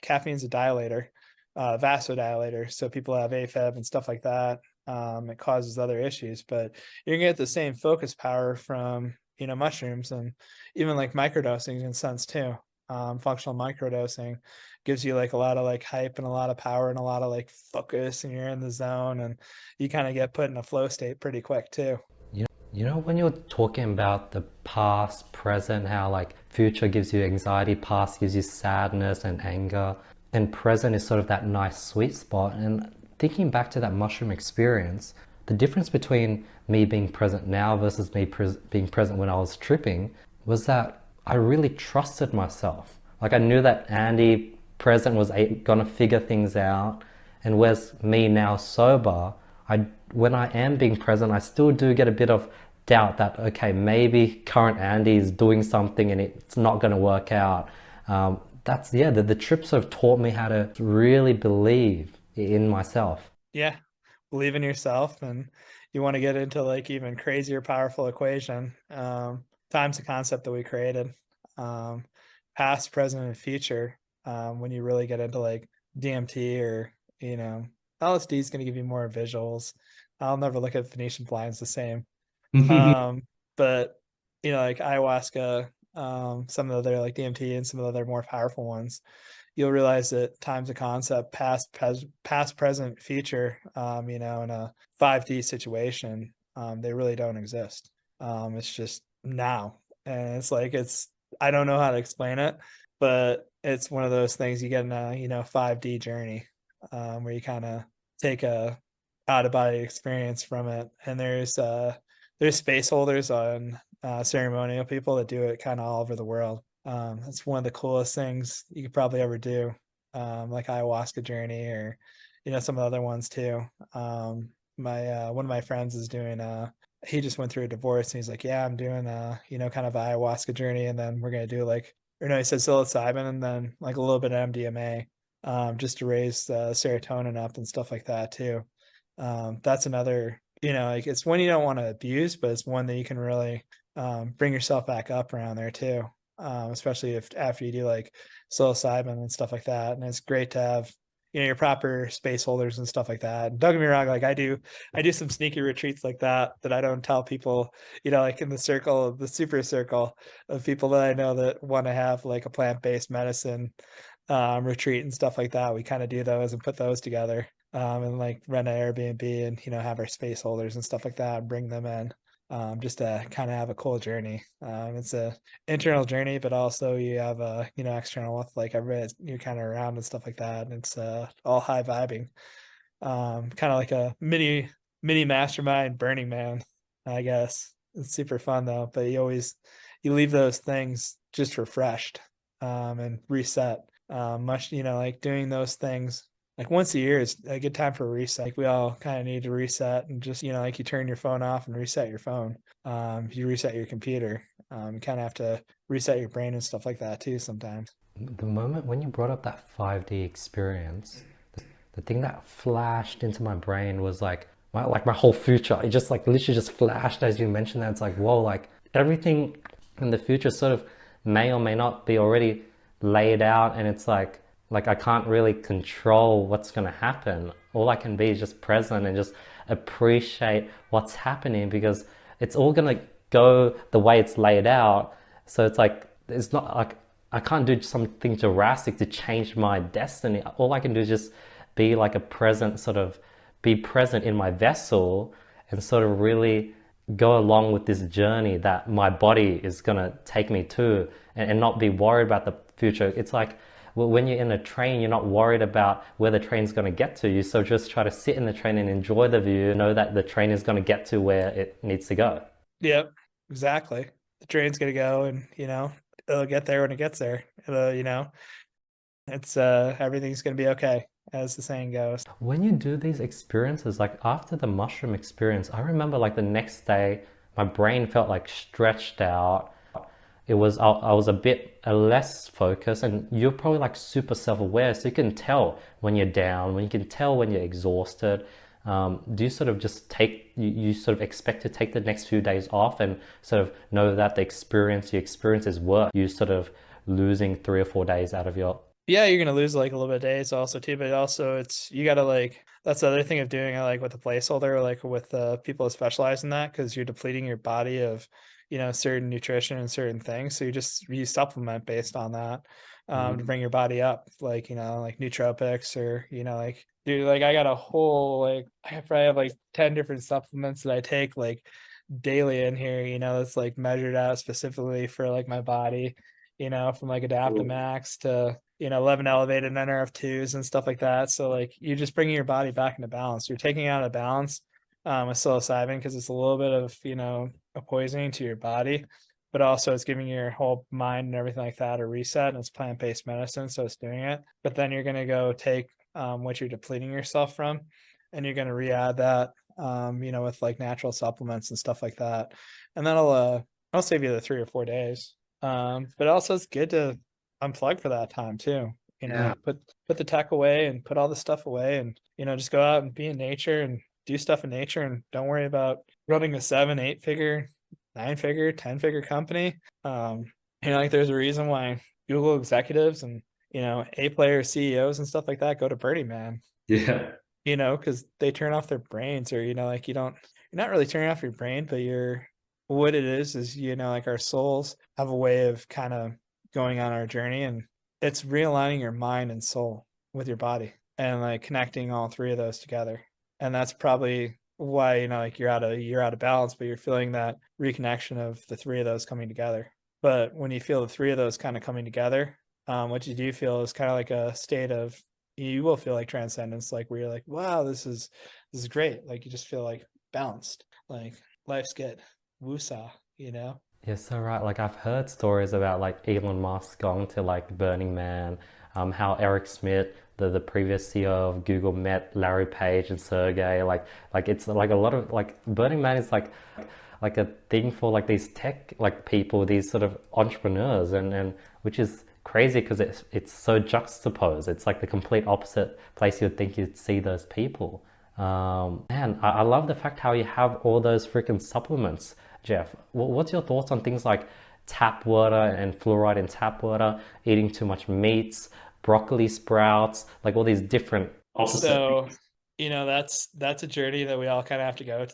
caffeine's a dilator, vasodilator. So people have AFib and stuff like that. It causes other issues, but you're gonna get the same focus power from mushrooms, and even like microdosing in a sense too. Functional microdosing gives you like a lot of like hype and a lot of power and a lot of like focus, and you're in the zone, and you kind of get put in a flow state pretty quick too. When you're talking about the past, present, how like future gives you anxiety, past gives you sadness and anger, and present is sort of that nice sweet spot. And thinking back to that mushroom experience, the difference between me being present now versus me being present when I was tripping was that I really trusted myself. Like, I knew that Andy present was gonna figure things out, and whereas me now sober, when I am being present, I still do get a bit of doubt that, okay, maybe current Andy is doing something and it's not going to work out. The trips have taught me how to really believe in myself. Yeah, believe in yourself, and you want to get into like even crazier, powerful equation. Time's a concept that we created. Past, present, and future. When you really get into like DMT or LSD is going to give you more visuals. I'll never look at Venetian blinds the same. But like ayahuasca, some of the other like DMT and some of the other more powerful ones, you'll realize that time's a concept, past, present, future, in a 5D situation, they really don't exist. It's just now. And it's like, I don't know how to explain it, but it's one of those things you get in a 5D journey, where you kind of take a out of body experience from it. And there's space holders on ceremonial people that do it kind of all over the world. That's one of the coolest things you could probably ever do, like ayahuasca journey, or some of the other ones too. My one of my friends is doing he just went through a divorce, and he's like, yeah, I'm doing kind of ayahuasca journey, and then we're gonna do like, or no, he said psilocybin and then like a little bit of MDMA, just to raise serotonin up and stuff like that too. That's another, like, it's one you don't want to abuse, but it's one that you can really bring yourself back up around there too. especially if after you do like psilocybin and stuff like that. And it's great to have, your proper space holders and stuff like that. And don't get me wrong, like I do some sneaky retreats like that I don't tell people, like in the circle, the super circle of people that I know that want to have like a plant-based medicine retreat and stuff like that. We kind of do those and put those together, and like rent an Airbnb and, have our space holders and stuff like that and bring them in, just to kind of have a cool journey. It's a internal journey, but also you have a, external with like everybody you're kind of around and stuff like that. And it's all high vibing, kind of like a mini mastermind Burning Man, I guess. It's super fun though, but you leave those things just refreshed, and reset. Much, like doing those things like once a year is a good time for a reset. Like we all kind of need to reset and just, like you turn your phone off and reset your phone. You reset your computer. You kind of have to reset your brain and stuff like that too sometimes. The moment when you brought up that 5D experience, the thing that flashed into my brain was like my whole future. It just like literally just flashed as you mentioned that. It's like, whoa, like everything in the future sort of may or may not be already laid out, and it's like I can't really control what's going to happen. All I can be is just present and just appreciate what's happening, because it's all going to go the way it's laid out. So it's like, it's not like I can't do something drastic to change my destiny. All I can do is just be like a present, sort of be present in my vessel and sort of really go along with this journey that my body is going to take me to, and not be worried about the future. It's like, well, when you're in a train, you're not worried about where the train's going to get to you. So just try to sit in the train and enjoy the view, know that the train is going to get to where it needs to go. Yep, exactly. The train's going to go, and, it'll get there when it gets there. It's everything's going to be okay, as the saying goes. When you do these experiences, like after the mushroom experience, I remember like the next day, my brain felt like stretched out. I was a bit less focused, and you're probably like super self-aware, so you can tell when you're down, when you can tell when you're exhausted. Do you sort of just you sort of expect to take the next few days off and sort of know that the experience you experience is worth you sort of losing 3 or 4 days out of your... Yeah, you're gonna lose like a little bit of days also too, but also it's, you gotta like, that's the other thing of doing it like with a placeholder, like with people who specialize in that, because you're depleting your body of, certain nutrition and certain things. So you supplement based on that, to bring your body up, like, like nootropics, or, like, dude, like I got a whole, like I probably have like 10 different supplements that I take like daily in here, that's like measured out specifically for like my body, from like Adaptomax to, Lavin elevated NRF2s and stuff like that. So like you're just bringing your body back into balance. You're taking out of balance with psilocybin, because it's a little bit of, a poisoning to your body, but also it's giving your whole mind and everything like that a reset, and it's plant-based medicine, so it's doing it. But then you're going to go take what you're depleting yourself from, and you're going to re-add that, with like natural supplements and stuff like that, and that'll save you the 3 or 4 days. But also it's good to unplug for that time too. Put the tech away and put all the stuff away, and just go out and be in nature and do stuff in nature, and don't worry about running a 7, 8 figure, 9 figure, 10 figure company. Like there's a reason why Google executives and A-player CEOs and stuff like that go to Burning Man. Yeah. Because they turn off their brains, or like you're not really turning off your brain, but what it is like our souls have a way of kind of going on our journey, and it's realigning your mind and soul with your body, and like connecting all 3 of those together. And that's probably why like you're out of balance, but you're feeling that reconnection of the 3 of those coming together. But when you feel the 3 of those kind of coming together, what you do feel is kind of like a state of, you will feel like transcendence, like where you're like, wow, this is great. Like you just feel like balanced, like life's good, woosah. Yeah, so right. Like I've heard stories about like Elon Musk going to like Burning Man, how Eric Schmidt, the previous CEO of Google, met Larry Page and Sergey. Like it's like a lot of like Burning Man is like a thing for like these tech like people, these sort of entrepreneurs, and which is crazy because it's so juxtaposed. It's like the complete opposite place you'd think you'd see those people. Man, I love the fact how you have all those freaking supplements, Jeff. What's your thoughts on things like tap water and fluoride in tap water, eating too much meats, broccoli sprouts, like all these different opposite So, things. that's a journey that we all kind of have to go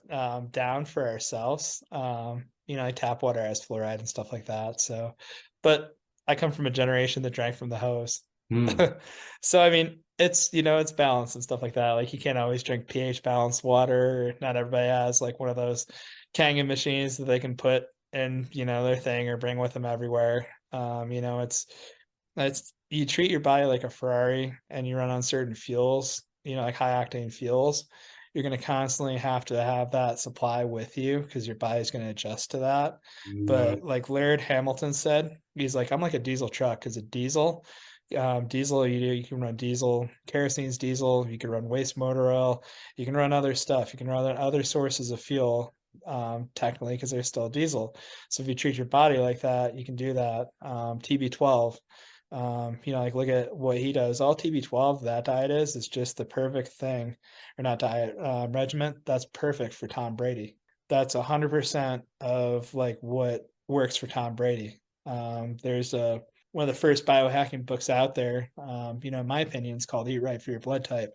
down for ourselves. Like tap water has fluoride and stuff like that. So, but I come from a generation that drank from the hose. Mm. So, I mean, it's balanced and stuff like that. Like you can't always drink pH balanced water. Not everybody has like one of those Kangen machines that they can put in, their thing or bring with them everywhere. It's you treat your body like a Ferrari and you run on certain fuels, like high octane fuels. You're going to constantly have to have that supply with you because your body's going to adjust to that. Mm. But like Laird Hamilton said, he's like, I'm like a diesel truck because a diesel, you can run diesel, kerosene's diesel, you can run waste motor oil, you can run other stuff, you can run other sources of fuel, technically because they're still diesel. So if you treat your body like that, you can do that. TB12, like look at what he does. All TB12 that diet is just the perfect thing, or not diet, regimen that's perfect for Tom Brady. That's 100% of like what works for Tom Brady. There's one of the first biohacking books out there, in my opinion, it's called Eat Right for Your Blood Type.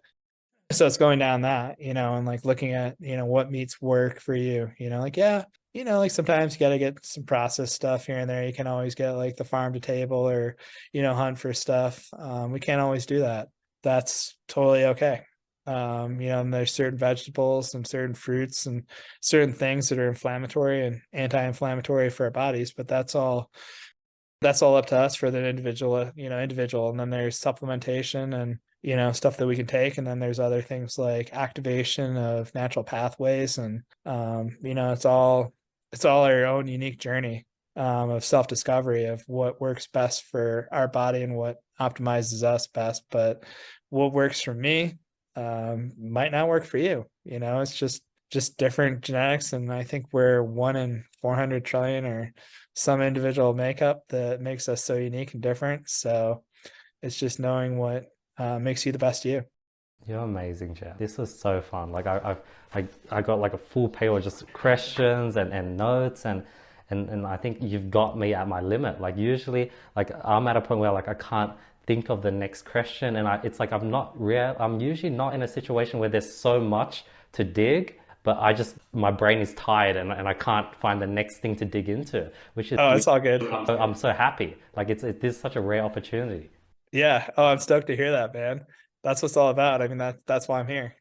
So it's going down that, and like looking at, what meats work for you, like, yeah, like sometimes you got to get some processed stuff here and there. You can always get like the farm to table or, hunt for stuff. We can't always do that. That's totally okay. And there's certain vegetables and certain fruits and certain things that are inflammatory and anti-inflammatory for our bodies, but that's all up to us for the individual. And then there's supplementation and, stuff that we can take. And then there's other things like activation of natural pathways. And, it's all our own unique journey, of self-discovery of what works best for our body and what optimizes us best. But what works for me, might not work for you. It's just different genetics. And I think we're 1 in 400 trillion or some individual makeup that makes us so unique and different. So it's just knowing what makes you the best you. You're amazing, Jeff. This was so fun. Like I got like a full page of just questions and notes and I think you've got me at my limit. Like usually, like I'm at a point where like I can't think of the next question, and it's like I'm usually not in a situation where there's so much to dig, but my brain is tired and I can't find the next thing to dig into, which is Oh, it's all good. I'm so happy. Like this is such a rare opportunity. Yeah. Oh, I'm stoked to hear that, man. That's what it's all about. I mean, that's why I'm here,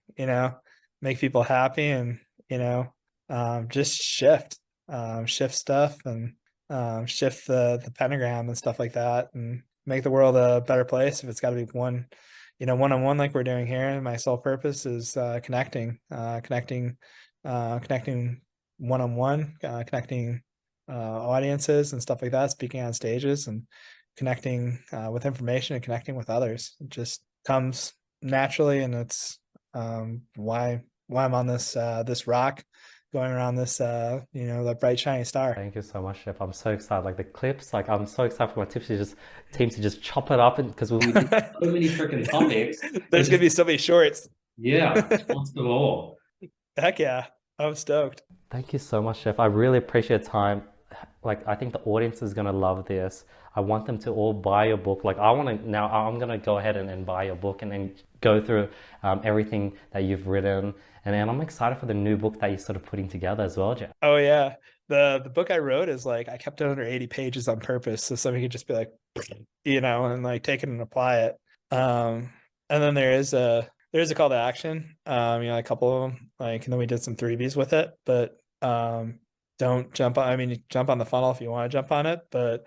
make people happy and, just shift stuff and shift the pentagram and stuff like that and make the world a better place. If it's got to be one-on-one like we're doing here. And my sole purpose is connecting one-on-one, connecting audiences and stuff like that, speaking on stages and connecting with information and connecting with others. It just comes naturally, and it's why I'm on this rock going around this the bright shiny star. Thank you so much, Chef. I'm so excited. Like the clips, like I'm so excited for my team to just chop it up, and because we do so many freaking topics. There's gonna be so many shorts. Yeah, shorts galore. Heck yeah, I'm stoked. Thank you so much, Chef. I really appreciate your time. Like I think the audience is gonna love this. I want them to all buy your book. Like I'm gonna go ahead and buy your book and then go through everything that you've written. And then I'm excited for the new book that you're sort of putting together as well, Jeff. Oh yeah. The book I wrote is like I kept it under 80 pages on purpose so somebody could just be like, and like take it and apply it. And then there's a call to action. A couple of them, like, and then we did some 3Bs with it, but don't jump on. I mean, you jump on the funnel if you want to jump on it, but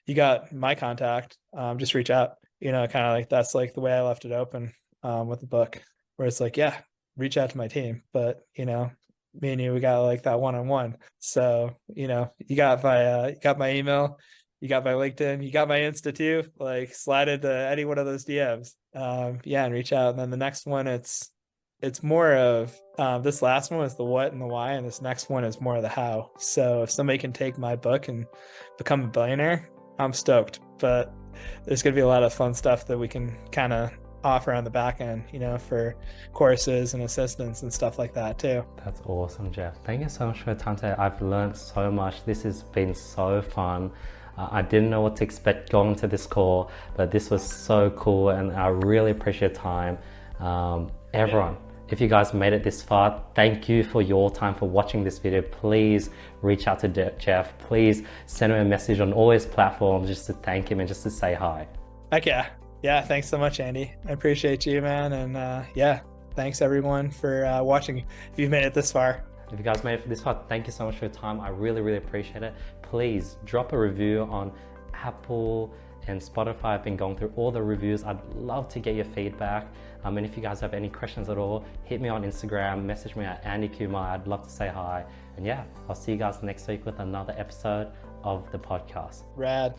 you got my contact. Just reach out. Kind of like that's like the way I left it open with the book, where it's like, yeah, reach out to my team, but me and you, we got like that one-on-one. So you got my email, you got my LinkedIn, you got my Insta too. Like slide into any one of those DMs, and reach out. And then the next one, it's more of this last one is the what and the why, and this next one is more of the how. So if somebody can take my book and become a billionaire, I'm stoked. But there's gonna be a lot of fun stuff that we can kind of offer on the back end, for courses and assistance and stuff like that too. That's awesome, Jeff. Thank you so much for your time today. I've learned so much. This has been so fun. I didn't know what to expect going to this call, but this was so cool, and I really appreciate your time. Everyone, if you guys made it this far, thank you for your time, for watching this video. Please reach out to Jeff. Please send him a message on all his platforms just to thank him and just to say hi. Heck yeah. Yeah, thanks so much, Andy. I appreciate you, man. And thanks everyone for watching. If you've made it this far. If you guys made it this far, thank you so much for your time. I really, really appreciate it. Please drop a review on Apple and Spotify. I've been going through all the reviews. I'd love to get your feedback. And if you guys have any questions at all, hit me on Instagram, message me at Andy Kumar. I'd love to say hi. And I'll see you guys next week with another episode of the podcast. Rad.